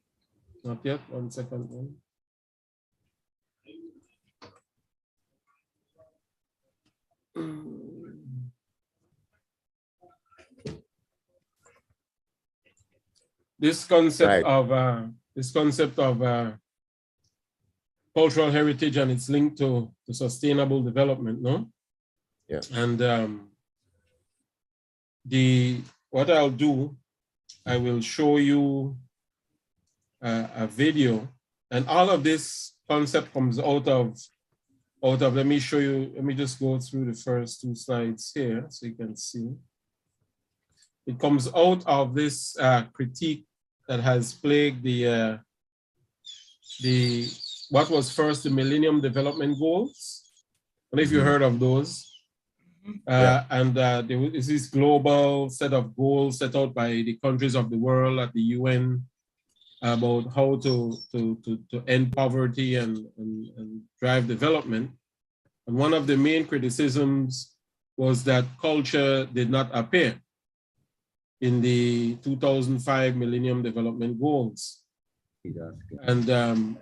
Not yet. 1 second. This concept of cultural heritage and its link to sustainable development, no? Yeah. And what I'll do, I will show you a video, and all of this concept comes out of, let me show you, let me just go through the first 2 slides here so you can see. It comes out of this critique that has plagued the what was first the Millennium Development Goals. I don't know if you heard of those. And there is this global set of goals set out by the countries of the world at the UN about how to end poverty and drive development. And one of the main criticisms was that culture did not appear in the 2005 Millennium Development Goals. And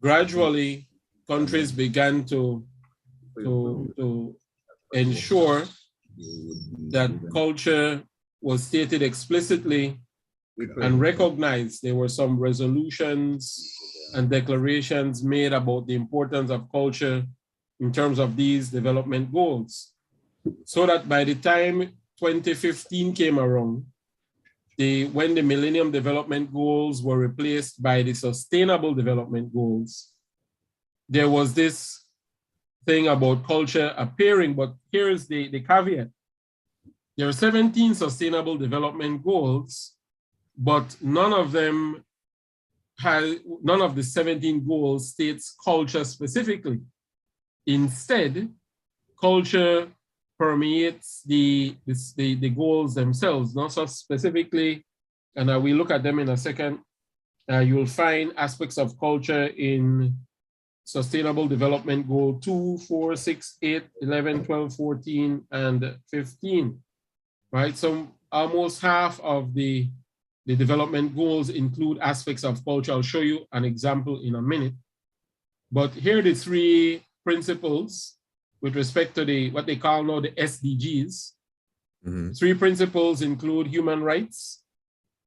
gradually, countries began to ensure that culture was stated explicitly and recognized. There were some resolutions and declarations made about the importance of culture in terms of these development goals. So that by the time 2015 came around, when the Millennium Development Goals were replaced by the Sustainable Development Goals, there was this thing about culture appearing, but here's the caveat. There are 17 Sustainable Development Goals, but none of the 17 goals states culture specifically. Instead, culture permeates the goals themselves, not so specifically, and we look at them in a second. You'll find aspects of culture in Sustainable Development Goal 2, 4, 6, 8, 11, 12, 14, and 15, right? So almost half of the development goals include aspects of culture. I'll show you an example in a minute. But here are the 3 principles with respect to what they call now the SDGs. 3 principles include human rights,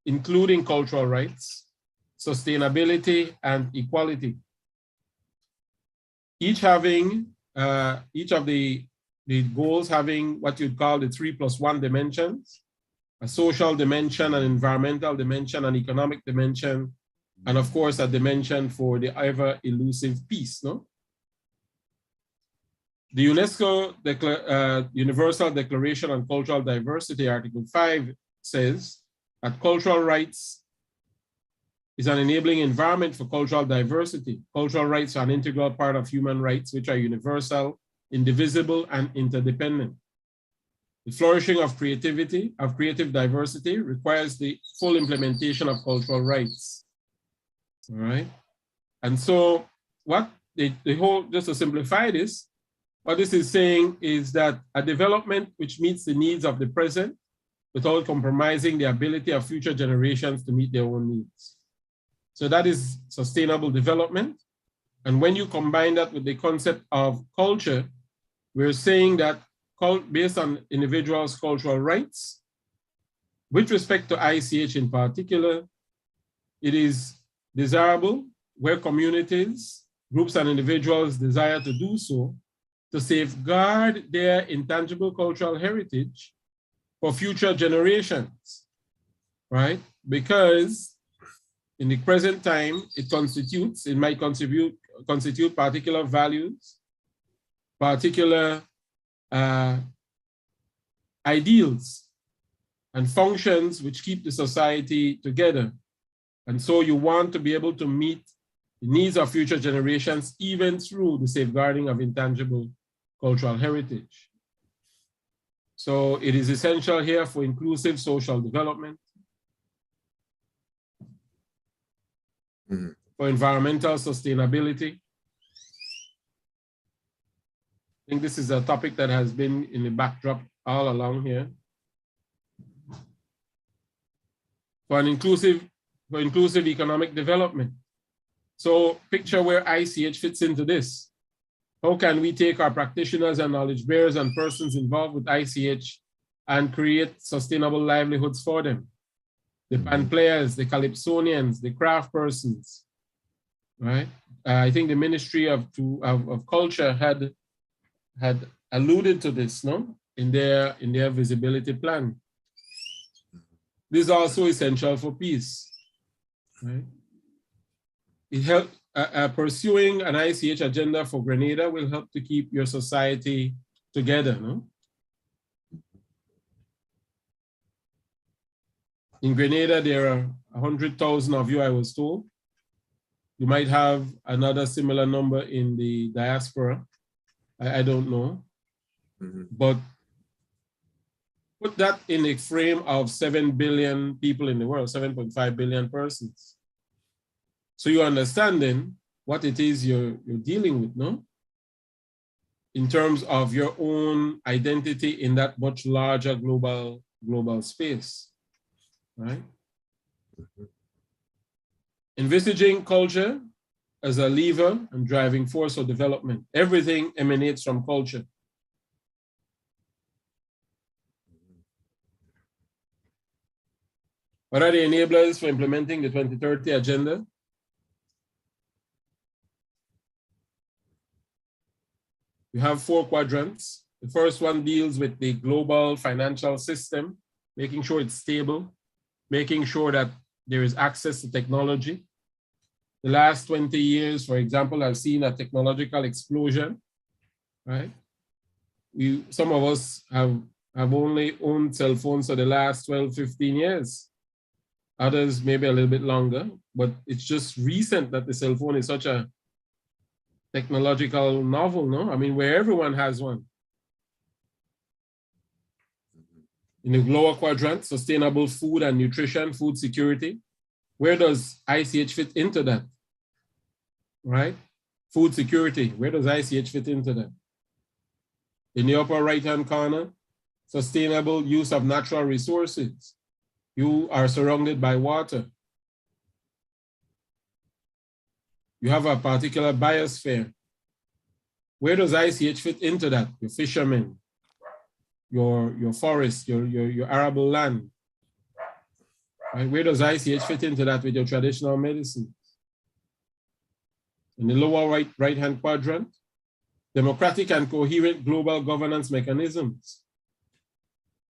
including cultural rights, sustainability, and equality. Each of the goals having what you'd call the 3+1 dimensions: a social dimension, an environmental dimension, an economic dimension, and of course a dimension for the ever elusive peace. No? The UNESCO Universal Declaration on Cultural Diversity, Article 5, says that cultural rights is an enabling environment for cultural diversity. Cultural rights are an integral part of human rights, which are universal, indivisible, and interdependent. The flourishing of creative diversity requires the full implementation of cultural rights. All right. And so just to simplify this, what this is saying is that a development which meets the needs of the present without compromising the ability of future generations to meet their own needs. So that is sustainable development. And when you combine that with the concept of culture, we're saying that based on individuals' cultural rights, with respect to ICH in particular, it is desirable where communities, groups, and individuals desire to do so, to safeguard their intangible cultural heritage for future generations, right? Because in the present time, it might constitute particular values, particular ideals and functions which keep the society together. And so you want to be able to meet the needs of future generations, even through the safeguarding of intangible cultural heritage. So it is essential here for inclusive social development, for environmental sustainability. I think this is a topic that has been in the backdrop all along here. For inclusive economic development. So picture where ICH fits into this. How can we take our practitioners and knowledge bearers and persons involved with ICH and create sustainable livelihoods for them? The band players, the calypsonians, the craft persons, right? I think the Ministry of Culture had alluded to this, no? In their visibility plan. This is also essential for peace, right? it help, pursuing an ICH agenda for Grenada will help to keep your society together, no? In Grenada, there are 100,000 of you, I was told. You might have another similar number in the diaspora. I don't know. But put that in a frame of 7 billion people in the world, 7.5 billion persons. So you're understanding what it is you're dealing with, no? In terms of your own identity in that much larger global space, right? Envisaging culture as a lever and driving force for development. Everything emanates from culture. What are the enablers for implementing the 2030 agenda? We have 4 quadrants. The first one deals with the global financial system, making sure it's stable, making sure that there is access to technology. The last 20 years, for example, I've seen a technological explosion, right? Some of us have only owned cell phones for the last 12, 15 years. Others maybe a little bit longer, but it's just recent that the cell phone is such a technological novel, no? I mean, where everyone has one. In the lower quadrant, sustainable food and nutrition, food security. Where does ICH fit into that? Right? Food security, where does ICH fit into that? In the upper right-hand corner, sustainable use of natural resources. You are surrounded by water. You have a particular biosphere. Where does ICH fit into that? Your fishermen, your forest, your arable land. Right? Where does ICH fit into that with your traditional medicine? In the lower right-hand quadrant, democratic and coherent global governance mechanisms.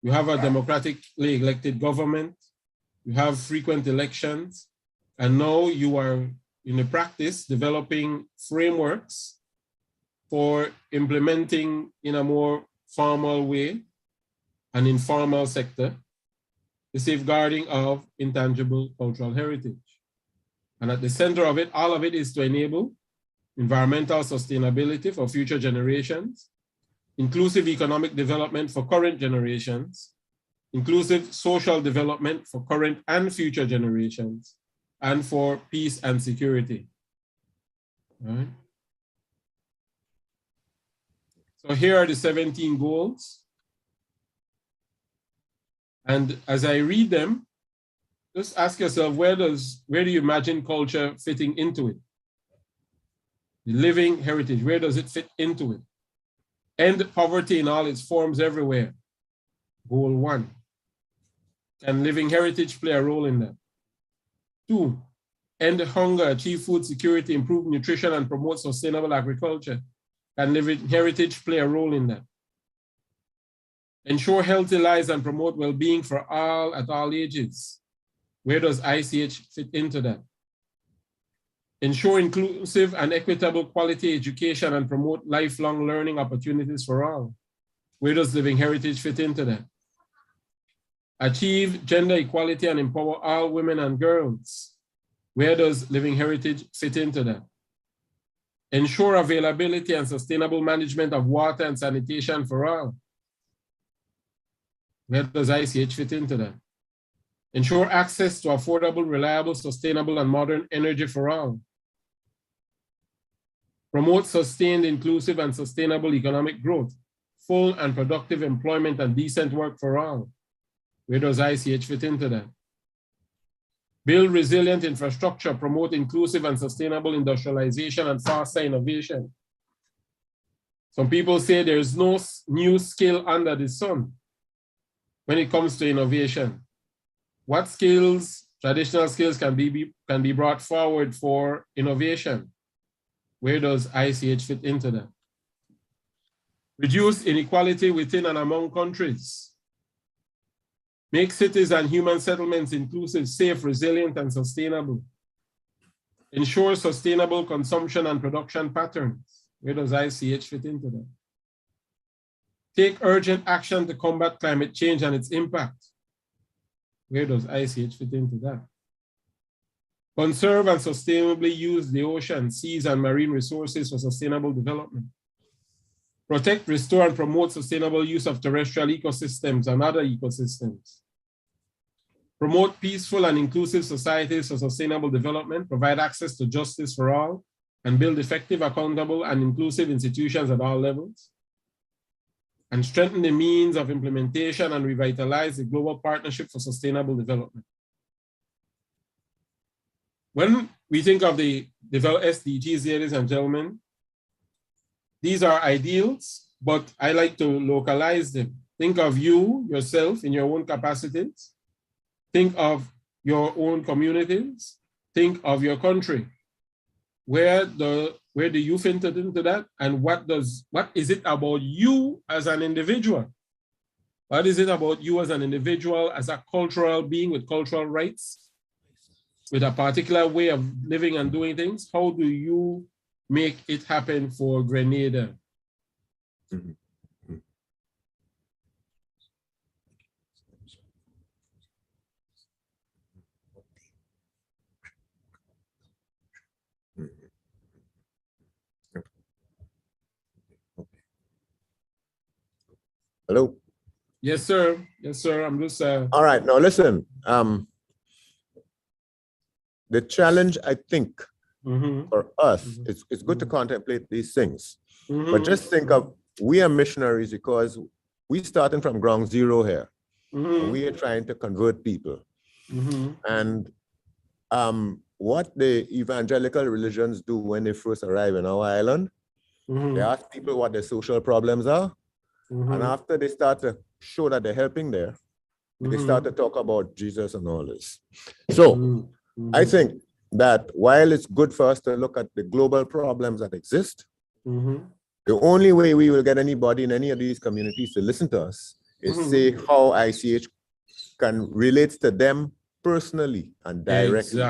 You have a democratically elected government, you have frequent elections, and now you are in the practice developing frameworks for implementing in a more formal way an informal sector, the safeguarding of intangible cultural heritage. And at the center of it, all of it is to enable environmental sustainability for future generations, inclusive economic development for current generations, inclusive social development for current and future generations, and for peace and security. All right. So here are the 17 goals. And as I read them, just ask yourself, where do you imagine culture fitting into it? The living heritage, where does it fit into it? End poverty in all its forms everywhere. Goal 1. Can living heritage play a role in that? 2, end hunger, achieve food security, improve nutrition, and promote sustainable agriculture. Can living heritage play a role in that? Ensure healthy lives and promote well-being for all at all ages. Where does ICH fit into that? Ensure inclusive and equitable quality education and promote lifelong learning opportunities for all. Where does living heritage fit into that? Achieve gender equality and empower all women and girls. Where does living heritage fit into that? Ensure availability and sustainable management of water and sanitation for all. Where does ICH fit into that? Ensure access to affordable, reliable, sustainable, and modern energy for all. Promote sustained, inclusive, and sustainable economic growth, full and productive employment, and decent work for all. Where does ICH fit into that? Build resilient infrastructure, promote inclusive and sustainable industrialization and faster innovation. Some people say there's no new skill under the sun when it comes to innovation. What skills, traditional skills, can be brought forward for innovation? Where does ICH fit into that? Reduce inequality within and among countries. Make cities and human settlements inclusive, safe, resilient, and sustainable. Ensure sustainable consumption and production patterns. Where does ICH fit into that? Take urgent action to combat climate change and its impact. Where does ICH fit into that? Conserve and sustainably use the ocean, seas, and marine resources for sustainable development. Protect, restore, and promote sustainable use of terrestrial ecosystems and other ecosystems. Promote peaceful and inclusive societies for sustainable development, provide access to justice for all, and build effective, accountable, and inclusive institutions at all levels. And strengthen the means of implementation and revitalize the Global Partnership for Sustainable Development. When we think of the SDGs, ladies and gentlemen, these are ideals, but I like to localize them. Think of you, yourself, in your own capacities. Think of your own communities. Think of your country. Where do you fit into that? And what is it about you as an individual? What is it about you as an individual, as a cultural being with cultural rights, with a particular way of living and doing things? How do you make it happen for Grenada? Hello? Yes, sir. Yes, sir. I'm just... All right, now listen. The challenge, I think, for us, it's good to contemplate these things. But just think of, we are missionaries because we starting from ground zero here. And we are trying to convert people. And what the evangelical religions do when they first arrive in our island, they ask people what their social problems are. And after they start to show that they're helping there, they start to talk about Jesus and all this. So I think that while it's good for us to look at the global problems that exist, the only way we will get anybody in any of these communities to listen to us is say how ICH can relate to them personally and directly.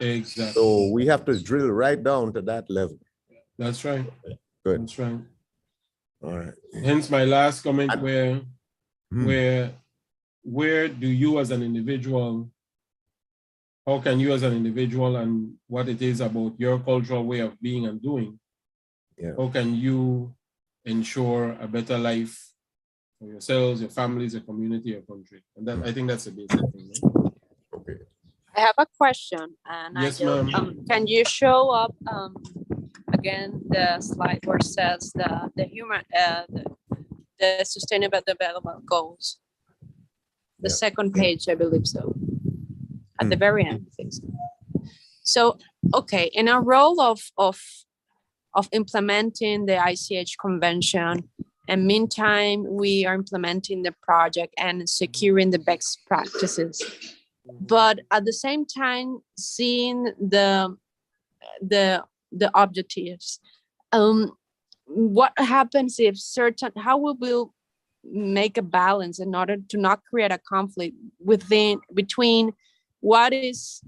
Exactly. So we have to drill right down to that level. That's right. Good. That's right. All right. Hence my last comment where do you as an individual, how can you as an individual and what it is about your cultural way of being and doing, how can you ensure a better life for yourselves, your families, your community, your country? And that, I think that's a basic thing. Right? Okay. I have a question, and yes, ma'am. Can you show up again the slide where it says the Sustainable Development Goals? The second page, I believe so. At the very end, I think so. So, okay, in our role of implementing the ICH Convention, and meantime, we are implementing the project and securing the best practices. But at the same time, seeing the objectives. What happens if how will we make a balance in order to not create a conflict between what is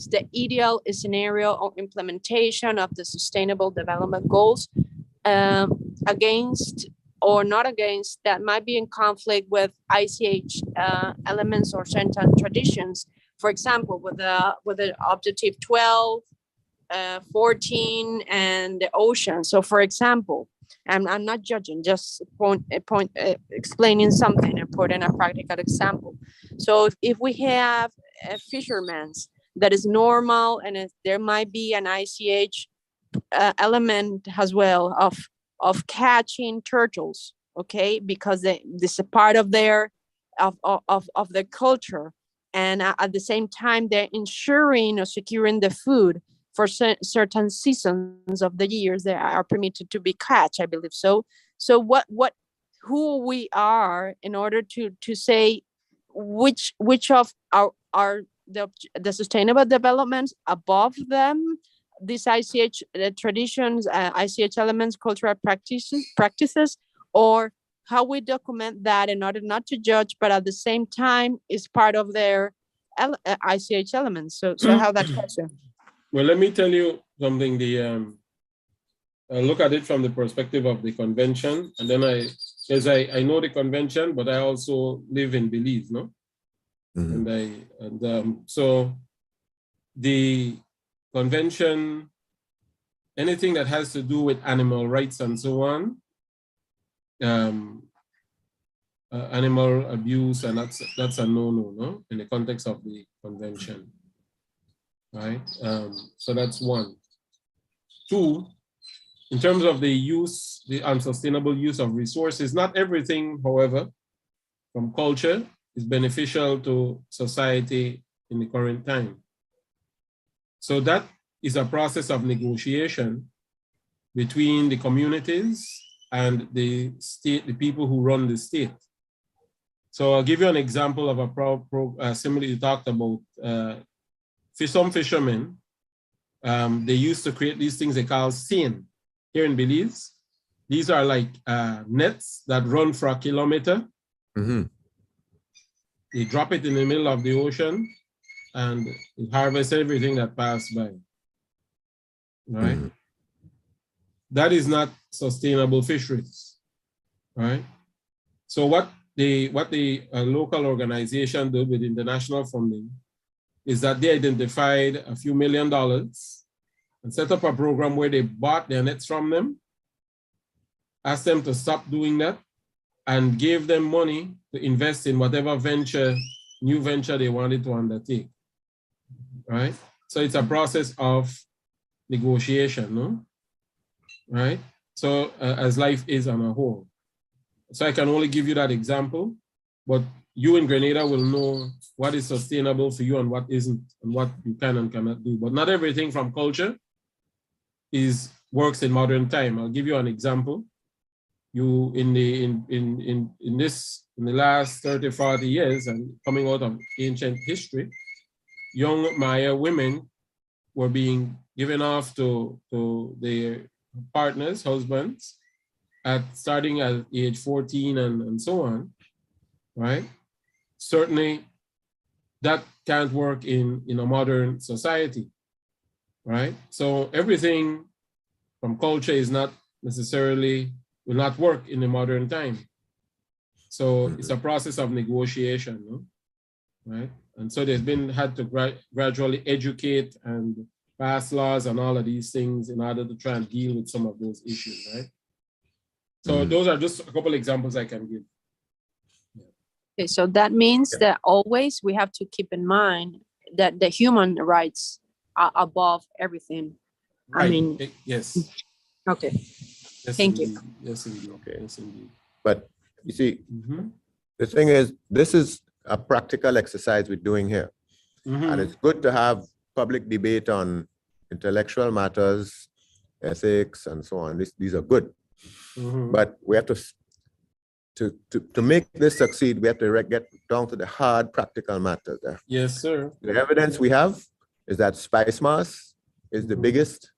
the ideal scenario of implementation of the Sustainable Development Goals against or not against that might be in conflict with ICH elements or certain traditions. For example, with the objective 12, 14, and the ocean. So, for example, I'm not judging, just explaining something and putting a practical example. So, if we have a fisherman that is normal, and there might be an ICH element as well of catching turtles, okay, because this is a part of their culture, and at the same time they're ensuring or securing the food for certain seasons of the years that are permitted to be catch, I believe. So who we are in order to say which of the sustainable developments above them, these ICH traditions, ICH elements, cultural practices, or how we document that in order not to judge, but at the same time is part of their ICH elements. So how that question? Well, let me tell you something. I look at it from the perspective of the convention, and then I know the convention, but I also live in Belize, no? So the convention, anything that has to do with animal rights and so on, animal abuse, and that's a no-no, no, in the context of the convention, right? So that's one. Two, in terms of the use, the unsustainable use of resources, not everything, however, from culture is beneficial to society in the current time. So that is a process of negotiation between the communities and the state, the people who run the state. So I'll give you an example of a similar you talked about. Some fishermen, they used to create these things they call seine here in Belize. These are like nets that run for a kilometer. They drop it in the middle of the ocean and harvest everything that passed by, right? That is not sustainable fisheries, right? So what the local organization did with international funding is that they identified a few $1 million and set up a program where they bought their nets from them, asked them to stop doing that, and gave them money to invest in whatever new venture they wanted to undertake, right? So it's a process of negotiation, no? Right? So as life is on a whole. So I can only give you that example, but you in Grenada will know what is sustainable for you and what isn't, and what you can and cannot do. But not everything from culture works in modern time. I'll give you an example. You in the last 30, 40 years and coming out of ancient history, young Maya women were being given off to their partners, husbands, starting at age 14 and so on, right? Certainly that can't work in a modern society, right? So everything from culture is not necessarily, will not work in the modern time. So it's a process of negotiation, no? Right? And so there's been had to gradually educate and pass laws and all of these things in order to try and deal with some of those issues, right? So those are just a couple examples I can give. Okay, so that means that always we have to keep in mind that the human rights are above everything. Right. I mean, yes. Okay. Yes, Thank indeed. you. Yes, indeed. Okay. Yes, indeed. But you see, the thing is, this is a practical exercise we're doing here. And it's good to have public debate on intellectual matters, ethics, and so on. These are good. But we have to make this succeed, we have to get down to the hard practical matters there. Yes, sir. The evidence we have is that Spice Mass is the biggest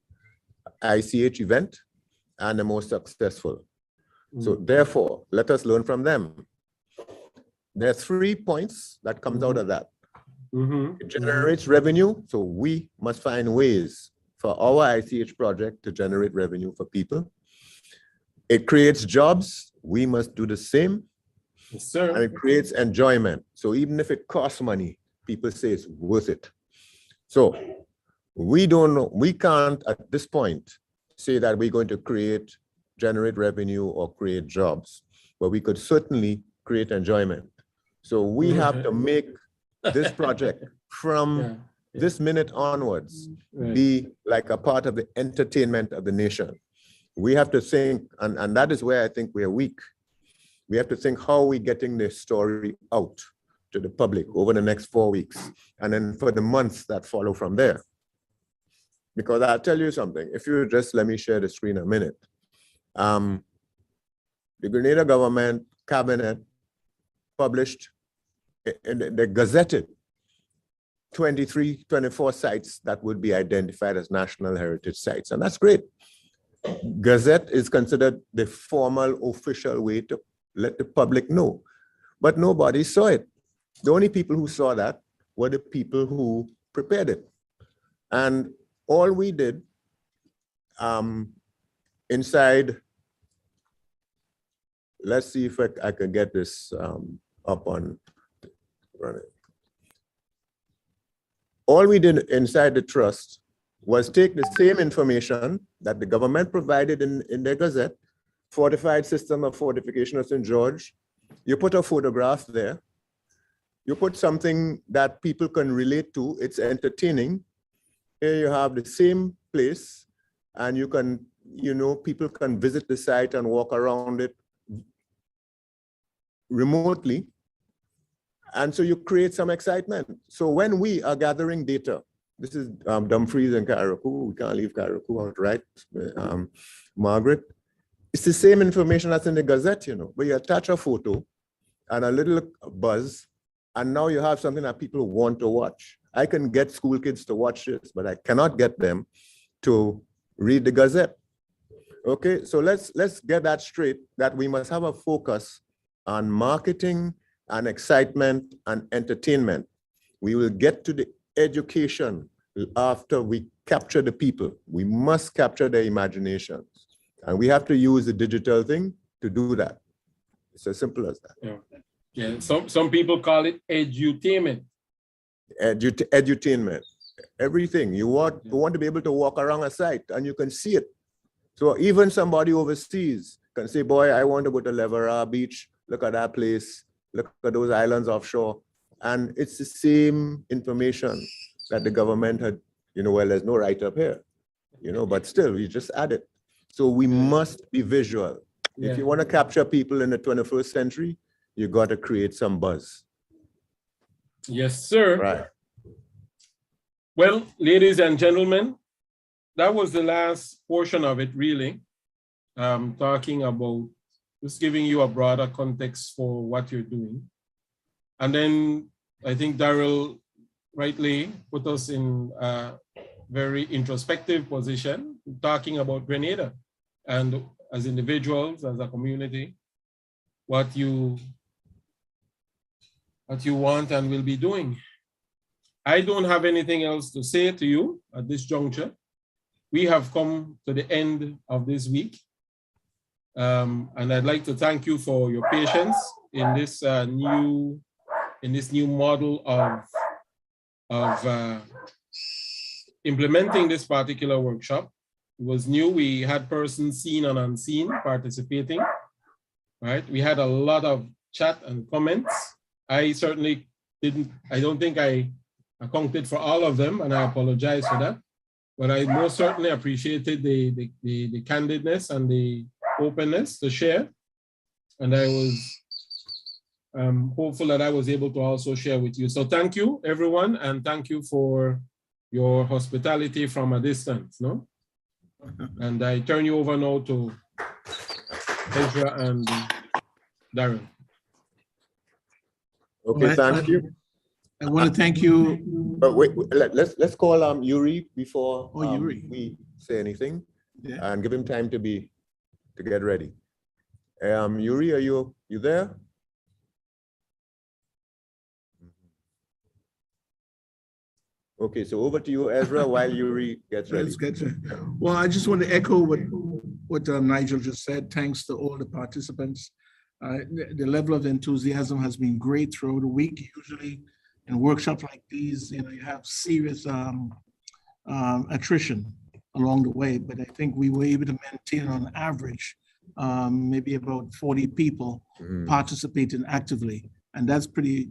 ICH event and the most successful. So therefore, let us learn from them. There are 3 points that comes out of that. It generates revenue, so we must find ways for our ICH project to generate revenue for people. It creates jobs, we must do the same. Yes, sir. And it creates enjoyment. So even if it costs money, people say it's worth it. So we don't know, we can't at this point say that we're going to generate revenue or create jobs, but we could certainly create enjoyment. So we have to make this project from this minute onwards be like a part of the entertainment of the nation. We have to think, and that is where I think we are weak. We have to think, how are we getting this story out to the public over the next 4 weeks, and then for the months that follow from there. Because I'll tell you something, if you just let me share the screen a minute. The Grenada government cabinet published, they gazetted 24 sites that would be identified as national heritage sites, and that's great. Gazette is considered the formal official way to let the public know, but nobody saw it. The only people who saw that were the people who prepared it. And all we did inside, let's see if I can get this up on running. All we did inside the trust was take the same information that the government provided in their gazette, fortified system of fortification of St. George. You put a photograph there. You put something that people can relate to. It's entertaining. Here you have the same place, and you can, people can visit the site and walk around it remotely. And so you create some excitement. So when we are gathering data, this is Dumfries and Carriacou. We can't leave Carriacou out, right? Margaret. It's the same information that's in the Gazette, but you attach a photo and a little buzz, and now you have something that people want to watch. I can get school kids to watch this, but I cannot get them to read the Gazette. Okay, so let's get that straight, that we must have a focus on marketing and excitement and entertainment. We will get to the education after we capture the people. We must capture their imaginations. And we have to use the digital thing to do that. It's as simple as that. Yeah. Some people call it edutainment. Edutainment. Everything. You want to be able to walk around a site and you can see it. So even somebody overseas can say, boy, I want to go to Levera Beach. Look at that place. Look at those islands offshore. And it's the same information that the government had, well, there's no write-up here, but still, we just add it. So we must be visual. If you want to capture people in the 21st century, you got to create some buzz. Yes, sir. Right. Well, ladies and gentlemen, that was the last portion of it, really. Talking about just giving you a broader context for what you're doing. And then I think Daryl rightly put us in a very introspective position, talking about Grenada and as individuals, as a community, what you want and will be doing. I don't have anything else to say to you at this juncture. We have come to the end of this week. And I'd like to thank you for your patience in this new model of implementing this particular workshop. It was new. We had persons seen and unseen participating, right? We had a lot of chat and comments. I certainly I don't think I accounted for all of them, and I apologize for that. But I most certainly appreciated the candidness and the openness to share. And I was hopeful that I was able to also share with you. So thank you, everyone, and thank you for your hospitality from a distance, no? And I turn you over now to Ezra and Darren. Okay, thank you. I want to thank you. But wait, let's call Yuri before Yuri. we say anything, Yeah. and give him time to get ready. Yuri, are you there? Okay, so over to you, Ezra, while Yuri gets ready. Well, I just want to echo what Nigel just said. Thanks to all the participants. The level of enthusiasm has been great throughout the week. Usually in workshops like these, you have serious attrition along the way, but I think we were able to maintain on average maybe about 40 people participating actively, and that's pretty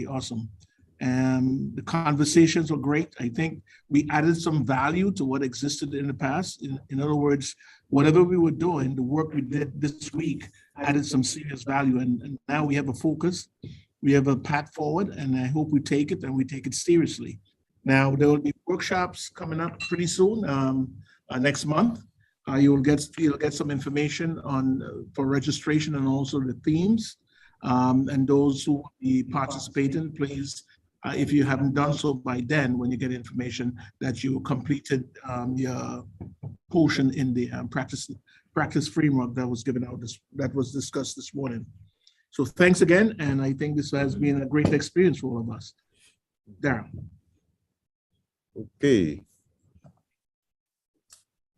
awesome. And the conversations were great. I think we added some value to what existed in the past. In other words, whatever we were doing, the work we did this week added some serious value. And now we have a focus. We have a path forward, and I hope we take it and we take it seriously. Now, there will be workshops coming up pretty soon, next month. You'll get some information for registration and also the themes. And those who will be participating, please, if you haven't done so by then, when you get information that you completed your portion in the practice framework that was given out, that was discussed this morning. So thanks again, and I think this has been a great experience for all of us. Darren. Okay.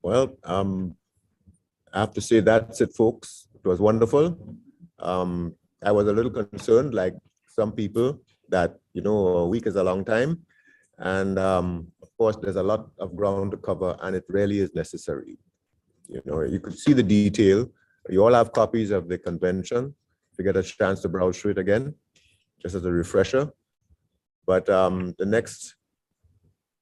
Well, I have to say that's it, folks. It was wonderful. I was a little concerned, like some people, that, you know, a week is a long time. And of course, there's a lot of ground to cover, and it really is necessary. You know, you could see the detail. You all have copies of the convention. If you get a chance to browse through it again, just as a refresher. But the next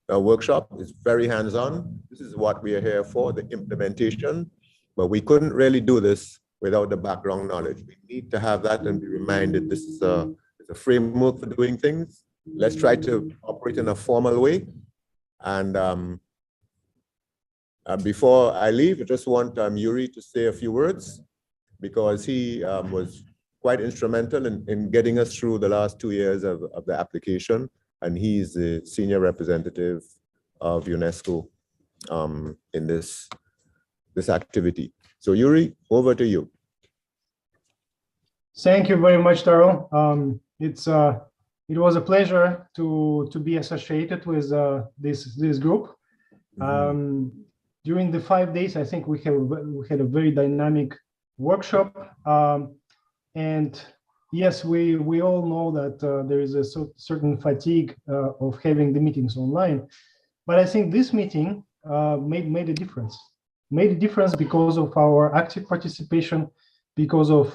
workshop is very hands-on. This is what we are here for, the implementation. But we couldn't really do this without the background knowledge. We need to have that and be reminded this is a framework for doing things. Let's try to operate in a formal way. And before I leave, I just want Yuri to say a few words, because he was quite instrumental in getting us through the last 2 years of the application. And he's the senior representative of UNESCO in this activity. So Yuri, over to you. Thank you very much, Darrell. It was a pleasure to be associated with this group. During the 5 days, I think we had a very dynamic workshop. And yes, we all know that there is a certain fatigue of having the meetings online. But I think this meeting made a difference. Made a difference because of our active participation, because of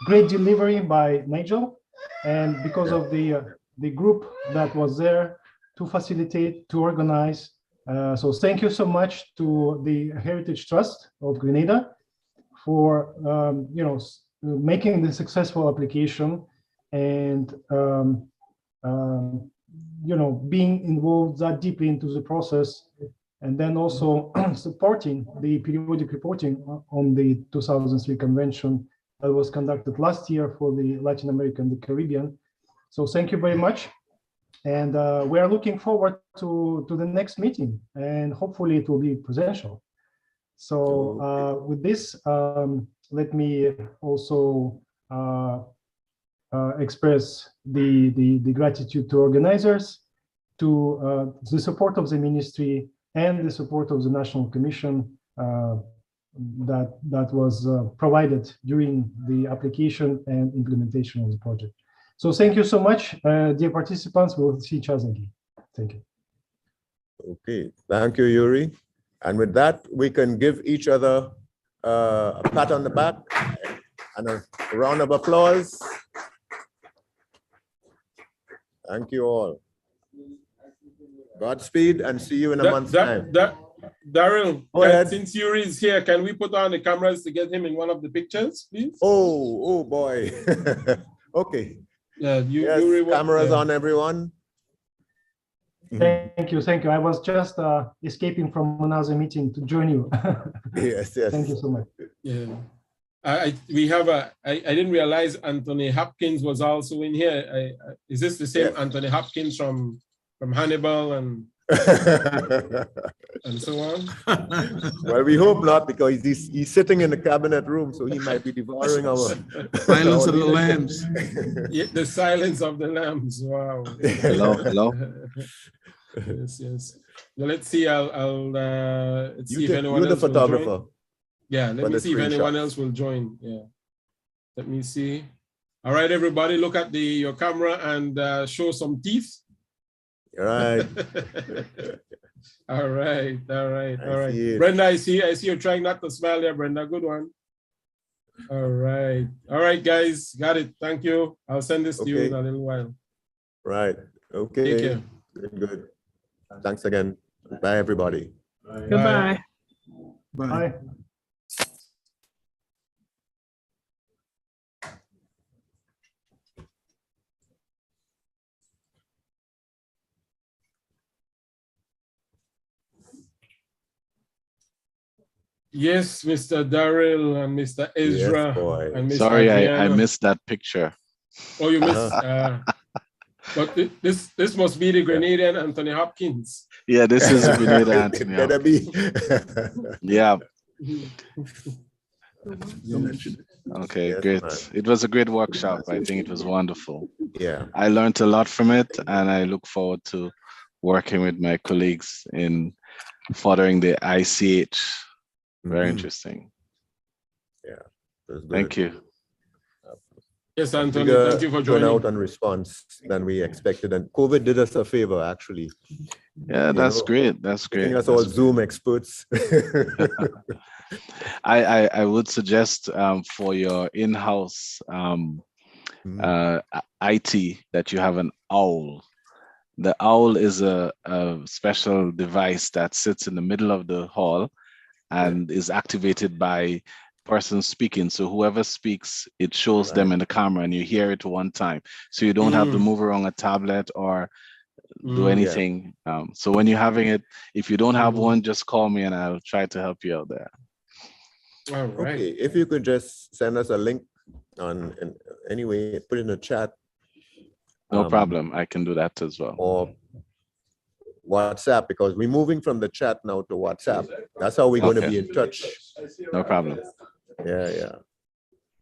great delivery by Nigel, and because of the group that was there to facilitate, to organize. So thank you so much to the Heritage Trust of Grenada for making the successful application and being involved that deeply into the process, and then also supporting the periodic reporting on the 2003 convention that was conducted last year for the Latin America and the Caribbean. So thank you very much. And we are looking forward to the next meeting, and hopefully it will be presential. So with this, let me also express the gratitude to organizers, to the support of the ministry, and the support of the National Commission that was provided during the application and implementation of the project. So thank you so much, dear participants. We'll see each other again. Thank you. Okay, thank you, Yuri. And with that, we can give each other a pat on the back and a round of applause. Thank you all. Godspeed, and see you in a month's time. Darrell, Go ahead. Since Yuri is here, can we put on the cameras to get him in one of the pictures, please? Oh boy. Okay. Yeah, yes, Yuri, cameras on, everyone. Thank you. I was just escaping from another meeting to join you. Yes. Thank you so much. Yeah. I didn't realize Anthony Hopkins was also in here. Is this the same Anthony Hopkins from Hannibal and so on? Well, we hope not, because he's sitting in the cabinet room, so he might be devouring our Silence of the Lambs. Yeah, the Silence of the Lambs. Wow. Hello. Yes. Well, let's see. Let's see if anyone you're else the photographer. will join. Yeah, let me see if anyone else will join. Yeah. Let me see. All right, everybody, look at your camera and show some teeth. All right. All right. Brenda, I see you're trying not to smile there, Brenda. Good one. All right, guys. Got it. Thank you. I'll send this to you in a little while. Right. Okay. Take care. Good. Thanks again. Bye, everybody. Goodbye. Bye. Yes, Mr. Darrell and Mr. Ezra. Yes, and Ms. Sorry, I Adriana. missed that picture. Oh, you missed. But this must be the Grenadian Anthony Hopkins. Yeah, this is Grenada, Anthony. It better be. Yeah. Okay, Yes, great. man. It was a great workshop. I think it was wonderful. Yeah. I learned a lot from it, and I look forward to working with my colleagues in furthering the ICH. Very Mhm. interesting. Yeah. That's Thank good. you. Yes, Anthony, Bigger thank you for turnout joining. and response than we expected, and COVID did us a favor, actually. Yeah, that's great. That's Making great. us all That's Zoom experts. I would suggest for your in-house IT that you have an owl. The owl is a special device that sits in the middle of the hall and is activated by person speaking. So whoever speaks, it shows them in the camera and you hear it one time. So you don't have to move around a tablet or do anything. So when you're having it, if you don't have one, just call me and I'll try to help you out there. All right. Okay, if you could just send us a link on, anyway, put it in the chat. No problem. I can do that as well. Or WhatsApp, because we're moving from the chat now to WhatsApp. That's how we're going to be in touch. No problem. Yeah.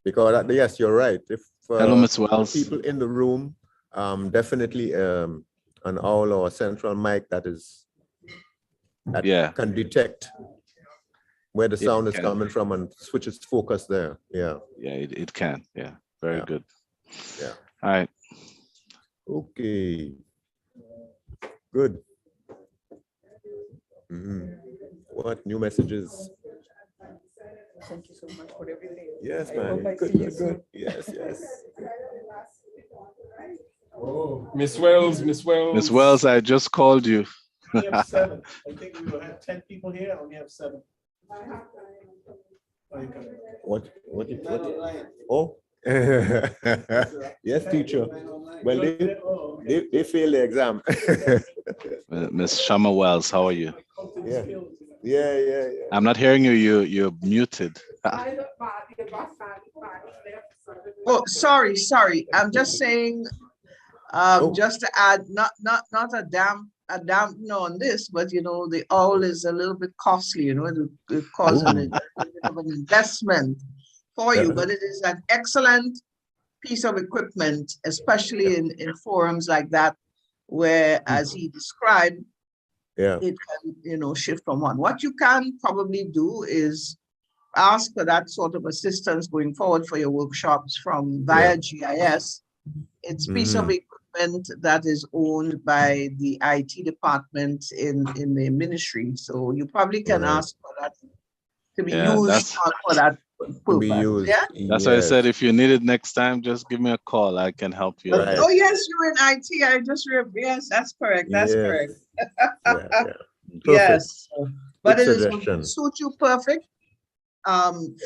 Because yes, you're right. If Hello, Ms. Wells. people in the room, definitely an owl or a central mic that can detect where the sound is coming from and switch its focus there. Yeah. Yeah, it can. Yeah. Very good. Yeah. All right. Okay. Good. What new messages? Thank you so much for everything. Yes, I man. hope I Good, see you good, soon. good. Yes. Oh, Miss Wells. Ms. Wells, I just called you. We have 7. I think we will have 10 people here. I only have 7. What? Oh. Yes, teacher. Well, they failed the exam. Miss Shama Wells, how are you? Yeah. I'm not hearing you. You're muted. Oh, sorry. I'm just saying, just to add, not a dampener on this, but the owl is a little bit costly. It costs a bit of an investment for you, but it is an excellent piece of equipment, especially in forums like that, where, as he described, it can shift from one. What you can probably do is ask for that sort of assistance going forward for your workshops from via GIS. It's a piece of equipment that is owned by the IT department in the ministry. So you probably can ask for that to be used for that purpose. Yeah? That's why I said if you need it next time, just give me a call. I can help you. Oh yes, you're in IT. I just yes, that's correct. That's correct. Yes, but it is will suit you perfect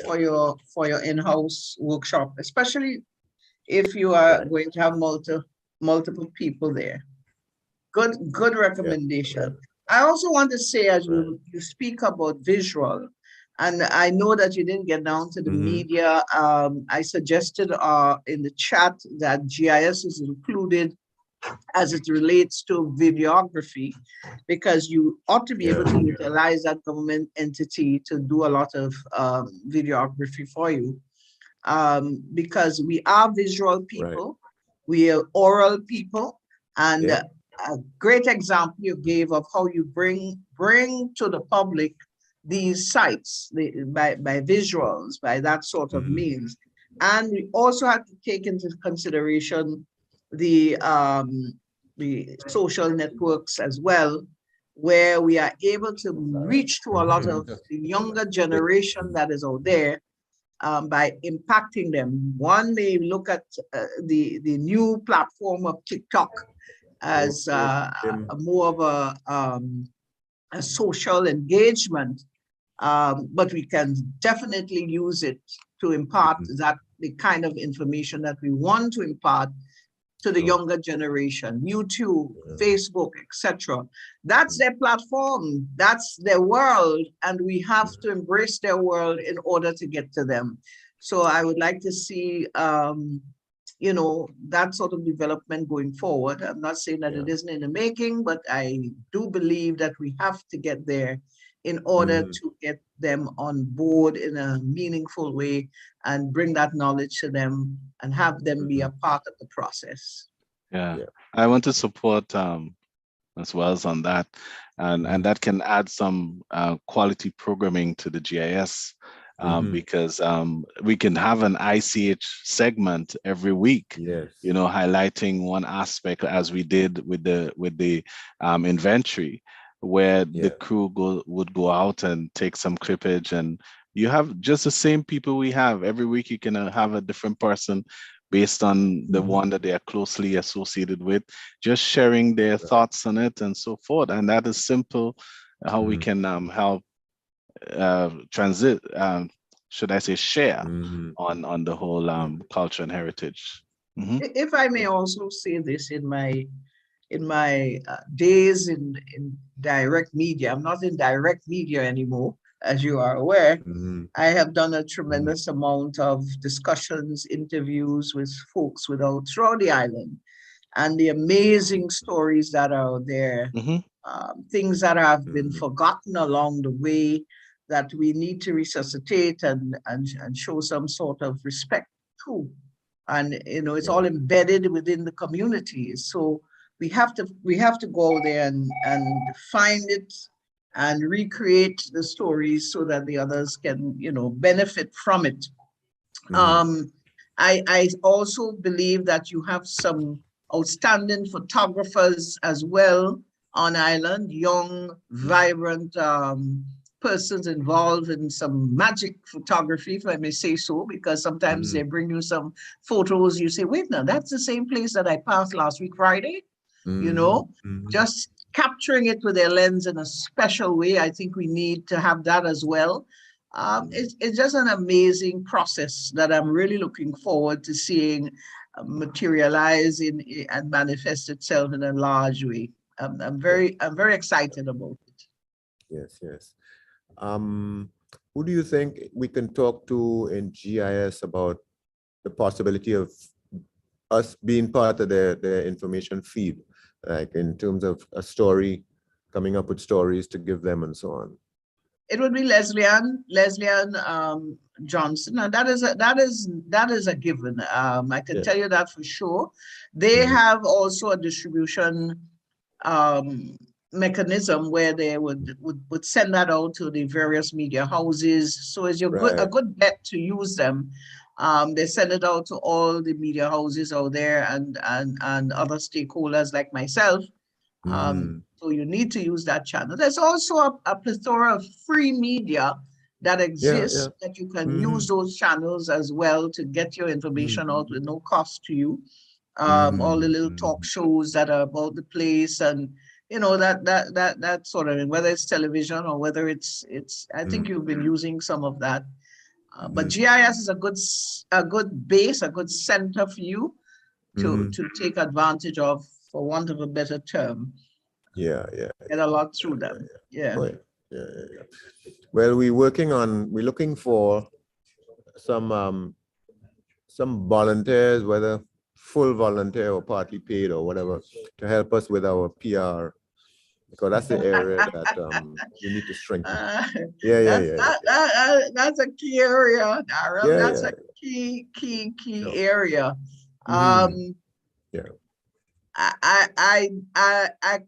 for your in-house workshop, especially if you are going to have multiple people there. Good recommendation. I also want to say, as you speak about visual, and I know that you didn't get down to the media. I suggested in the chat that GIS is included as it relates to videography, because you ought to be able to utilize that government entity to do a lot of videography for you. Because we are visual people, we are oral people, and a great example you gave of how you bring to the public these sites by visuals, by that sort of means. And we also have to take into consideration the social networks as well, where we are able to reach to a lot of the younger generation that is out there by impacting them. One may look at the new platform of TikTok as more of a social engagement, but we can definitely use it to impart the kind of information that we want to impart to the younger generation. YouTube, Facebook, etc. That's their platform, that's their world, and we have to embrace their world in order to get to them. So I would like to see that sort of development going forward. I'm not saying that it isn't in the making, but I do believe that we have to get there in order to get them on board in a meaningful way and bring that knowledge to them and have them be a part of the process. Yeah. I want to support as well as on that. And that can add some quality programming to the GIS because we can have an ICH segment every week, you know, highlighting one aspect as we did with the inventory, where the crew would go out and take some clippage, and you have just the same people we have every week. You can have a different person based on the one that they are closely associated with, just sharing their thoughts on it and so forth. And that is simple, how we can help transit, should I say, share on the whole culture and heritage. If I may also say this, in my days in direct media, I'm not in direct media anymore, as you are aware. I have done a tremendous amount of discussions, interviews with folks throughout the island, and the amazing stories that are there, things that have been forgotten along the way that we need to resuscitate and show some sort of respect to. And you know, it's all embedded within the communities. So we have to go there and find it and recreate the stories so that the others can, you know, benefit from it. I also believe that you have some outstanding photographers as well on island, young, vibrant persons involved in some magic photography, if I may say so, because sometimes they bring you some photos, you say, wait, now that's the same place that I passed last week Friday, you know, just capturing it with their lens in a special way. I think we need to have that as well. It's just an amazing process that I'm really looking forward to seeing materialize and manifest itself in a large way. I'm very excited about it. Yes. Who do you think we can talk to in GIS about the possibility of us being part of their information feed, like in terms of a story, coming up with stories to give them and so on? It would be Leslie Ann Johnson, and that is a given. I can tell you that for sure. They have also a distribution mechanism where they would send that out to the various media houses. So it's a good bet to use them. They send it out to all the media houses out there and other stakeholders like myself. So you need to use that channel. There's also a plethora of free media that exists that you can use those channels as well to get your information out with no cost to you. All the little talk shows that are about the place, and you know, that sort of thing, whether it's television or whether it's I think you've been using some of that. But GIS is a good base, a good center for you to take advantage of, for want of a better term. Get a lot through them. Well, we're looking for some volunteers, whether full volunteer or partly paid or whatever, to help us with our PR, because that's the area that we need to strengthen. That's a key area, Darrell. That's a key area. I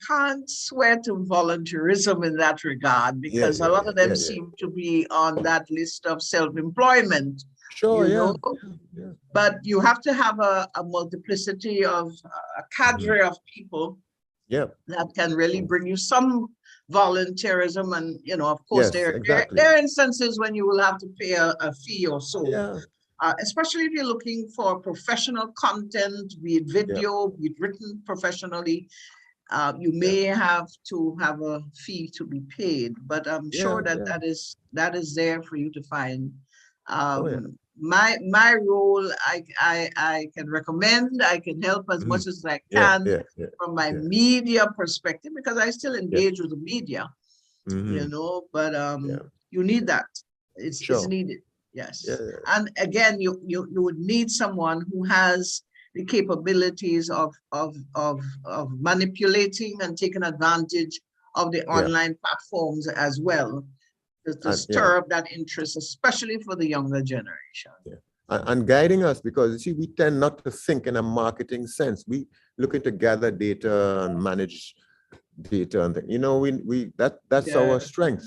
can't swear to volunteerism in that regard, because a lot of them seem to be on that list of self-employment. But you have to have a multiplicity of a cadre of people that can really bring you some volunteerism. And you know, of course, there are instances when you will have to pay a fee or so. Especially if you're looking for professional content, be it video, be it written professionally, you may have to have a fee to be paid, but I'm sure that is there for you to find. My role, I can recommend, I can help as much as I can from my media perspective, because I still engage with the media, you know, but you need that. It's needed. Yes. And again, you would need someone who has the capabilities of manipulating and taking advantage of the online platforms as well, to stir up that interest, especially for the younger generation. And guiding us, because you see, we tend not to think in a marketing sense. We looking to gather data and manage data and things. You know, that's our strength.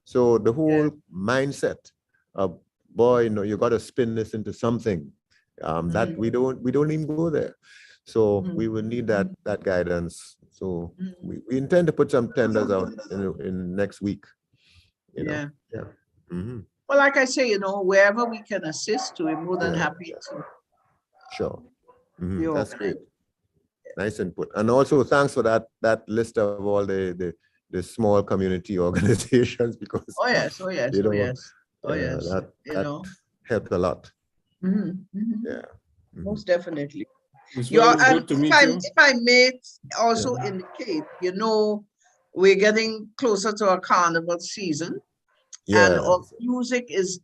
So the whole mindset of, boy, you know, you got to spin this into something that we don't even go there. So we will need that guidance. So we intend to put some tenders out in next week. You know? Yeah. Mm-hmm. Well, like I say, you know, wherever we can assist, we're more than happy to. Sure. Mm-hmm. That's great. Nice input. And also thanks for that list of all the small community organizations, because you know, that helped a lot. Yeah. Most definitely. Well, good to meet you. If I may also indicate, you know, we're getting closer to our carnival season. And our music is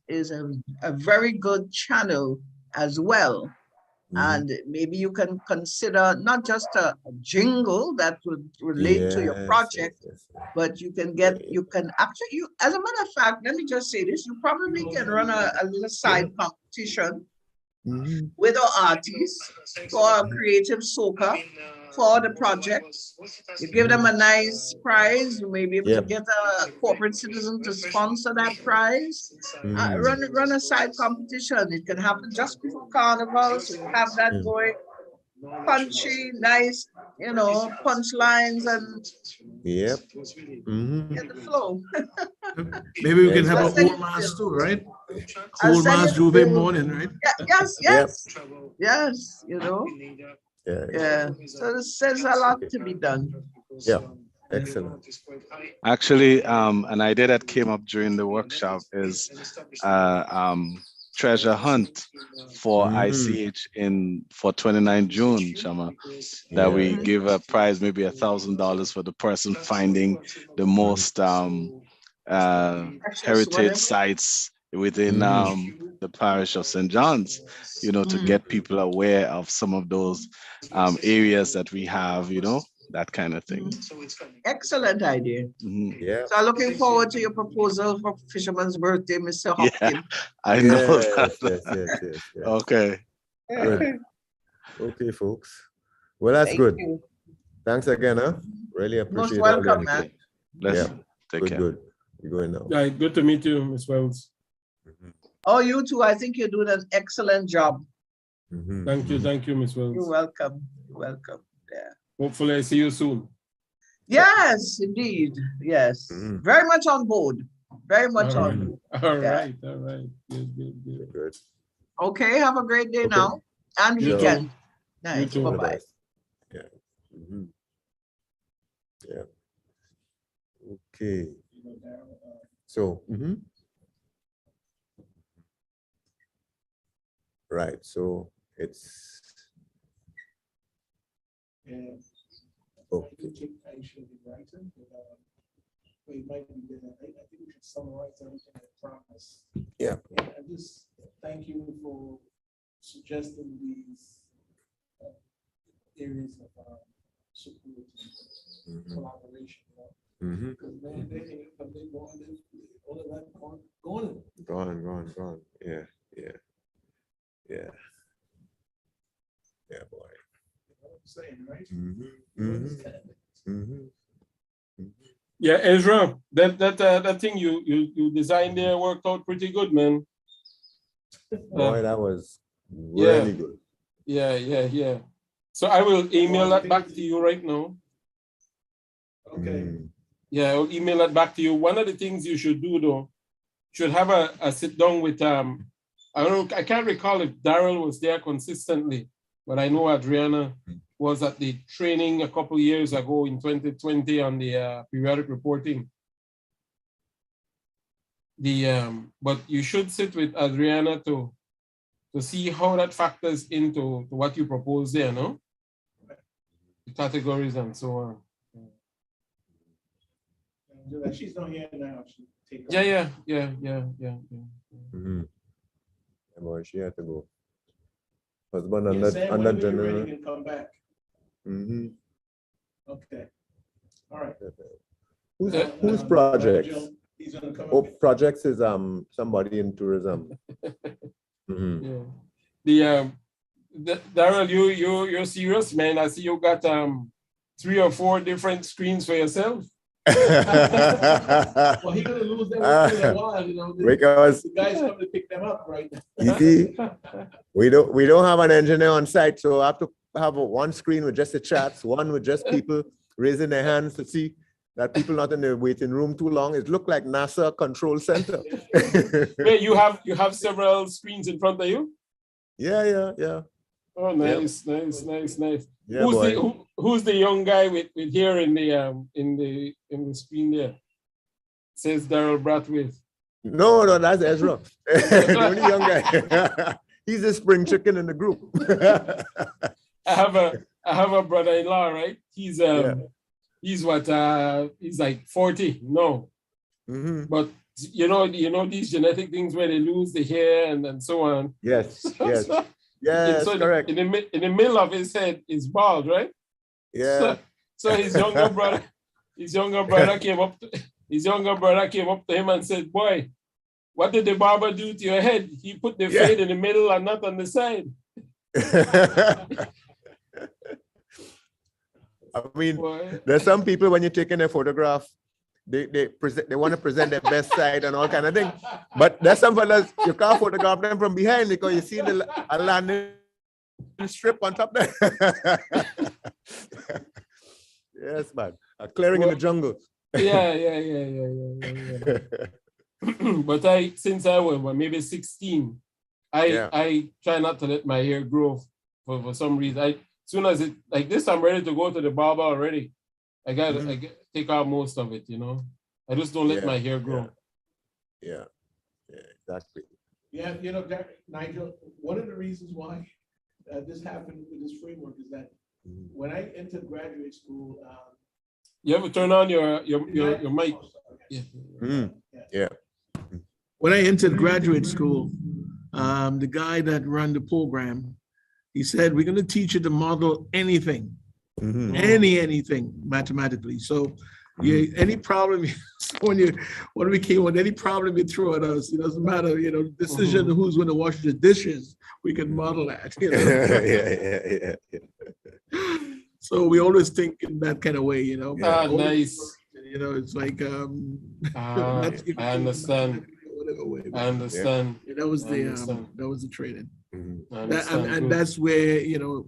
a very good channel as well. And maybe you can consider not just a jingle that would relate to your project, but you can actually, as a matter of fact, let me just say this, you probably can run a little side competition with our artists for a creative soca for the project. You give them a nice prize. You may be able to get a corporate citizen to sponsor that prize. Run a side competition. It can happen just before Carnival, so you have that going. Punchy, nice, you know, punchlines and get the flow. Maybe we can have a whole mass too, right? Whole mass Juve morning, right? Yes, you know. So there's a lot to be done. Yeah, excellent. Actually, an idea that came up during the workshop is treasure hunt for ICH for 29 June, Shama, that we give a prize, maybe $1,000 for the person finding the most heritage sites within the parish of St. John's, you know, to get people aware of some of those areas that we have, you know, that kind of thing. Excellent idea. Yeah. So I'm looking forward to your proposal for Fisherman's Birthday, Mr. Hopkins. I know Yes. Okay. Good. Okay, folks. Well, that's good. Thanks again, huh? Really appreciate it. Most welcome, man. Take care. Good. You're going now. Yeah, good to meet you, Ms. Wells. Oh, you too. I think you're doing an excellent job. Thank you, Ms. Wells. You're welcome. You're welcome. Yeah. Hopefully I see you soon. Yes, indeed. Yes. Very much on board. Very much on board. All right. Good. Okay, have a great day now and weekend. Nice. Bye-bye. Yeah. Okay. So, right. So it's okay. I should be writing, but we might be there. I think we should summarize everything I promised. Yeah. And just thank you for suggesting these areas of support and collaboration. Because man, they go on this, all of that going. Gone. Yeah, boy. Saying, right? Yeah, Ezra, that thing you designed there worked out pretty good, man. Boy, that was really good. Yeah. So I will email that back to you right now. Okay. Yeah, I'll email that back to you. One of the things you should do though, should have a sit down with I can't recall if Daryl was there consistently, but I know Adriana was at the training a couple of years ago in 2020 on the periodic reporting. But you should sit with Adriana to see how that factors into what you propose there, no? The categories and so on. She's not here now. Yeah. Boy, she had to go. Husband under general. Can come back. Okay. All right. Whose projects? Oh, projects is somebody in tourism. Yeah. Daryl, you're serious, man. I see you got 3 or 4 different screens for yourself. Well, he's gonna lose them in a while, you know. Because the guys come to pick them up, right? you see, we don't have an engineer on site, so I have to have one screen with just the chats, one with just people raising their hands to see that people not in the waiting room too long. It looked like NASA control center. Wait, you have several screens in front of you? Yeah. Oh, nice, nice. Yeah, who's the young guy with here in the screen there? It says Daryl Brathwaite. No, that's Ezra. The only young guy. He's a spring chicken in the group. I have a brother-in-law, right? He's he's like 40. No. Mm-hmm. But you know these genetic things where they lose the hair and so on. Yes. So Correct. In the middle of his head is bald, right? Yeah. So his younger brother came up to him and said, "Boy, what did the barber do to your head? He put the fade in the middle and not on the side." I mean, there's some people when you're taking a photograph, they want to present their best side and all kind of thing. But there's some fellas you can't photograph them from behind because you see a landing strip on top there. Yes, man. A clearing in the jungle. Yeah. But since I was maybe 16, I try not to let my hair grow for some reason. As soon as it like this, I'm ready to go to the barber already. I take out most of it, you know. I just don't let my hair grow. Yeah, exactly. Yeah, you know, Nigel, one of the reasons why this happened with this framework is that when I entered graduate school, you have to turn on your mic. Yeah. When I entered graduate school, the guy that ran the program, he said, "We're going to teach you to model anything, anything mathematically. So, any problem when we came with any problem you throw at us, it doesn't matter. You know, decision who's going to wash the dishes, we can model that. You know? Yeah. So we always think in that kind of way, you know. Nice. You know, it's like I understand. Whatever way. I understand. Yeah, that was the training. And that's where, you know,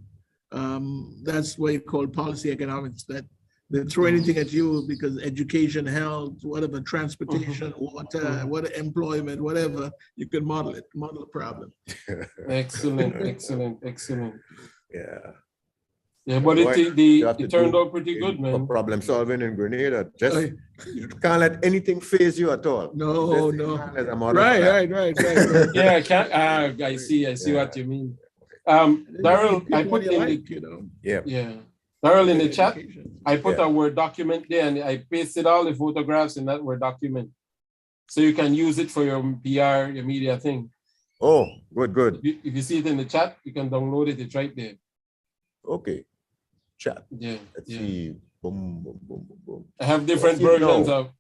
that's what you call policy economics, that they throw anything at you because education, health, whatever, transportation, water, what employment, whatever, you can model it, model a problem. Excellent. Yeah, but it turned out pretty good, man. For problem solving in Grenada, you can't let anything phase you at all. No. Right. Yeah, I see what you mean. Daryl, I put in Daryl, in the chat, I put a Word document there and I pasted all the photographs in that Word document. So you can use it for your PR, your media thing. Oh, good. If you see it in the chat, you can download it. It's right there. Okay. Chat. Yeah. Let's see. Boom. I have different versions of.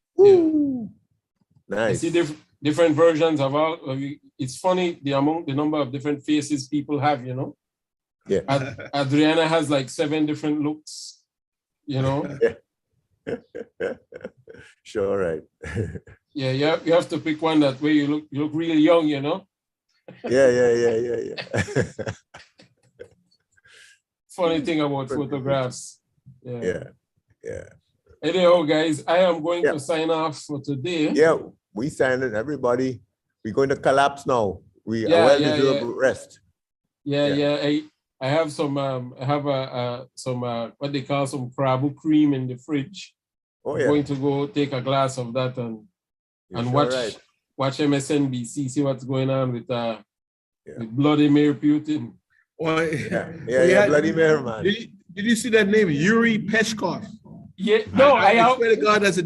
Nice. I see different versions of all. It's funny the number of different faces people have, you know. Yeah. Adriana has like 7 different looks, you know. Sure, right. Yeah, you have to pick one that way you look really young, you know. Yeah. Funny thing about photographs. Yeah. Anyhow, guys, I am going to sign off for today. Yeah, we signed it, everybody. We're going to collapse now. We well-deserved rest. I have some what they call some crab cream in the fridge. Oh, I'm going to go take a glass of that and watch MSNBC, see what's going on with Vladimir Putin. Well, Vladimir, man. Did you see that name, Yuri Peskov? Yeah, no, I swear to God, that's a